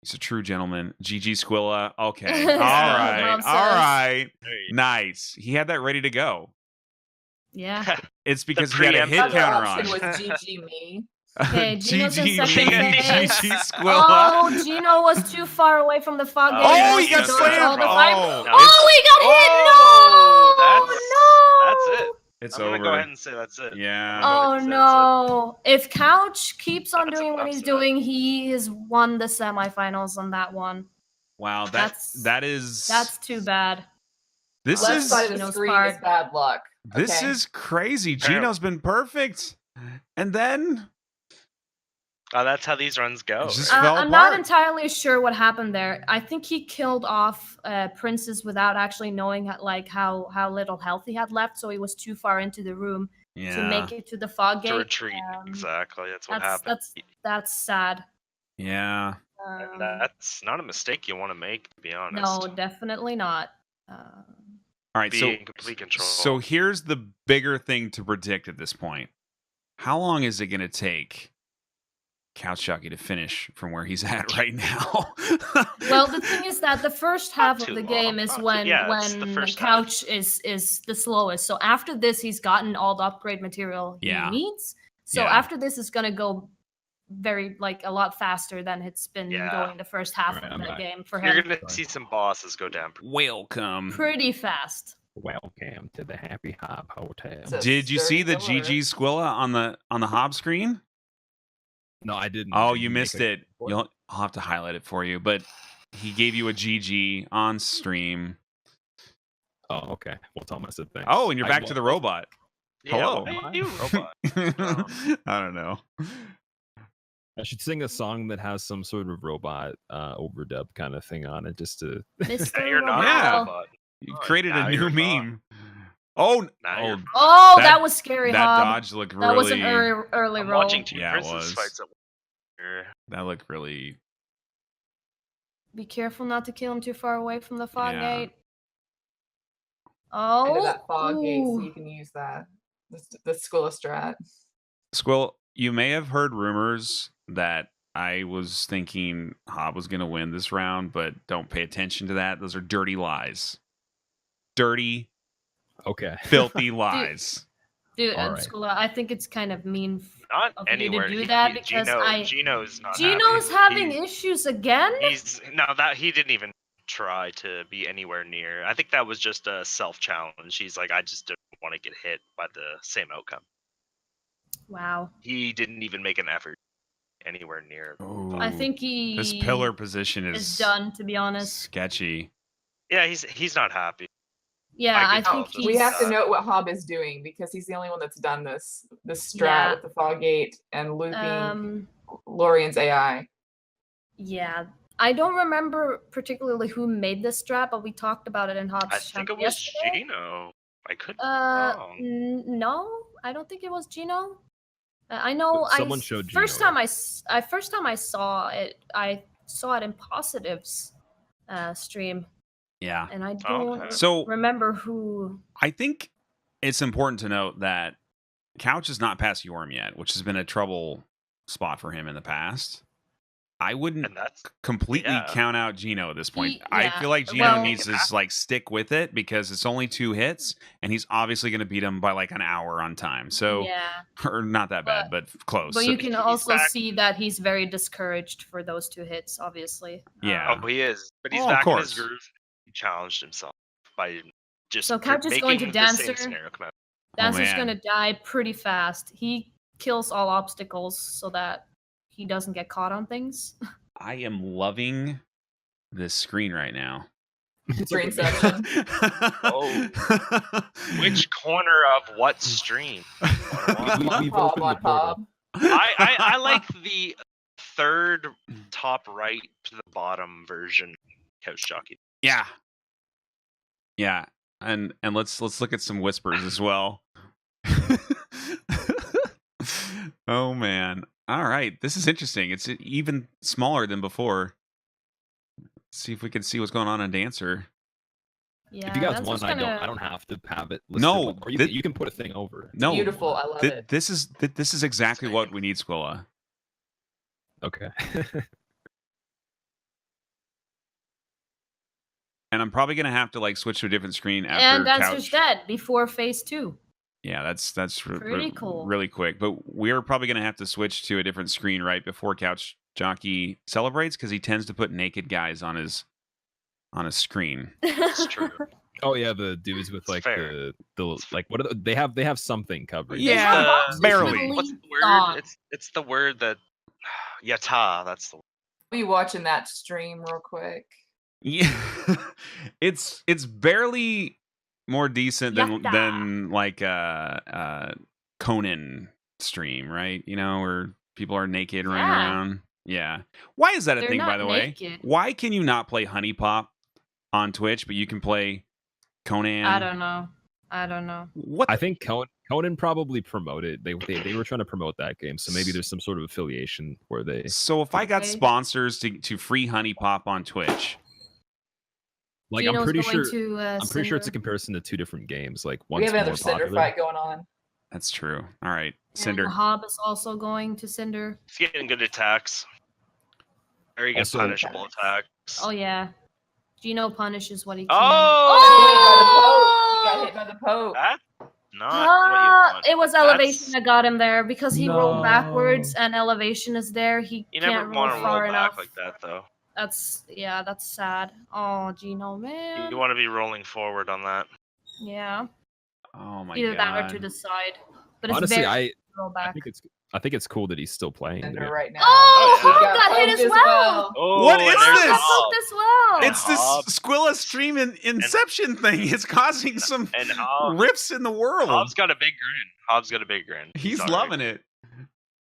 he's a true gentleman. GG Squilla. Okay. All right. All right. Nice. He had that ready to go. Yeah. It's because he had a hit counter on. It was GG me. Okay, Gino's in GG second me. place. GG Squilla. Oh, Gino was too far away from the fog gate. Oh, he got So slammed. the fight- Oh, Oh, he got hit. No. That's it. It's I'm over. gonna go ahead and say that's it. Yeah. Oh no! If Couch keeps on That's doing what he's doing, he has won the semifinals on that one. Wow, That's that's too bad. this Left is side of the Gino's screen part. is bad luck. this okay? is crazy. Gino's been perfect, and then That's how these runs go. it just right? fell I'm not apart. entirely sure what happened there. I think he killed off Princess without actually knowing how little health he had left, so he was too far into the room to make it to the fog gate. To retreat. Exactly. That's what happened. That's sad. Yeah. And that's not a mistake you want to make, to be honest. No, definitely not. All All right, be so in complete control. so here's the bigger thing to predict at this point. How long is it going to take CouchJockey to finish from where he's at right now? Well, the thing is that the first half of too the long. game is Not too- when yeah, it's the when first Couch is the slowest. So after this, he's gotten all the upgrade material he Yeah. needs. So Yeah. after this is gonna go very a lot faster than it's been Yeah. going the first half Alright, of I'm the back. game for You're him. gonna see some bosses go down. Welcome. Pretty fast. Welcome to the Happy Hop Hotel. So- Did you see the Sturdy GG Squilla on the hob screen? No, I didn't. Oh, Did you he make missed a- it. I'll have to highlight it for you, but he gave you a GG on stream. Oh, okay. Well, tell him I said thanks. Oh, and you're I back will. to the robot. Hello. Yeah, what are you, robot? I don't know. I should sing a song that has some sort of robot overdub kind of thing on it, just to. Mr. You're not Yeah. a robot. You Oh, created now a new you're meme. Oh, Now oh, you're Oh, That- that was scary, that Hob. dodge looked really. That was an early I'm roll. watching two Yeah, it princess was. fights at once. That looked really. Be careful not to kill him too far away from the fog Yeah. gate. Into Oh, that fog gate, so ooh. you can use that. The Squilla strat. Squill, you may have heard rumors that I was thinking Hob was going to win this round, but don't pay attention to that. Those are dirty lies. Dirty, Okay. filthy lies. Dude, All right. Skula, I think it's kind of mean Not of you to anywhere. do that because Gino's not. Gino's happy. having issues again? He's that he didn't even try to be anywhere near. I think that was just a self challenge. He's like, I just didn't want to get hit by the same outcome. Wow. He didn't even make an effort anywhere near. I think he This pillar position is done, to be honest. sketchy. Yeah, he's not happy. Yeah, I can think tell. he's... We have to note what Hob is doing because he's the only one that's done this strat Yeah. with the fog gate and looping Um, Lorian's AI. yeah. I don't remember particularly who made this strat, but we talked about it in Hobbs I think it Champ was yesterday. Gino. I could be wrong. No, I don't think it was Gino. I know. Someone showed first Gino, time first time I saw it in Positive's stream, Yeah. and I don't Okay. So remember who. I think it's important to note that Couch is not past Yorm yet, which has been a trouble spot for him in the past. I wouldn't And that's completely yeah. count out Gino at this point. He- I yeah, feel like Gino well- needs to like stick with it because it's only 2 hits, and he's obviously going to beat him by like an hour on time. So, Yeah, or not that bad, but close. but So- you can he's also back. see that he's very discouraged for those 2 hits. Obviously. Yeah. Oh, he is, but he's Oh, of back in his course. groove. He challenged himself by just So Couch is going to making the same Dancer. scenario come out. Dancer's man. gonna die pretty fast. He kills all obstacles so that he doesn't get caught on things. I am loving this screen right now. Screen section. Which corner of what stream? We've Hob opened on the portal. Hob. I like the third top right to the bottom version CouchJockey. Yeah. Yeah. And let's look at some whispers as well. Oh man. All right. This is interesting. It's even smaller than before. Let's see if we can see what's going on in Dancer. Yeah, If you guys that's want, what's I gonna- don't have to have it. Listed, No, or you, thi- can, you can put a thing over it. No. Beautiful. I love it. This is exactly what we need, Squilla. Okay. And I'm probably gonna have to like switch to a different screen after And Dancer's Couch. dead before phase 2. Yeah, that's Pretty cool. really quick. But we're probably gonna have to switch to a different screen right before CouchJockey celebrates because he tends to put naked guys on his screen. It's true. Oh yeah, the dudes with It's like fair. the like what are they have something covered. Yeah, It's the- barely. What's the word? Thought. It's the word that yata. That's the word. Be watching that stream real quick. Yeah, it's barely more decent than Yatta. like Conan stream, right? You know, where people are naked running Yeah. around. Yeah. Why is that a They're thing, by not the way? naked. Why can you not play Honey Pop on Twitch, but you can play Conan? I don't know. What? I think Conan probably promoted. They were trying to promote that game, so maybe there's some sort of affiliation where they. So if I got Okay. sponsors to free Honey Pop on Twitch, Like Gino's I'm pretty going sure. to, I'm pretty sure it's a Cinder. comparison to 2 different games. Like We one's have another more Cinder popular. fight going on. That's true. All right, And Cinder. Hob is also going to Cinder. He's getting good attacks. Very good Also- punishable attacks. Oh yeah, Gino punishes what he can. Oh! He got hit by the Pope. That's not what you want. It was elevation that got him there because he rolled No. backwards and elevation is there. He You can't never roll want to roll far back enough. like that, though. That's sad. Oh, Gino, man. You want to be rolling forward on that. Yeah, Oh my either that or god. to the side. But it's Honestly, very I roll back. I think it's cool that he's still playing. Cinder dude. right now. Oh, Oh, Hob yeah. got hit Poked as well. Oh, What and is there's this? Hob. Poked as well. It's this Hob. Squilla stream Inception thing. It's causing some And Hob, rips in the world. Hobbs got a big grin. Hobbs got a big grin. He's Sorry. loving it.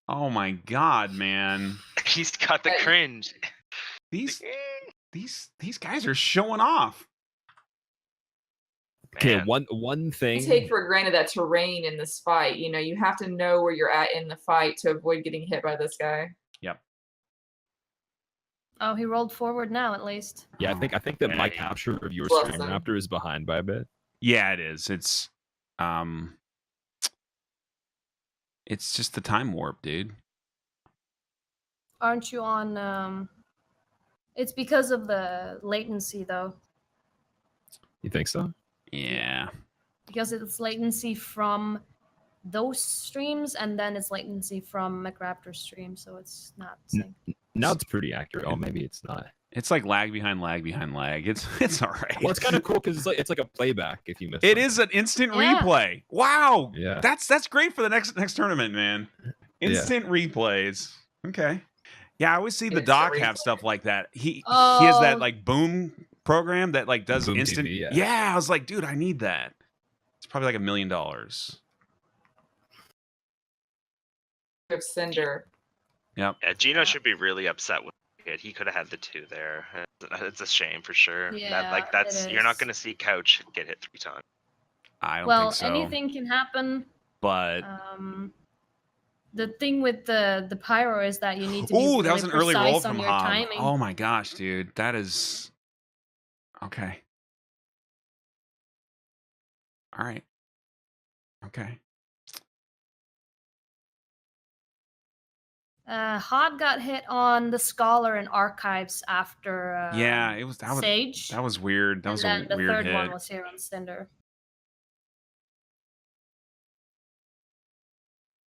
Oh my god, man. He's got the cringe. These guys are showing off. Okay, Man. one thing. You take for granted that terrain in this fight. You know, you have to know where you're at in the fight to avoid getting hit by this guy. Oh, he rolled forward now at least. Yeah, I think that my Hey. capture of your Plus stream them. Raptor is behind by a bit. Yeah, it is. It's just the time warp, dude. Aren't you on? It's because of the latency though. You think so? Yeah. Because it's latency from those streams and then it's latency from McRaptor stream, so it's not synced. Now it's pretty accurate. Oh, maybe it's not. It's like lag behind lag behind lag. It's all right. Well, it's kind of cool because it's like a playback if you miss. It something. is an instant Yeah. replay. Wow. Yeah. That's great for the next tournament, man. Instant replays. Okay. Yeah, I always see the Instant doc have replay. stuff like that. He has that Oh. like boom program that like does Boom instant. TV, yeah. Yeah, I was like, dude, I need that. It's probably like $1 million. Of Cinder. Yep. Yeah, Gino should be really upset with it. He could have had the 2 there. It's a shame for sure. Yeah, That's it you're not is. going to see Couch get hit 3 times. I don't Well, think so. anything can happen. But The thing with the pyro is that you need to be ooh, really that was an early roll precise on from your Hob. timing. Oh my gosh, dude, that is okay. All right. Okay. Hob got hit on the Scholar and Archives after Yeah, Sage. that was weird. That and was then a the weird third hit. one was here on Cinder.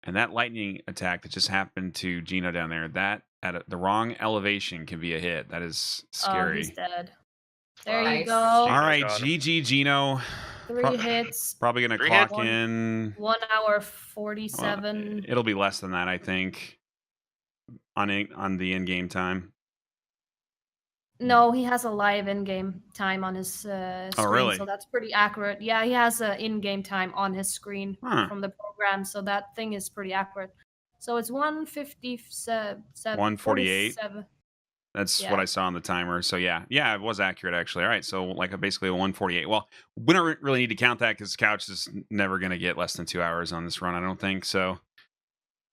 And that lightning attack that just happened to Gino down there, that at the wrong elevation can be a hit. That is Oh, scary. he's dead. There you Nice. go. All right, got him. GG Gino. 3 hits. Probably gonna 3 clock hits. in. 1 hour well, 47. it'll be less than that, I think. On the in-game time. No, he has a live in-game time on his screen, really? so that's pretty accurate. Yeah, he has an in-game time on his screen Huh. from the program, so that thing is pretty accurate. So it's 157. 148? 47. That's Yeah. what I saw on the timer. So yeah, it was accurate actually. All right, so like basically a 148. Well, we don't really need to count that because Couch is never going to get less than 2 hours on this run. I don't think so.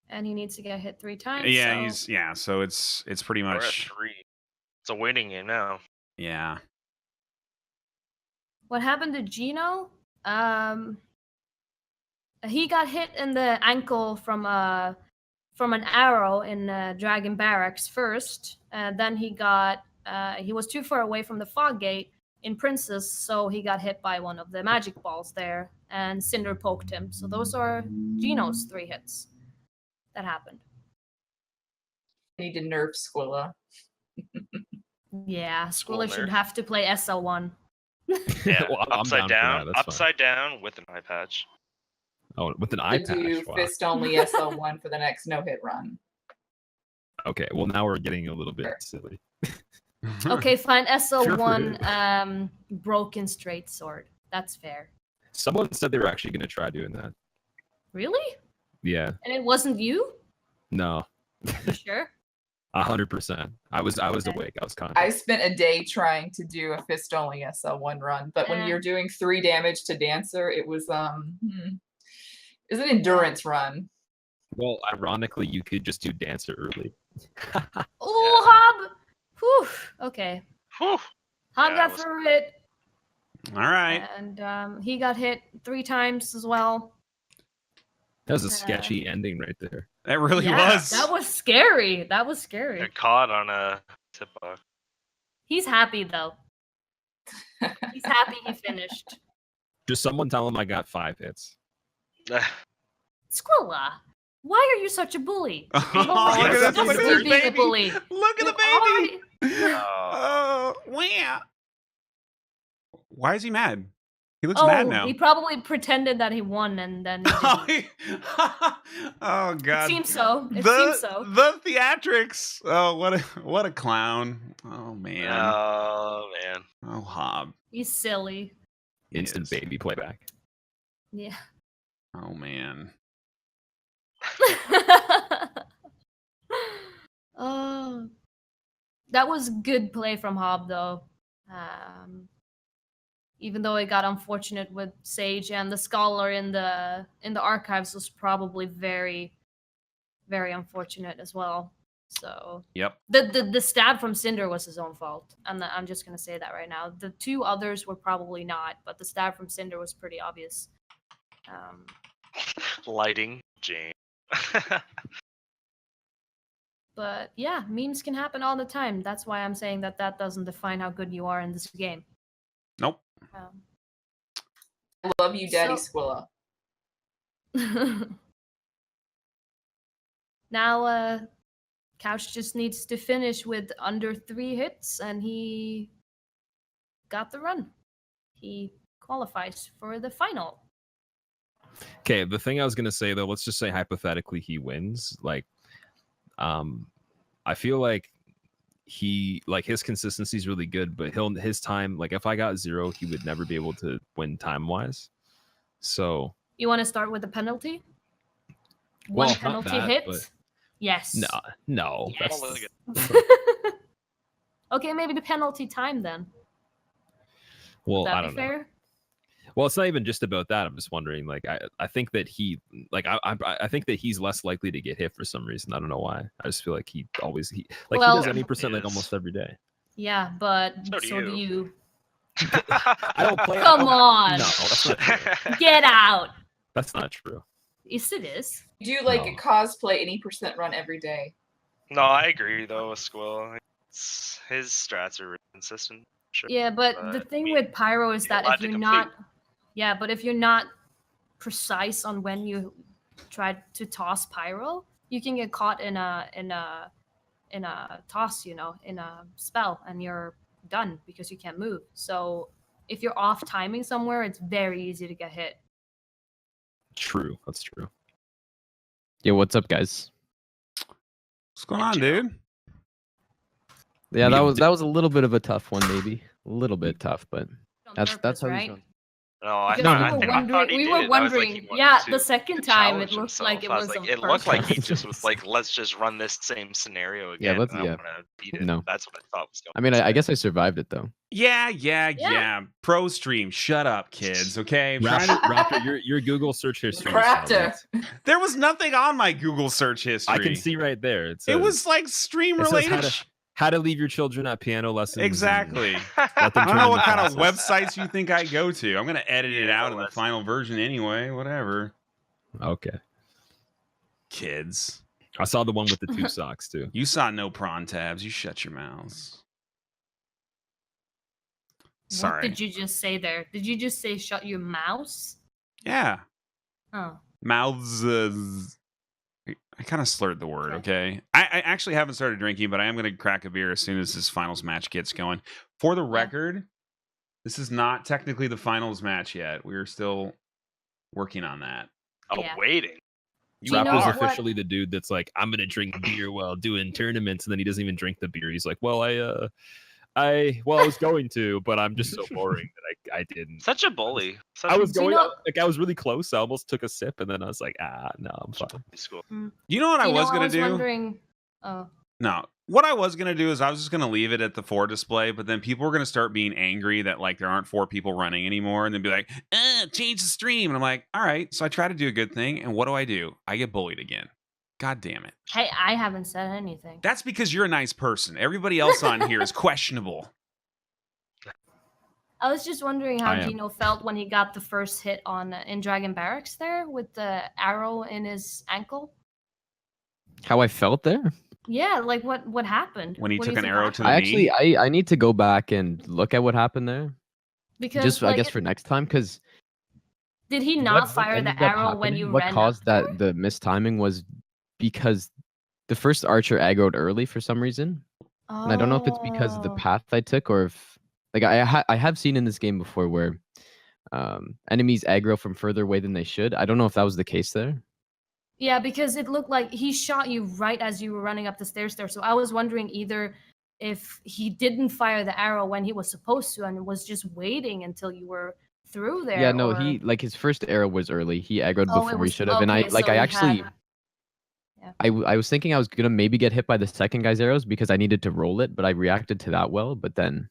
And he needs to get hit 3 times. Yeah, so. So it's pretty We're at much 3. It's a winning game now. yeah. What happened to Gino? He got hit in the ankle from an arrow in Dragon Barracks first. Then he was too far away from the fog gate in Princess, so he got hit by one of the magic balls there, and Cinder poked him. So those are Gino's 3 hits that happened. Need to nerf Squilla. Yeah, Squilla Cool, should nerd. have to play SL1. Yeah, Well, I'm upside down for down, that, that's fine. upside down with an eye patch. Oh, with an To eye do patch. Wow. fist only SL1 for the next no-hit run. Okay, well now we're getting a little bit silly. Okay, fine. Sure SL1 broken straight sword. That's fair. Someone said they were actually going to try doing that. Really? Yeah. And it wasn't you? No. You sure? 100%. I was Okay. awake. I was conscious. I spent a day trying to do a fist only SL1 run, but when Yeah. you're doing 3 damage to Dancer, it was it's an endurance run. Well, ironically, you could just do Dancer early. Oh, Hob! Whew. Okay. Whew. Hob Yeah, got it was- through it. All right. And he got hit 3 times as well. That was a sketchy ending right there. That really Yeah, was. that was scary. That was scary. Got caught on a tip box. He's happy though. He's happy he finished. Just someone tell him I got 5 hits. Squilla, why are you such a bully? Oh, look at this, look at this You being a baby. bully. Look at the You baby. Oh. Oh, wow. Why is he mad? He looks Oh, mad now. he probably pretended that he won and then he didn't. Oh God. It seems so. It seems so. The theatrics. Oh, what a clown. Oh man. Oh man. Oh, Hob. He's silly. Instant baby playback. Yeah. Oh man. Oh, that was good play from Hob though. Even though it got unfortunate with Sage, and the scholar in the archives was probably very, very unfortunate as well. So Yep. the stab from Cinder was his own fault, and I'm just gonna say that right now. The 2 others were probably not, but the stab from Cinder was pretty obvious. Lighting Jane. But yeah, memes can happen all the time. That's why I'm saying that doesn't define how good you are in this game. Nope. I love you, Daddy Squilla. Now, Couch just needs to finish with under 3 hits, and he got the run. He qualifies for the final. Okay, the thing I was gonna say though, let's just say hypothetically he wins. Like, I feel like his consistency is really good, but his time, like if I got 0, he would never be able to win time wise. So You want to start with the penalty? Well, One not penalty that, hit? but- Yes. no, Yes. that's Okay, maybe the penalty time then. well, Would that I be don't know. fair? Well, it's not even just about that. I'm just wondering. Like, I think that I think that he's less likely to get hit for some reason. I don't know why. I just feel like he Well, does 80% like almost every day. Yeah, but So do do you. I don't play. Come on. No, that's not true. Get out. That's not true. Yes, it is. You do like No. a cosplay 80% run every day. No, I agree though with Squill. His strats are really consistent. Sure. Yeah, but the But, I thing mean, with Pyro is you're that allowed if to you're complete. but if you're not precise on when you try to toss Pyro, you can get caught in a toss, in a spell, and you're done because you can't move. So if you're off timing somewhere, it's very easy to get hit. True. That's true. Yeah, what's up, guys? What's going on, dude? Yeah, Medium that was a little bit of a tough one, maybe a little bit tough, but On that's purpose, how he's right? going. No, I Because thought, no, I no, think- no. I thought he We did were it. I was like, wondering. he wanted Yeah, to the second time it challenge looked like himself. it was. It looked like he just purpose. was like, let's just run this same scenario Yeah, again. let's- and I yeah. want to beat it. No. That's what I thought was going. I mean, I guess I survived it though. Yeah. Pro stream. Shut up, kids. Okay. I'm trying to- Raptor, your Google search history. is McRaptor. solid. There was nothing on my Google search history. I can see right there. It says- was like stream it says related. how to leave your children at piano lessons. and Exactly. let them I don't turn know into what kind of classes. websites you think I go to. I'm gonna edit it Yeah, out in the less. final version anyway. Whatever. Okay. Kids. I saw the one with the 2 socks too. You saw no prawn tabs. You shut your mouths. What Sorry. did you just say there? Did you just say shut your mouse? Yeah. Oh. Mouths. I kind of slurred the word, okay? I actually haven't started drinking, but I am going to crack a beer as soon as this finals match gets going. For the record, this is not technically the finals match yet. We're still working on that. Oh, Yeah. waiting. Do you know Raptor's what- officially the dude that's like, I'm gonna drink beer while doing tournaments, and then he doesn't even drink the beer. He's like, well, I was going to, but I'm just so boring that I didn't. Such a bully. Such I was Do you going know- like I was really close. I almost took a sip, and then I was like, no, I'm fine. School. You know what I You know, was going to do? wondering. Oh. No. What I was going to do is I was just going to leave it at the 4 display, but then people were going to start being angry that like there aren't 4 people running anymore, and then be like, change the stream. And I'm like, all right. So I try to do a good thing, and what do? I get bullied again. God damn it. Hey, I haven't said anything. That's because you're a nice person. Everybody else on here is questionable. I was just wondering how I am. Gino felt when he got the first hit on in Dragon Barracks there with the arrow in his ankle. How I felt there? Yeah, like what happened? When he What do took you an think arrow to happened? the knee? I need to go back and look at what happened there. Because Just I like, guess for next time, because did he not fire the arrow when you what ran caused up there? that the mistiming was because the first archer aggroed early for some reason. And I don't know if it's because of the Oh. path I took or if like I have seen in this game before where enemies aggro from further away than they should. I don't know if that was the case there. Yeah, because it looked like he shot you right as you were running up the stairs there. So I was wondering either if he didn't fire the arrow when he was supposed to and was just waiting until you were through there. Yeah, no, or... he like his first arrow was early. He aggroed Oh, it before he was should have. And okay. So I he actually had... yeah. I was thinking I was gonna maybe get hit by the second guy's arrows because I needed to roll it, but I reacted to that well. But then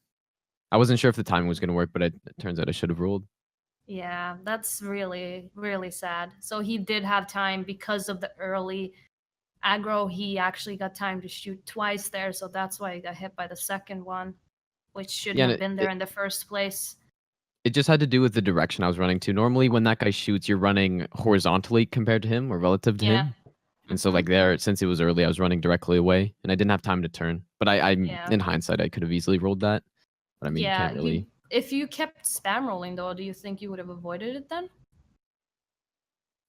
I wasn't sure if the timing was gonna work, but it turns out I should have rolled. Yeah, that's really, really sad. So he did have time because of the early aggro. He actually got time to shoot twice there. So that's why he got hit by the second one, which shouldn't Yeah, have been there in the first place. It just had to do with the direction I was running to. Normally, when that guy shoots, you're running horizontally compared to him or relative to Yeah. him. And so, like there, since it was early, I was running directly away, and I didn't have time to turn. But Yeah. in hindsight, I could have easily rolled that. But I mean, you Yeah, can't really. if you kept spam rolling though, do you think you would have avoided it then?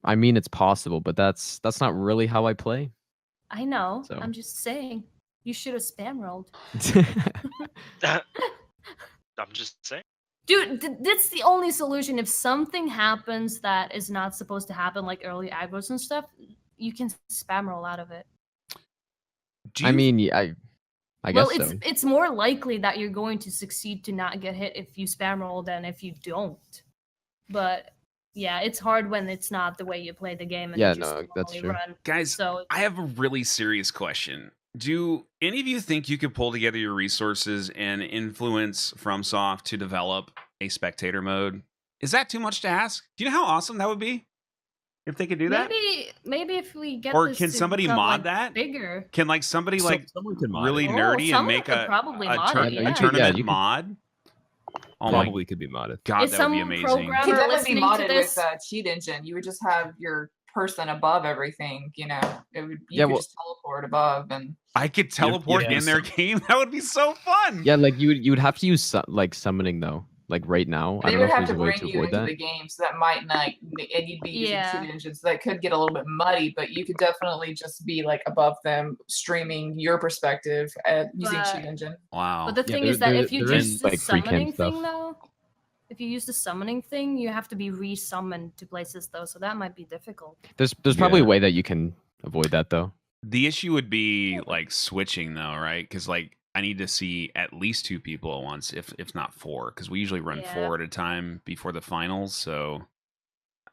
I mean, it's possible, but that's not really how I play. I know. So. I'm just saying. You should have spam rolled. I'm just saying. Dude, that's the only solution. If something happens that is not supposed to happen, like early aggros and stuff, you can spam roll out of it. I mean, yeah, I guess well, so. it's more likely that you're going to succeed to not get hit if you spam roll than if you don't. But yeah, it's hard when it's not the way you play the game. And Yeah, you just no, that's normally true. Run. Guys, So I have a really serious question. Do any of you think you could pull together your resources and influence FromSoft to develop a spectator mode? Is that too much to ask? Do you know how awesome that would be if they could do that? maybe if we get Or this can to somebody become, mod like, that? bigger. Can like somebody like someone can mod really it. nerdy and someone make could a probably mod it, yeah. tournament you could- mod? Oh Probably could be modded. God, Is that would be some amazing. programmer Could definitely be listening to modded with this? cheat engine. You would just have your person above everything. You know, you Yeah, could well- just teleport above and. I could teleport yeah. in their game. That would be so fun. Yeah, like you would have to use like summoning though, like right now. I They don't know would if have there's to a way bring to you avoid into that. the game, so that might not, and you'd be using Yeah. cheat engines. So that could get a little bit muddy, but you could definitely just be like above them, streaming your perspective using But- cheat engine. Wow. But the Yeah, thing there- is that there- if you there use is, the like, pre-cam summoning thing stuff. though, if you use the summoning thing, you have to be re-summoned to places though, so that might be difficult. There's probably a Yeah. way that you can avoid that though. The issue would be like switching though, right? Because like I need to see at least 2 people at once, if not 4, because we usually run Yeah. 4 at a time before the finals. So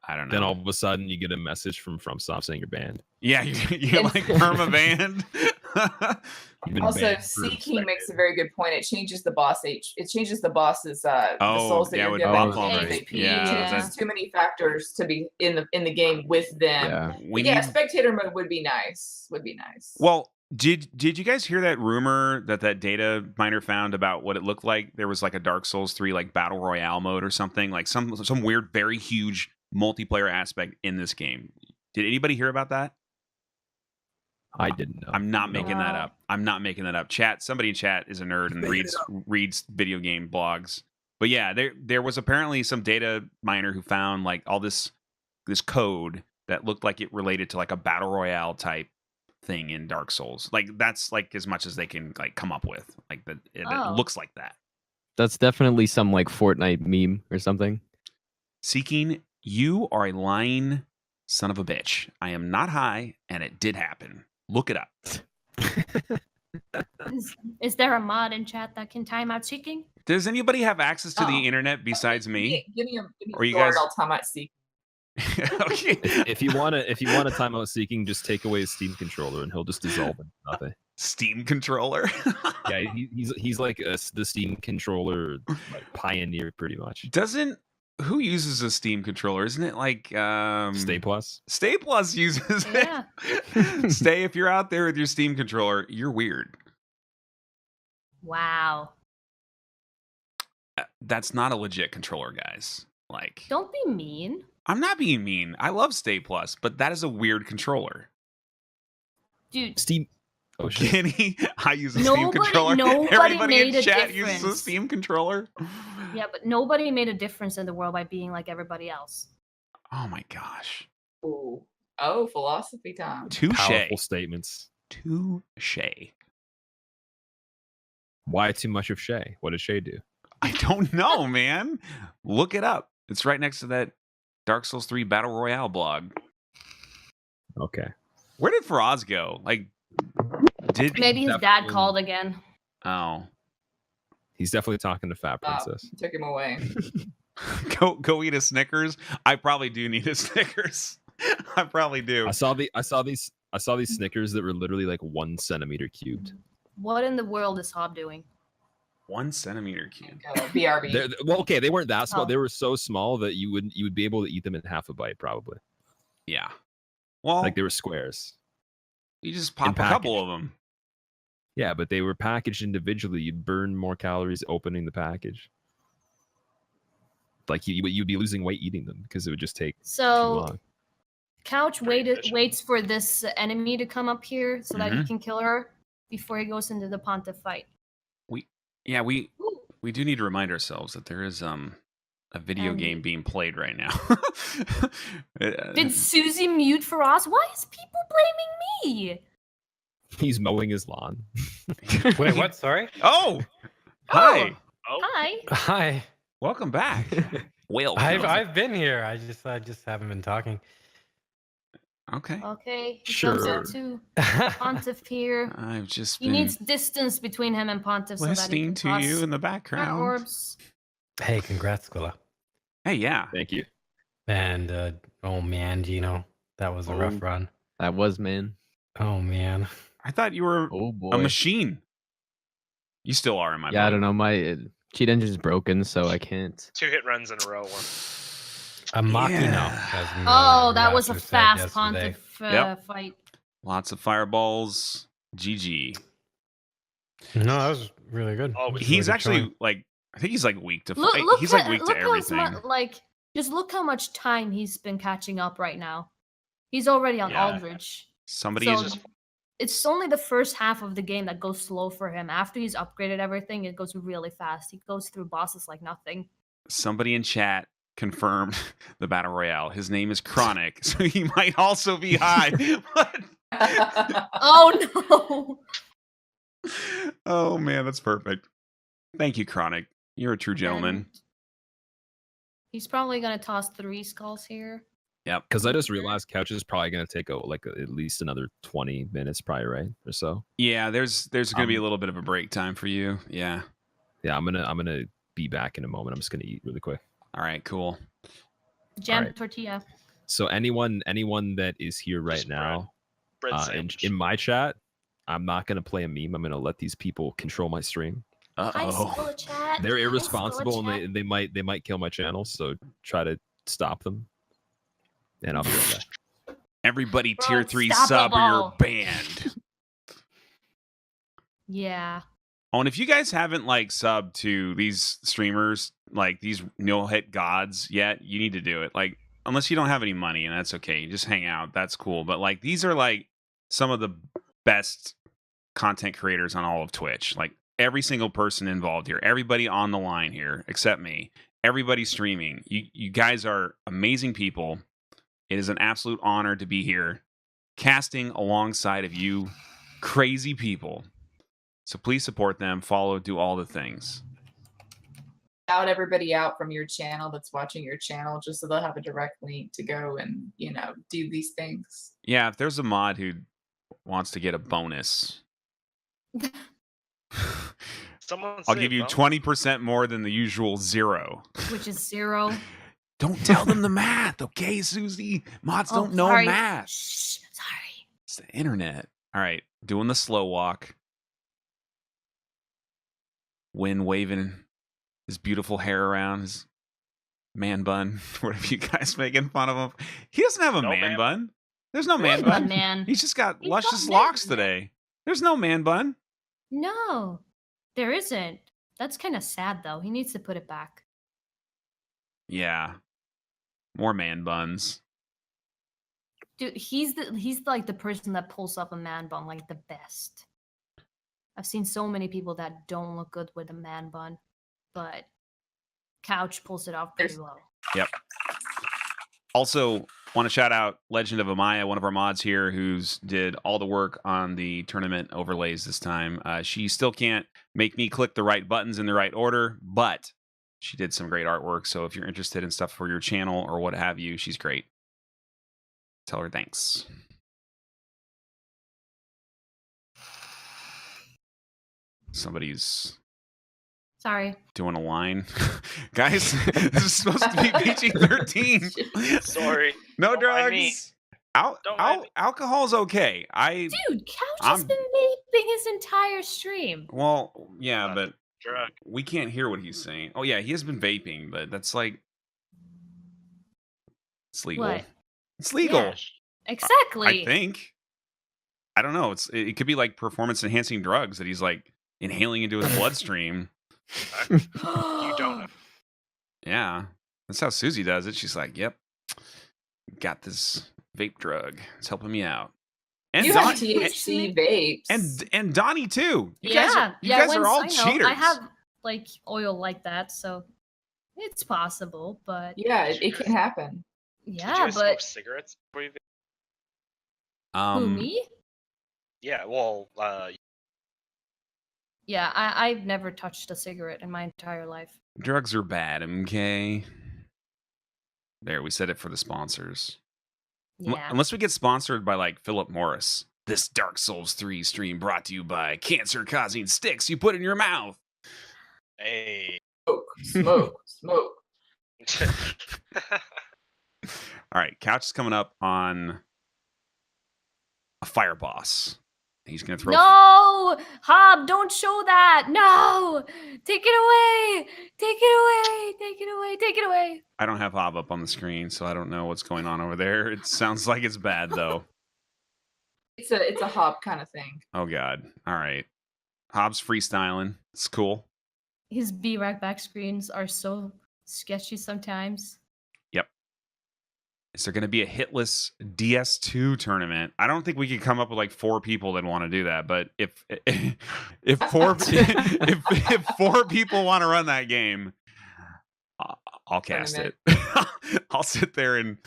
I don't know. Then all of a sudden you get a message from FromSoft saying you're banned. Yeah, you like perma banned. You've been Also, banned for Seeking makes a very good point. It changes the it changes the boss's the Oh, souls that yeah, you're with giving. buff to armor. AVP. Yeah, It changes that's- too many factors to be in the game with them. Yeah. we But yeah, need. spectator mode would be nice. Would be nice. Well, did you guys hear that rumor that data miner found about what it looked like? There was like a Dark Souls 3 like battle royale mode or something, like some weird, very huge multiplayer aspect in this game. Did anybody hear about that? I didn't know. I'm not No. making that No. up. I'm not making that up. Chat, somebody in chat is a nerd and reads video game blogs. But yeah, there was apparently some data miner who found like all this code that looked like it related to like a battle royale type thing in Dark Souls. Like that's like as much as they can like come up with. Like that it Oh. looks like that. That's definitely some like Fortnite meme or something. Seeking, you are a lying son of a bitch. I am not high, and it did happen. Look it up. Is there a mod in chat that can time out Seeking? Does anybody have access to Oh. the internet besides me? Give me Or a you sword, guys- I'll time out Seeking. Okay. If you want to timeout Seeking, just take away his Steam controller and he'll just dissolve into nothing. Steam controller. Yeah, he's like the Steam controller like pioneer pretty much. Who uses a Steam controller? Isn't it like Stay Plus. Stay Plus uses Yeah. it. Stay, if you're out there with your Steam controller, you're weird. Wow. That's not a legit controller, guys. Like, Don't be mean. I'm not being mean. I love Stay Plus, but that is a weird controller. Dude, Steam. Oh shit. Kenny, I use a Steam Nobody- controller. nobody Everybody in made a chat uses a difference. Steam controller. yeah, but nobody made a difference in the world by being like everybody else. Oh my gosh. Ooh. Oh, philosophy time. Touche. Powerful statements. Touche. Why too much of Shay? What did Shay do? I don't know, man. Look it up. It's right next to that Dark Souls 3 Battle Royale blog. Okay. Where did Faraz go? Like, did Maybe his dad Definitely. called again. Oh, He's definitely talking to Fat Princess. Took him away. go eat a Snickers. I probably do need a Snickers. I probably do. I saw these Snickers that were literally like 1 centimeter cubed. What in the world is Hob doing? 1 centimeter cube. BRB. Well, okay, they weren't that small. Oh. They were so small that you would be able to eat them in half a bite, probably. Yeah. Well, Like they were squares. you just pop a couple of them. Yeah, but they were packaged individually. You'd burn more calories opening the package. Like you'd be losing weight eating them because it would just take too So long. Couch Pretty efficient. waits for this enemy to come up here so that he Mhm. can kill her before he goes into the Pontiff fight. Yeah, we Ooh. do need to remind ourselves that there is a video And- game being played right now. Did Susie mute for us? Why is people blaming me? He's mowing his lawn. Wait, what? Sorry. Oh, hi. Oh, Hi. Hi. Welcome back. Well, I've been here. I just haven't been talking. okay. Okay. He Sure. comes up to Pontiff here. I've just He been needs distance between him and Pontiff so that he listening can to toss you in the our background. orbs. Hey, congrats, Squilla. Hey, yeah. Thank you. And oh man, Gino, that was a rough Oh. run. That was, man. Oh man. I thought you were Oh boy. a machine. You still are in my Yeah, I book. don't know. My cheat engine's broken, so I can't. 2 hit runs in a row. A Machino. Yeah. as Oh, that was a Raptor said fast yesterday. Pontiff Yep. fight. Lots of fireballs. GG. No, that was really good. Oh, It was a He's really good actually showing. like, I think he's like weak to. Look, He's like weak to look everything. just look how much time he's been catching up right now. He's already on Yeah. Aldridge. Somebody So is it's only the first half of the game that goes slow for him. After he's upgraded everything, it goes really fast. He goes through bosses like nothing. somebody in chat confirmed the battle royale. His name is Chronic, so he might also be high. Oh no! Oh man, that's perfect. Thank you, Chronic. You're a true gentleman. And he's probably gonna toss 3 skulls here. Yep. Because I just realized Couch is probably going to take at least another 20 minutes, probably, right? Or so. Yeah, there's gonna be a little bit of a break time for you. Yeah. Yeah, I'm gonna be back in a moment. I'm just gonna eat really quick. All right, cool. Jam Alright. tortilla. So anyone that is here right Just bread. now, Bread in, sandwich. in my chat, I'm not gonna play a meme. I'm gonna let these people control my stream. Uh Hi, oh. Squilla chat. They're Hi, irresponsible Squilla and they might kill my channel. So try to stop them. And I'll be right back. Everybody Bro, tier 3 stop sub them or you're all. banned. Yeah. Oh, and if you guys haven't like subbed to these streamers, like these no hit gods yet, you need to do it. Like, unless you don't have any money, and that's okay. You just hang out. That's cool. But like, these are like some of the best content creators on all of Twitch. Like every single person involved here, everybody on the line here, except me. Everybody streaming. You guys are amazing people. It is an absolute honor to be here, casting alongside of you, crazy people. So please support them, follow, do all the things. Shout everybody out from your channel that's watching your channel, just so they'll have a direct link to go and do these things. Yeah, if there's a mod who wants to get a bonus, I'll give you 20% more than the usual 0. Which is 0. Don't tell them the math, okay, Susie? Mods Oh, don't know sorry. math. Shh, sorry. It's the internet. All right, doing the slow walk. Wind waving his beautiful hair around, his man bun. Whatever you guys making fun of him. He doesn't have a No man man. bun. There's no man Come bun. on, man. He's just got He's luscious got locks man. today. There's no man bun. No, there isn't. That's kind of sad, though. He needs to put it back. Yeah. More man buns. Dude, he's like the person that pulls up a man bun like the best. I've seen so many people that don't look good with a man bun, but Couch pulls it off pretty well. Yep. Also, want to shout out Legend of Amaya, one of our mods here, who's did all the work on the tournament overlays this time. She still can't make me click the right buttons in the right order, but she did some great artwork. So if you're interested in stuff for your channel or what have you, she's great. Tell her thanks. Somebody's Sorry. doing a line. Guys, this is supposed to be PG-13. Sorry. No Don't mind me. drugs. Don't mind me. Alcohol's okay. Dude, Couch has been vaping his entire stream. Well, yeah, Not but drug. we can't hear what he's saying. Oh, yeah, he has been vaping, but that's like... It's legal. What? It's legal. Yeah, exactly. I think. I don't know. It could be like performance-enhancing drugs that he's like inhaling into his bloodstream. You don't know. Yeah. That's how Susie does it. She's like, yep, got this vape drug. It's helping me out. And You have THC vapes. and Donnie too. You yeah, guys Wins, are all I know. cheaters. I have like oil like that, so it's possible. But Yeah, it can happen. Did you yeah, guys smoke but cigarettes before you who, me? Yeah, well, Yeah, I've never touched a cigarette in my entire life. Drugs are bad, okay? There, we said it for the sponsors. Yeah. Unless we get sponsored by like Philip Morris. This Dark Souls 3 stream brought to you by cancer-causing sticks you put in your mouth. hey. Smoke. All right, Couch is coming up on a fire boss. He's going to throw... No! Hob, don't show that! No! Take it away! Take it away! Take it away! Take it away! I don't have Hob up on the screen, so I don't know what's going on over there. It sounds like it's bad, though. It's a hop kind of thing. Oh, God. All right. Hob's freestyling. It's cool. His Be Right Back screens are so sketchy sometimes. Yep. Is there going to be a hitless DS2 tournament? I don't think we could come up with like 4 people that want to do that, but if 4 if 4 people want to run that game, I'll cast it. I'll sit there and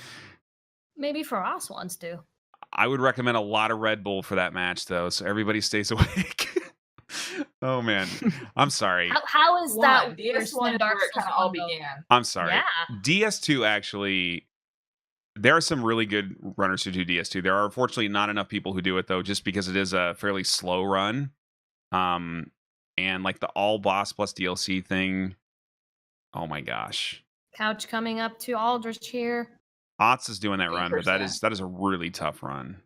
Maybe Faraz wants to. I would recommend a lot of Red Bull for that match, though, so everybody stays awake. Oh man, I'm sorry. How is that worse DS1 than is Dark where it Souls kind of all 1, though? began. I'm sorry. Yeah. DS2 actually, there are some really good runners who do DS2. There are unfortunately not enough people who do it though, just because it is a fairly slow run. And like the all boss plus DLC thing. Oh my gosh. Couch coming up to Aldrich here. Otz is doing that run, but that 8%. is a really tough run.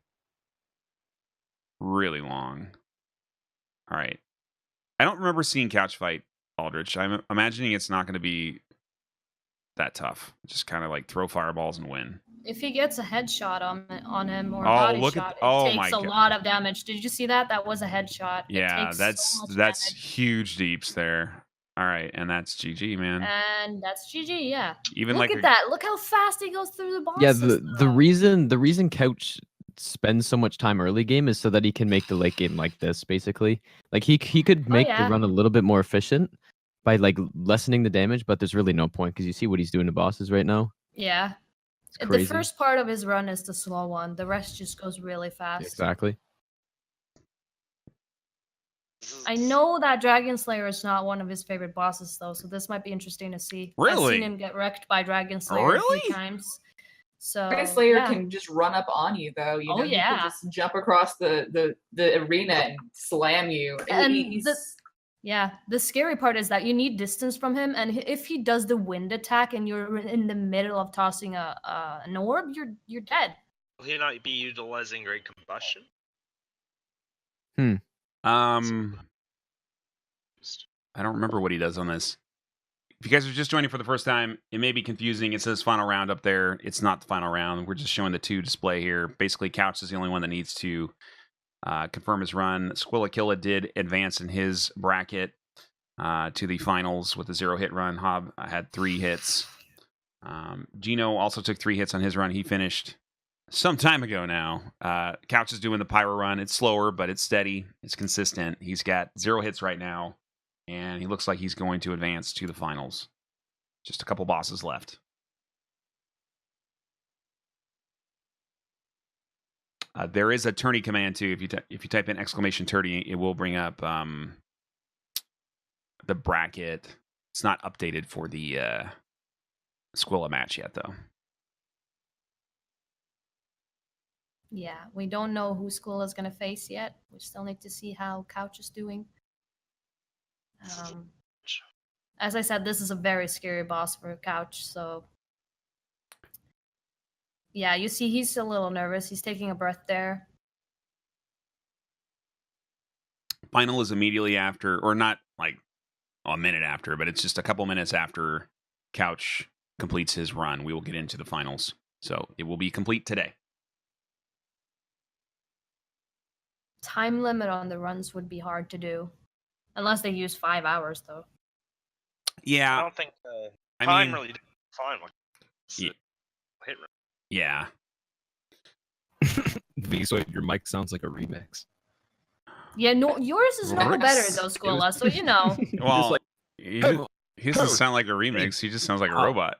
Really long. All right. I don't remember seeing Couch fight Aldrich. I'm imagining it's not going to be that tough. Just kind of like throw fireballs and win. If he gets a headshot on him or a Oh, body look at shot, oh it my takes a God. lot of damage. Did you see that? That was a headshot. It Yeah, takes that's so much damage. huge deeps there. All right, and that's GG, man. And that's GG, yeah. Even Look like at that. Look how fast he goes through the bosses. Yeah, the reason Couch spends so much time early game is so that he can make the late game like this, basically. Like he could make the run a little bit more efficient by like lessening the damage, but there's really no point because you see what he's doing to bosses right now. Yeah. It's The crazy. first part of his run is the slow one. The rest just goes really fast. Exactly. I know that Dragon Slayer is not one of his favorite bosses, though, so this might be interesting to see. I've Really? seen him get wrecked by Dragon Slayer a Really? few times. So Dragon Slayer yeah. can just run up on you, though. You Oh, know, he yeah. can just jump across the arena and slam you. And He's- the scary part is that you need distance from him, and if he does the wind attack and you're in the middle of tossing an orb, you're dead. Will he not be utilizing Great Combustion? I don't remember what he does on this. If you guys are just joining for the first time, it may be confusing. It says final round up there. It's not the final round. We're just showing the 2 display here. Basically, Couch is the only one that needs to confirm his run. Squillakilla did advance in his bracket. to the finals with a 0-hit run. Hob had 3 hits. Gino also took 3 hits on his run. He finished some time ago now. Couch is doing the pyro run. It's slower, but it's steady. It's consistent. He's got 0 hits right now, and he looks like he's going to advance to the finals. Just a couple bosses left. There is a tourney command too. If you type in !tourney, it will bring up the bracket. It's not updated for the Squilla match yet, though. Yeah, we don't know who Squilla is going to face yet. We still need to see how Couch is doing. As I said, this is a very scary boss for Couch, so... Yeah, you see he's a little nervous. He's taking a breath there. Final is immediately after, or not like a minute after, but it's just a couple minutes after Couch completes his run. We will get into the finals. So it will be complete today. Time limit on the runs would be hard to do. Unless they use 5 hours, though. Yeah. I don't think I time mean, really fine. Yeah. Hit run. Yeah. So your mic sounds like a remix. Yeah, no, yours is no Remix? better, though, Squilla, so you know. Well, like, he doesn't sound like a remix. He just sounds like a robot.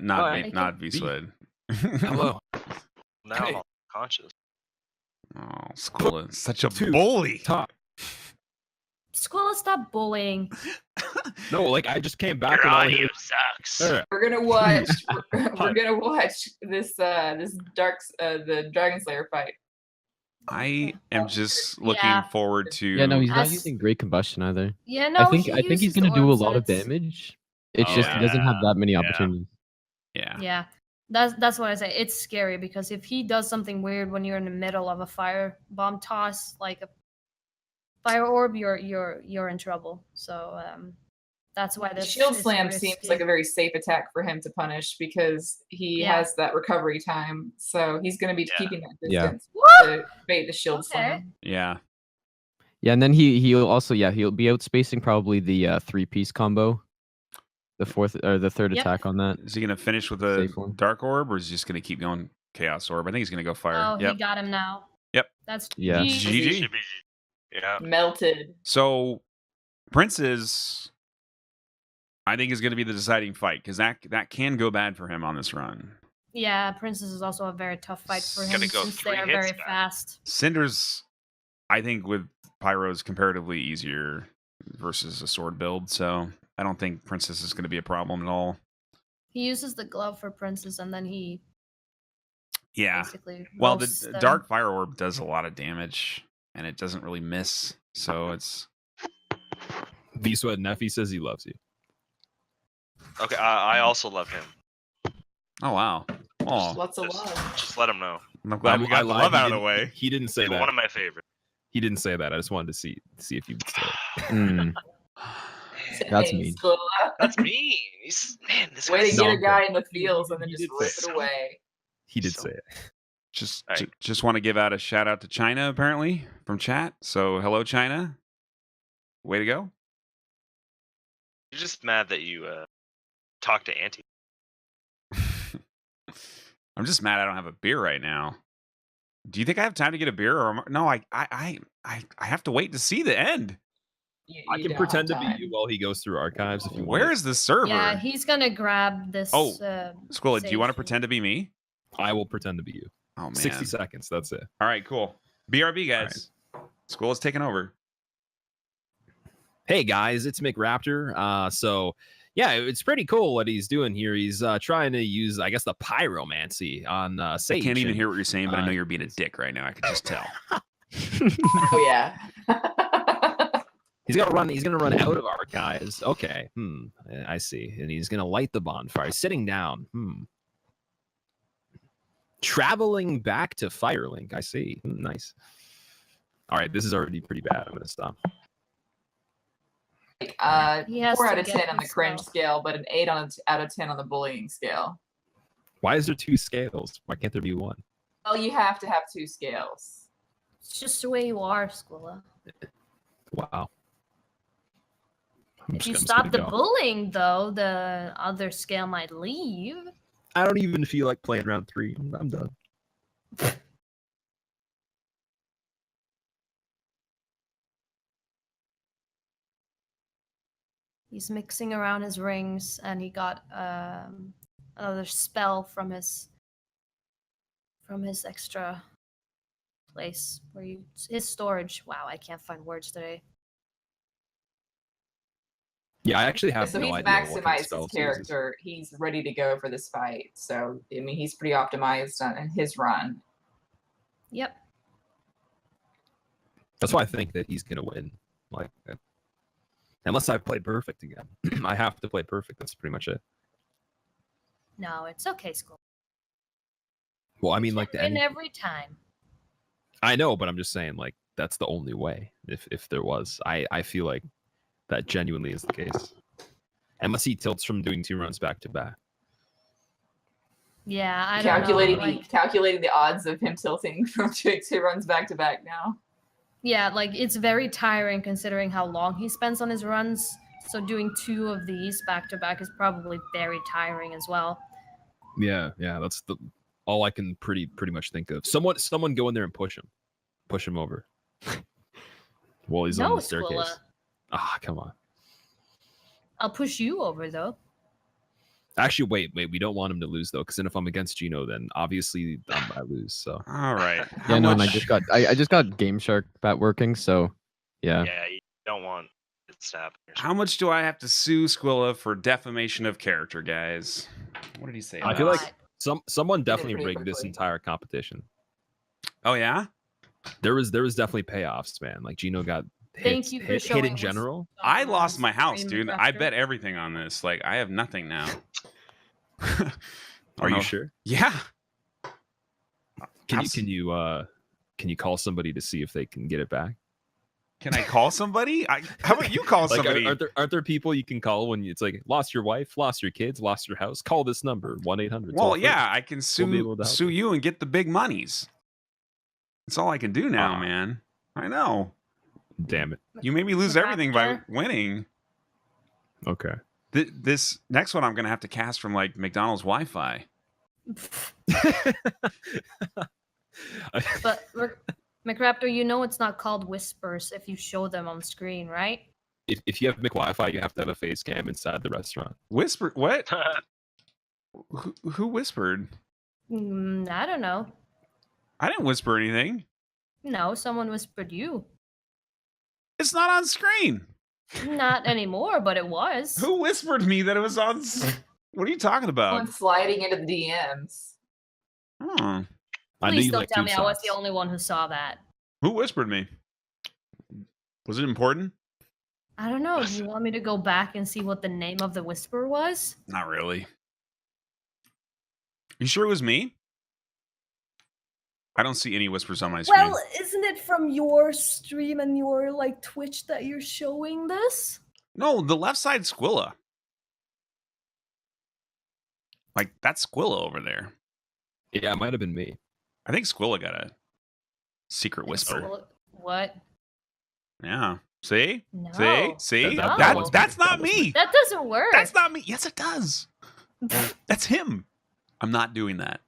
Not V-Swed. Hello. Now Hey. I'm conscious. Oh, Squilla, such a bully. Top. Squilla, stop bullying. No, like I just came back Your and all I audio hear- sucks. There. We're gonna watch. We're gonna watch this the Dragon Slayer fight. I am just looking Yeah. forward to. Yeah, no, he's not As- using great combustion either. Yeah, no, I think he's uses going to the do a orbs lot and of it's- damage. It's Oh, just he doesn't have that many yeah. opportunities. Yeah. Yeah, that's what I say. It's scary because if he does something weird when you're in the middle of a fire bomb toss, like a fire orb, you're in trouble. So that's why this Shield is Slam risky. seems like a very safe attack for him to punish because he Yeah. has that recovery time. So he's going to be Yeah. keeping that Yeah. distance to bait the Shield Okay. Slam. Yeah. Yeah, and then he'll also he'll be outspacing probably the 3-piece combo, the fourth or the third Yep. attack on that. Is he going to finish with a Safe one. Dark Orb, or is he just going to keep going Chaos Orb? I think he's going to go Fire. Oh, Yep. he got him now. Yep. That's Yeah. GG. Should be, yeah. Melted. So, Prince's, I think, is going to be the deciding fight because that can go bad for him on this run. Yeah, Princess is also a very tough fight for It's him gonna go since 3 they are hits very back. fast. Cinder's, I think, with Pyro's comparatively easier versus a sword build, so I don't think Princess is going to be a problem at all. He uses the glove for Princess and then he Yeah. basically Well, roasts the them. Dark Fire Orb does a lot of damage, and it doesn't really miss, so it's... V-Sweat Neffy says he loves you. Okay, I also love him. Oh, wow. Oh, Lots of love. Just let him know. I'm glad we got the lied. love He out of the didn't- way. He didn't say He's that. one of my favorites. He didn't say that. I just wanted to see if you would say it. Mm, that's mean. Squilla. That's mean. Man, this Way to guy's get No, a guy in the fields and then he just did rip say it away. He did So- say it. Just want to give out a shout out to China, apparently, from chat. So, hello, China. Way to go. You're just mad that you talked to Auntie. I'm just mad I don't have a beer right now. Do you think I have time to get a beer, or no? I have to wait to see the end. I can pretend to be you while he goes through archives. If you Where want. is the server? Yeah, he's gonna grab this. Oh, Squilla, do you want to save. pretend to be me? I will pretend to be you. Oh man. 60 seconds. That's it. All right, cool. BRB guys. Squilla's taking over. Hey guys, it's McRaptor. So yeah, it's pretty cool what he's doing here. He's trying to use, I guess, the pyromancy on Sage. I can't even and- hear what you're saying, but I know you're being a dick right now. I could just tell. Oh yeah. He's gonna run. He's gonna run out of archives. Okay. I see. And he's gonna light the bonfire. He's sitting down. Traveling back to Firelink. I see. Nice. All right. This is already pretty bad. I'm gonna stop. He has 4 to out of get 10 on the cringe himself. scale, but an 8 out of 10 on the bullying scale. Why is there 2 scales? Why can't there be 1? Well, you have to have 2 scales. It's just the way you are, Squilla. Wow. If you stop the bullying, though, the other scale might leave. I don't even feel like playing round 3. I'm done. He's mixing around his rings, and he got another spell from his extra place where his storage. Wow, I can't find words today. Yeah, I actually have So no he's idea what kind of maximized spells his he uses. character. He's ready to go for this fight. So I mean, he's pretty optimized on his run. Yep. That's why I think that he's gonna win. Like, unless I play perfect again, I have to play perfect. That's pretty much it. No, it's okay, School. Well, I mean, like win every time. I know, but I'm just saying, like, that's the only way. If there was, I feel like that genuinely is the case. Unless he tilts from doing 2 runs back to back. Yeah, I calculating don't know. Calculating the odds of him tilting from 2 runs back to back now. Yeah, like it's very tiring considering how long he spends on his runs. So doing 2 of these back to back is probably very tiring as well. Yeah, that's all I can pretty much think of. Someone go in there and push him over. While he's on the staircase. Squilla. Ah, come on. I'll push you over though. Actually, wait. We don't want him to lose though, because then if I'm against Gino, then obviously I lose. So. All right. Yeah, no, and I just got Game Shark bat working, so yeah. Yeah, you don't want it to happen. How much do I have to sue Squilla for defamation of character, guys? What did he say? I feel about like someone definitely pretty rigged this quickly. entire competition. Oh yeah. There was definitely payoffs, man. Like Gino got Thank you for hit showing in us. I general. lost my house, Stream dude. I McRaptor. bet everything on this. Like, I have nothing now. Are you sure? Yeah. Can you call somebody to see if they can get it back? Can I call somebody? How about you call Like, somebody? aren't there people you can call when it's like lost your wife, lost your kids, lost your house? Call this number 1-800. Well, yeah, I can We'll be able to help sue you and get the big monies. That's all I can do now, Ah. man. I know. Damn it. You made me lose everything by McRaptor. winning. Okay. This next one I'm gonna have to cast from like McDonald's Wi-Fi. But McRaptor, you know it's not called whispers if you show them on screen, right? if you have Wi-Fi, you have to have a face cam inside the restaurant. Whisper? What? Who whispered? I don't know. I didn't whisper anything. No, someone whispered you. It's not on screen. Not anymore, but it was. Who whispered me that it was on? What are you talking about? Someone sliding into the DMs. Hmm. I knew Please you don't like tell tube me I was the socks. only one who saw that. Who whispered me? Was it important? I don't know. Do you want me to go back and see what the name of the whisper was? Not really. You sure it was me? I don't see any whispers on my screen. Well, isn't it from your stream and your like Twitch that you're showing this? No, the left side Squilla. Like, that's Squilla over there. Yeah, it might have been me. I think Squilla got a secret whisper. What? Yeah. See? No. See? That That's not me. That doesn't work. That's not me. Yes, it does. That's him. I'm not doing that.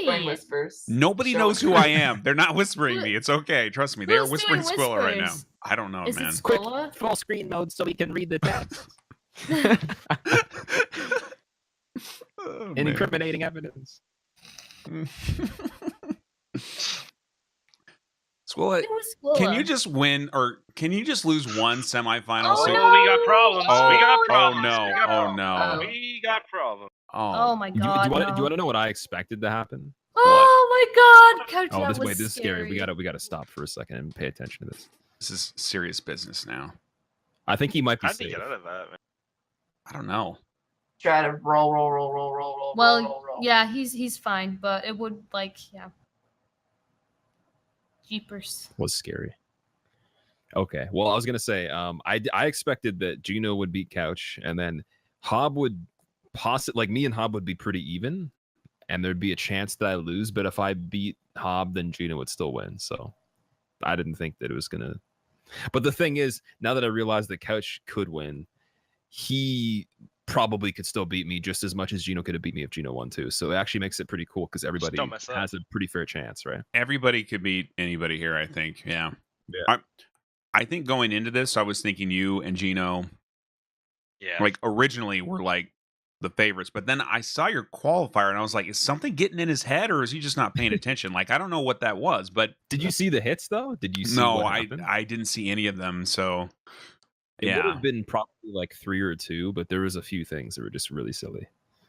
Doing Hey. whispers. Nobody Show knows them. who I am. They're not whispering me. It's okay. Trust me. They are Who's whispering doing Squilla right now. whispers? I don't know, Is man. it Squilla? Full screen mode so we can read the text. Oh, man. Incriminating evidence. Squilla, It was Squilla. can you just win or can you just lose one semifinal? Oh, so no. we got problems. we got oh, problems. no. We got Oh, problems. no. We got problems. Oh my Do you god. want no. to know what I expected to happen? Oh my god. Couch, Oh, that this was wait, this is scary. We scary. gotta stop for a second and pay attention to this. This is serious business now. I think he might be How'd you safe. get out of that, man? I don't know. Try to roll. Well, roll. yeah, he's fine, but it would like Jeepers. Was scary. Okay. Well, I was gonna say, I expected that Gino would beat Couch, and then Hob would like me and Hob would be pretty even, and there'd be a chance that I lose. But if I beat Hob, then Gino would still win. So I didn't think that it was gonna. But the thing is, now that I realized that Couch could win, he probably could still beat me just as much as Gino could have beat me if Gino won too. So it actually makes it pretty cool because everybody don't mess up. has a pretty fair chance, right? Everybody could beat anybody here, I think. Yeah. Yeah. I think going into this, I was thinking you and Gino, Yeah. like originally were like the favorites, but then I saw your qualifier and I was like, is something getting in his head or is he just not paying attention? Like, I don't know what that was, but Did you see the hits though? Did you see no, what I happened? didn't see any of them. So It would yeah. have been probably like 3 or 2, but there was a few things that were just really silly.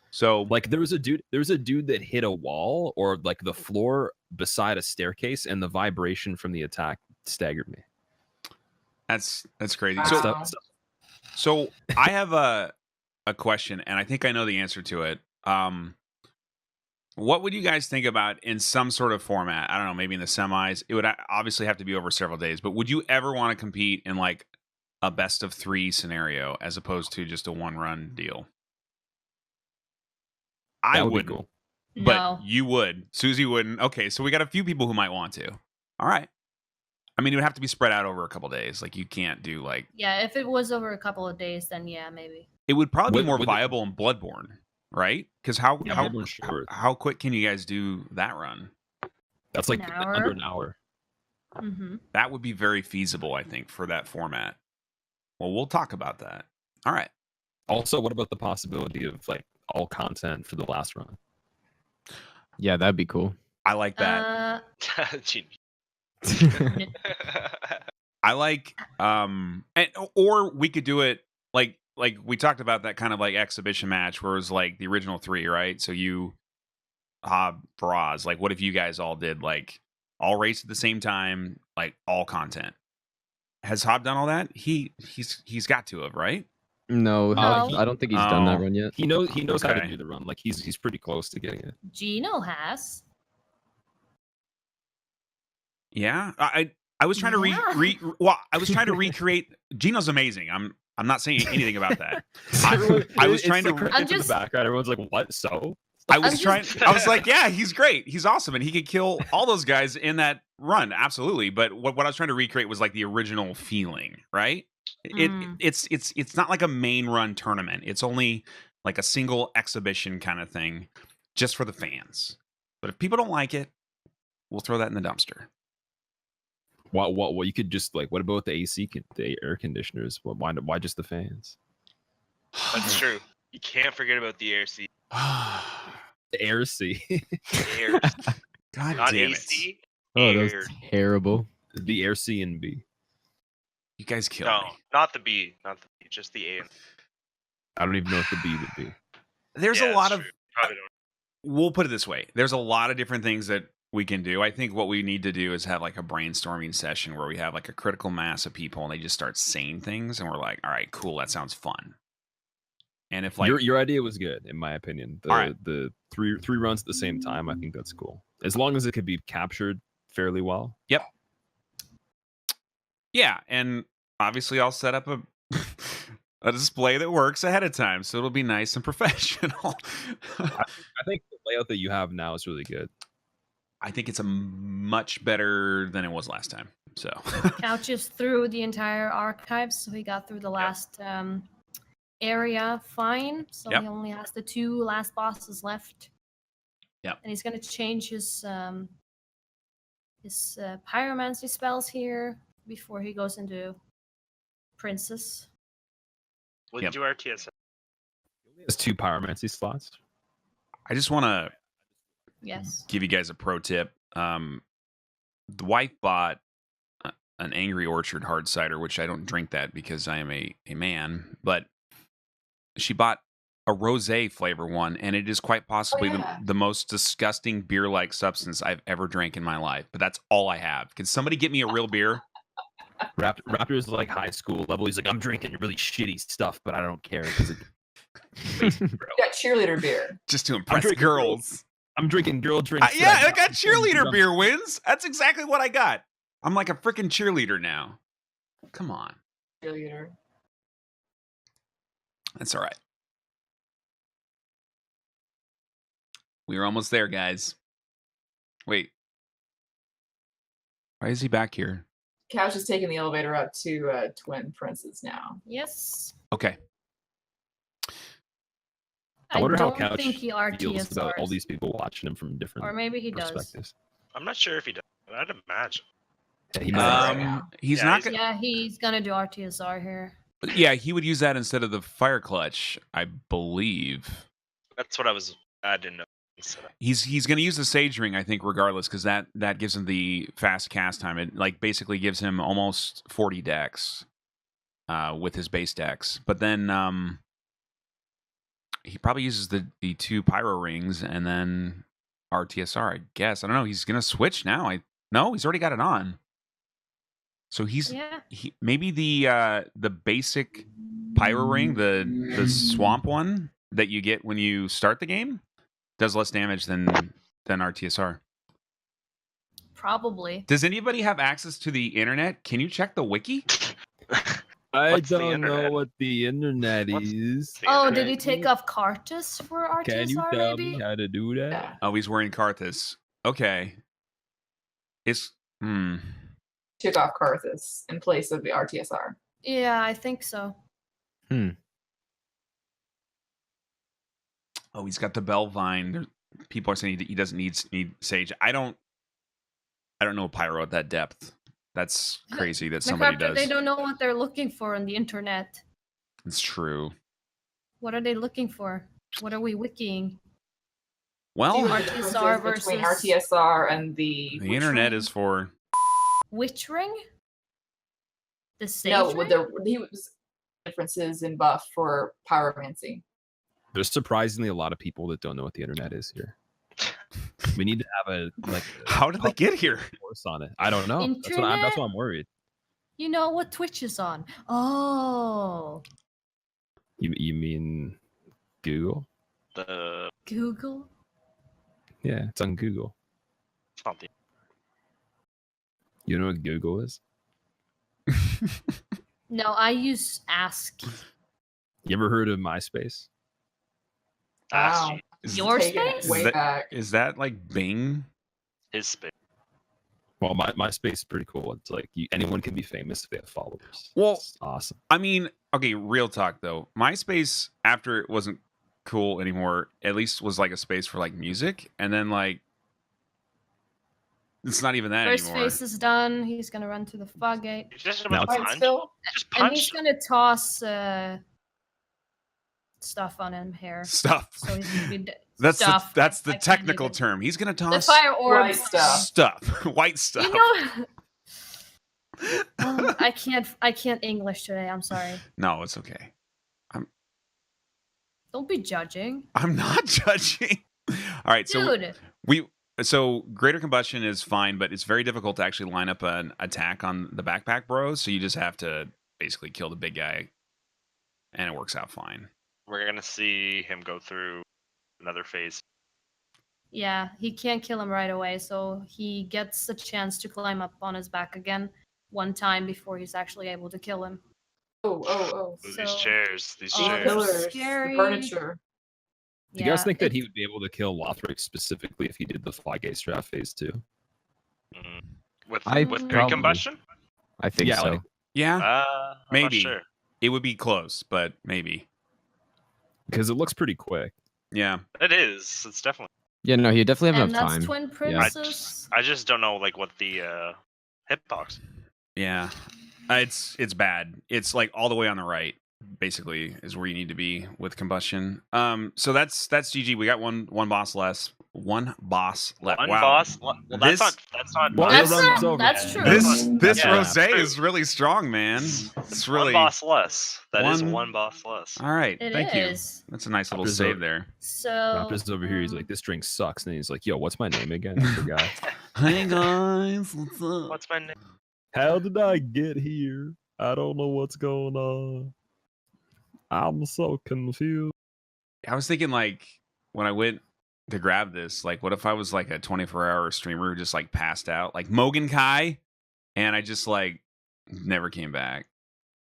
So Like there was a dude that hit a wall or like the floor beside a staircase, and the vibration from the attack staggered me. that's crazy. Wow. So I have a question, and I think I know the answer to it. What would you guys think about in some sort of format? I don't know, maybe in the semis. It would obviously have to be over several days, but would you ever want to compete in like a best of 3 scenario as opposed to just a 1-run deal? I That would be wouldn't, cool. but No. you would. Susie wouldn't. Okay, so we got a few people who might want to. All right. I mean, it would have to be spread out over a couple days. Like you can't do like. Yeah, if it was over a couple of days, then yeah, maybe. It would probably be Would- more would it- viable in Bloodborne, right? Because how Yeah, how, Bloodborne's short. how quick can you guys do that run? That's like An hour? under an hour. Mm-hmm. That would be very feasible, I think, for that format. Well, we'll talk about that. All right. Also, what about the possibility of like all content for the last run? Yeah, that'd be cool. I like that. Gene- I like and, or we could do it like we talked about that kind of like exhibition match where it was like the original 3, right? So you Hob, Faraz, like what if you guys all did like all race at the same time, like all content? Has Hob done all that? He's got to have, right? No, No. I don't think he's done that Oh. run yet. He knows how to Okay. do the run. Like he's pretty close to getting it. Gino has. Yeah, I was trying to I was trying to recreate. Gino's amazing. I'm not saying anything about that. I was trying to. I'm just- the background. Everyone's like, "What?" So I was I'm trying. just- I was like, yeah, he's great. He's awesome, and he could kill all those guys in that run. Absolutely. But what I was trying to recreate was like the original feeling, right? It's not like a main run tournament. It's only like a single exhibition kind of thing, just for the fans. But if people don't like it, we'll throw that in the dumpster. what you could just like, what about the AC, the air conditioners? Why just the fans? That's true. You can't forget about the air seat. The air C. Air, God not damn it! AC. Oh, that was air. terrible. The air C and B. You guys kill No, me. not the B. Not the B. Just the A. I don't even know what the B would be. There's Yeah, a lot that's of. true. Probably don't. We'll put it this way. There's a lot of different things that we can do. I think what we need to do is have like a brainstorming session where we have like a critical mass of people and they just start saying things and we're like, all right, cool, that sounds fun. And if like Your idea was good, in my opinion. All right. The three runs at the same time, I think that's cool. As long as it could be captured fairly well. Yep. Yeah, and obviously I'll set up a display that works ahead of time, so it'll be nice and professional. I think the layout that you have now is really good. I think it's a much better than it was last time. So Couch is through the entire archives, so he got through the last area fine. So Yep. he only has the 2 last bosses left. Yep. And he's gonna change his pyromancy spells here before he goes into Princess. We'll Yep. do RTS. There's 2 pyromancy slots. I just want to Yes. give you guys a pro tip. The wife bought an Angry Orchard hard cider, which I don't drink that because I am a man, but she bought a rosé flavor one, and it is quite possibly yeah. the most disgusting beer-like substance I've ever drank in my life. But that's all I have. Can somebody get me a real beer? Raptor's like high school level. He's like, I'm drinking really shitty stuff, but I don't care because it. You got cheerleader beer. Just to impress drinking girls. I'm drinking girl drinks. Yeah, I got cheerleader beer wins. That's exactly what I got. I'm like a freaking cheerleader now. Come on. Cheerleader. That's all right. We are almost there, guys. Wait. Why is he back here? Couch is taking the elevator up to Twin Princes now. Yes. Okay. I wonder how don't Couch think he feels about all RTSRs. these people watching him from different Or maybe he does. perspectives. I'm not sure if he does, but I'd imagine. Yeah, he might. He's Yeah, not. he's- Gonna, Yeah, he's gonna do RTSR here. yeah, he would use that instead of the fire clutch, I believe. That's what I didn't know. He's going to use the Sage Ring, I think, regardless, because that gives him the fast cast time. It like basically gives him almost 40 decks with his base decks. But then he probably uses the 2 Pyro Rings and then RTSR, I guess. I don't know. He's going to switch now. No, he's already got it on. So maybe the basic Pyro Ring, the swamp one that you get when you start the game, does less damage than RTSR. Probably. Does anybody have access to the internet? Can you check the wiki? I don't know what the internet is. Oh, did he take off Cartus for RTSR? Can you tell maybe? me how to do that? Yeah. Oh, he's wearing Karthus. Okay. Took off Karthus in place of the RTSR. Yeah, I think so. Oh, he's got the Bellvine. People are saying he doesn't need Sage. I don't know Pyro at that depth. That's crazy that somebody McRaptor, does. they don't know what they're looking for on the internet. It's true. What are they looking for? What are we wikiing? Well, See what the difference is between RTSR and the internet ring? is for Witch ring? The Sage No, ring? with he was differences in buff for pyromancy. There's surprisingly a lot of people that don't know what the internet is here. We need to have a how did they get here? Course on it. I don't know. That's Internet? why I'm worried. You know what Twitch is on? Oh, You mean Google? Google? Yeah, it's on Google. Something. You know what Google is? No, I use Ask. You ever heard of MySpace? Wow. Your Taking it space? way back. Is that like Bing? His space. Well, MySpace is pretty cool. It's like anyone can be famous if they have followers. Well, it's awesome. I mean, okay, real talk though. MySpace, after it wasn't cool anymore, at least was like a space for like music, and then like it's not even that First anymore. face is done. He's gonna run to the fog gate. Just Now it's punch. Still, Just And punch. he's gonna toss stuff on him here. Stuff. So he's gonna be That's stuff. that's I the can't technical even- term. He's gonna The toss fire orb White stuff. white stuff. You know, I can't English today. I'm sorry. No, it's okay. Don't be judging, I'm not judging. All right, dude. so greater combustion is fine, but it's very difficult to actually line up an attack on the backpack bros. So you just have to basically kill the big guy, and it works out fine. We're gonna see him go through another phase. Yeah, he can't kill him right away, so he gets a chance to climb up on his back again one time before he's actually able to kill him. oh. These So- chairs. These Oh, chairs. Pillars, scary. the furniture. Do you guys think that it's- he would be able to kill Lothric specifically if he did the Flygate strat phase 2? Mm. With I great probably- combustion? I think Yeah, so. like- Yeah, I'm maybe. Not sure. it would be close, but maybe. Because it looks pretty quick. Yeah. It is. It's definitely. Yeah, no, he definitely have And enough that's time. Twin Yeah. Princess. I just don't know like what the hitbox. Yeah. It's bad. It's like all the way on the right, basically, is where you need to be with combustion. So that's GG. We got one boss less. One boss left. One Wow. boss. Well, that's not. Well, That's it runs not- over. that's true. This Yeah, rose true. is really strong, man. It's really one boss less. That is One- one boss less. all right. It Thank you. is. That's a nice little Raptor's save over. there. So Raptor's over here. He's like, this drink sucks. And then he's like, yo, what's my name again? I forgot. Hey guys, what's up? What's my name? How did I get here? I don't know what's going on. I'm so confused. I was thinking like when I went to grab this, like what if I was like a 24-hour streamer who just like passed out, like Mogan Kai, and I just like never came back.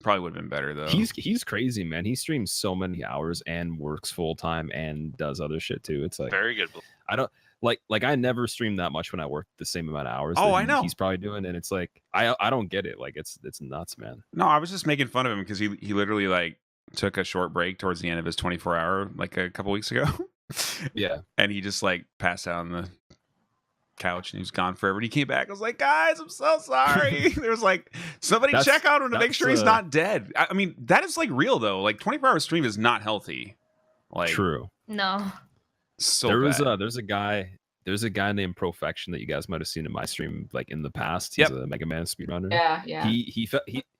Probably would have been better though. He's crazy, man. He streams so many hours and works full time and does other shit too. It's like Very good. I don't like I never stream that much when I work the same amount of hours. Oh, that I know. He's probably doing, and it's like I don't get it. Like it's nuts, man. No, I was just making fun of him because he literally like took a short break towards the end of his 24-hour, like a couple weeks ago. Yeah. And he just like passed out on the couch and he was gone forever. And he came back. I was like, guys, I'm so sorry. There was like, somebody check on him to make sure he's not dead. I mean, that is like real though. Like 24-hour stream is not healthy. Like True. No. So there's a guy named Profection that you guys might have seen in my stream like in the past. He's a Mega Man speedrunner. Yeah.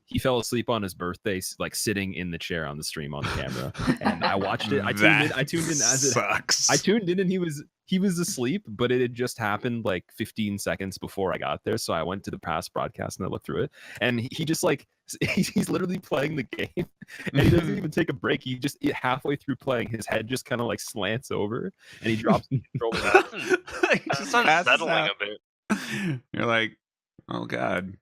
He fell asleep on his birthday, like sitting in the chair on the stream on the camera, and I watched it. I tuned in as it sucks. I tuned in and he was asleep, but it had just happened like 15 seconds before I got there. So I went to the past broadcast and I looked through it, and he just like he's literally playing the game, and he doesn't even take a break. He just halfway through playing, his head just kind of like slants over, and he drops the controller. It's unsettling a bit. You're like, oh god.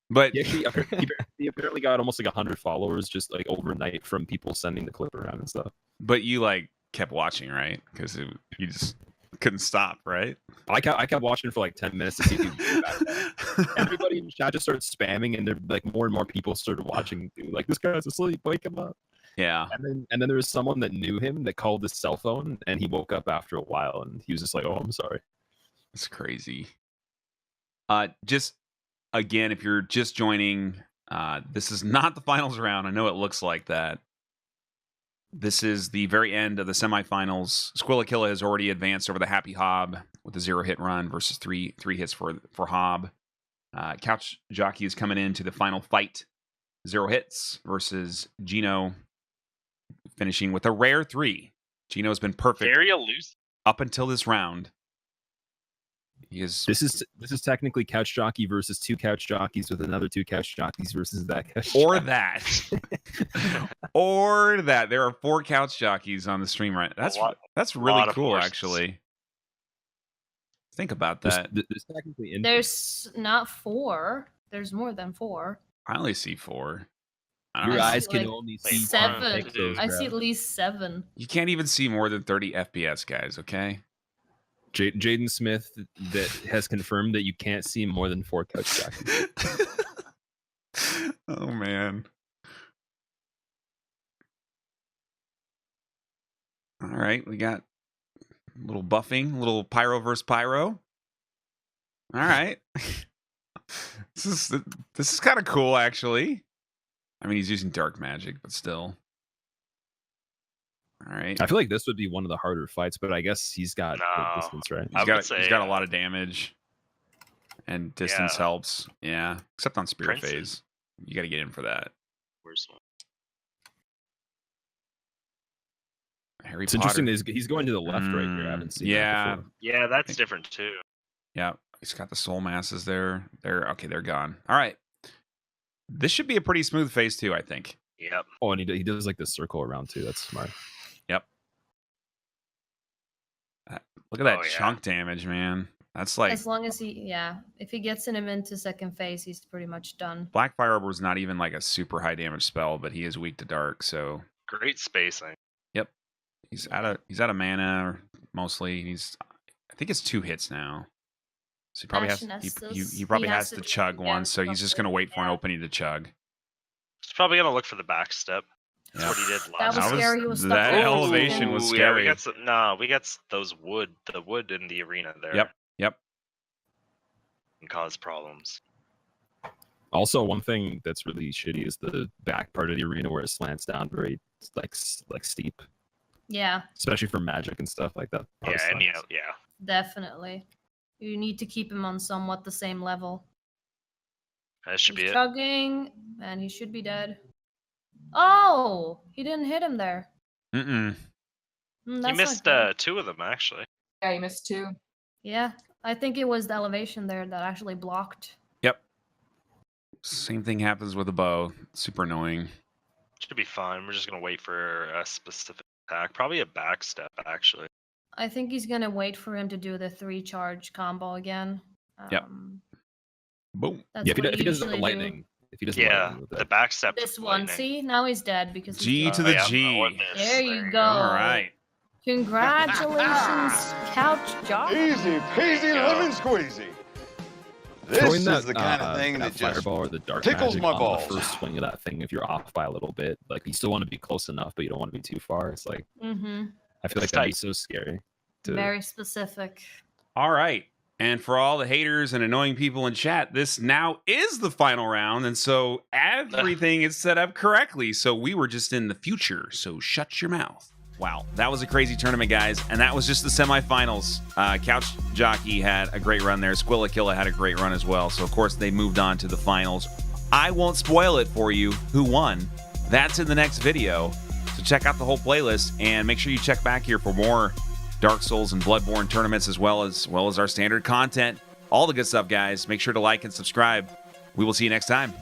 But he apparently got almost like 100 followers just like overnight from people sending the clip around and stuff. But you like kept watching, right? Because you just couldn't stop, right? I kept watching for like 10 minutes to see if everybody in the chat just started spamming, and there like more and more people started watching. Like, this guy's asleep, wake him up. Yeah. And then there was someone that knew him that called his cell phone, and he woke up after a while, and he was just like, "Oh, I'm sorry." It's crazy. Just again, if you're just joining, this is not the finals round. I know it looks like that. This is the very end of the semifinals. Squillakilla has already advanced over the Happy Hob with a 0-hit run versus three hits for Hob. CouchJockey is coming into the final fight. 0 hits versus Gino, finishing with a rare 3. Gino has been perfect Very elusive up until this round. This is technically CouchJockey versus 2 CouchJockeys with another 2 CouchJockeys versus that couch. Or that. Or that. There are 4 CouchJockeys on the stream right now. That's really cool, actually. Think about that. There's technically There's not 4. There's more than 4. I only see 4. Your eyes can only see 7. pixels, I see at least 7. You can't even see more than 30 FPS, guys, okay? Jaden Smith that has confirmed that you can't see more than 4 CouchJockeys. Oh, man. All right, we got a little buffing, a little pyro versus pyro. All right. This is kind of cool, actually. I mean, he's using dark magic, but still. All right. I feel like this would be one of the harder fights, but I guess he's got good distance, right? He's got a lot of damage, and distance helps. Yeah, except on Spirit Phase. You got to get in for that. Where's one? It's interesting that he's going to the left right here. I haven't seen that before. Yeah, that's different too. Yeah, he's got the soul masses there. They're gone. All right. This should be a pretty smooth phase too, I think. Yep. Oh, and he does like the circle around too. That's smart. Yep. Look at that chunk damage, man. That's like, as long as if he gets him into second phase, he's pretty much done. Black Fire Orb was not even like a super high damage spell, but he is weak to dark, so great spacing. Yep. He's out of mana mostly. I think it's 2 hits now. So he probably he probably has to chug one, so he's just gonna wait for an opening to chug. He's probably gonna look for the back step. That's what he did last. That was scary. He was stuck. That elevation was scary. Yeah, we got the wood in the arena there. Yep. can cause problems. Also, one thing that's really shitty is the back part of the arena where it slants down very like steep. Yeah. Especially for magic and stuff like that. Yeah, and yeah. Definitely. You need to keep him on somewhat the same level. That should be it. Chugging, and he should be dead. Oh, he didn't hit him there. He missed 2 of them actually. Yeah, he missed 2. Yeah, I think it was the elevation there that actually blocked. Yep. Same thing happens with a bow. Super annoying. Should be fine. We're just gonna wait for a specific attack. Probably a back step actually. I think he's gonna wait for him to do the 3 charge combo again. Yep. If Boom. If he does the lightning. If he does the back step. This one, lightning. See, now he's dead because G to the G. There you go. All right. Congratulations, CouchJockey. Easy peasy lemon squeezy. This Throwing is that, the kind of thing that that just fireball or the dark tickles magic my on balls. the first swing of that thing. If you're off by a little bit, like you still want to be close enough, but you don't want to be too far. It's like I feel like that'd be so scary. Very specific. All right. And for all the haters and annoying people in chat, this now is the final round. And so everything is set up correctly. So we were just in the future. So shut your mouth. Wow. That was a crazy tournament, guys. And that was just the semifinals. CouchJockey had a great run there. Squillakilla had a great run as well. So, of course, they moved on to the finals. I won't spoil it for you who won. That's in the next video. So check out the whole playlist and make sure you check back here for more Dark Souls and Bloodborne tournaments as well as our standard content. All the good stuff, guys. Make sure to like and subscribe. We will see you next time.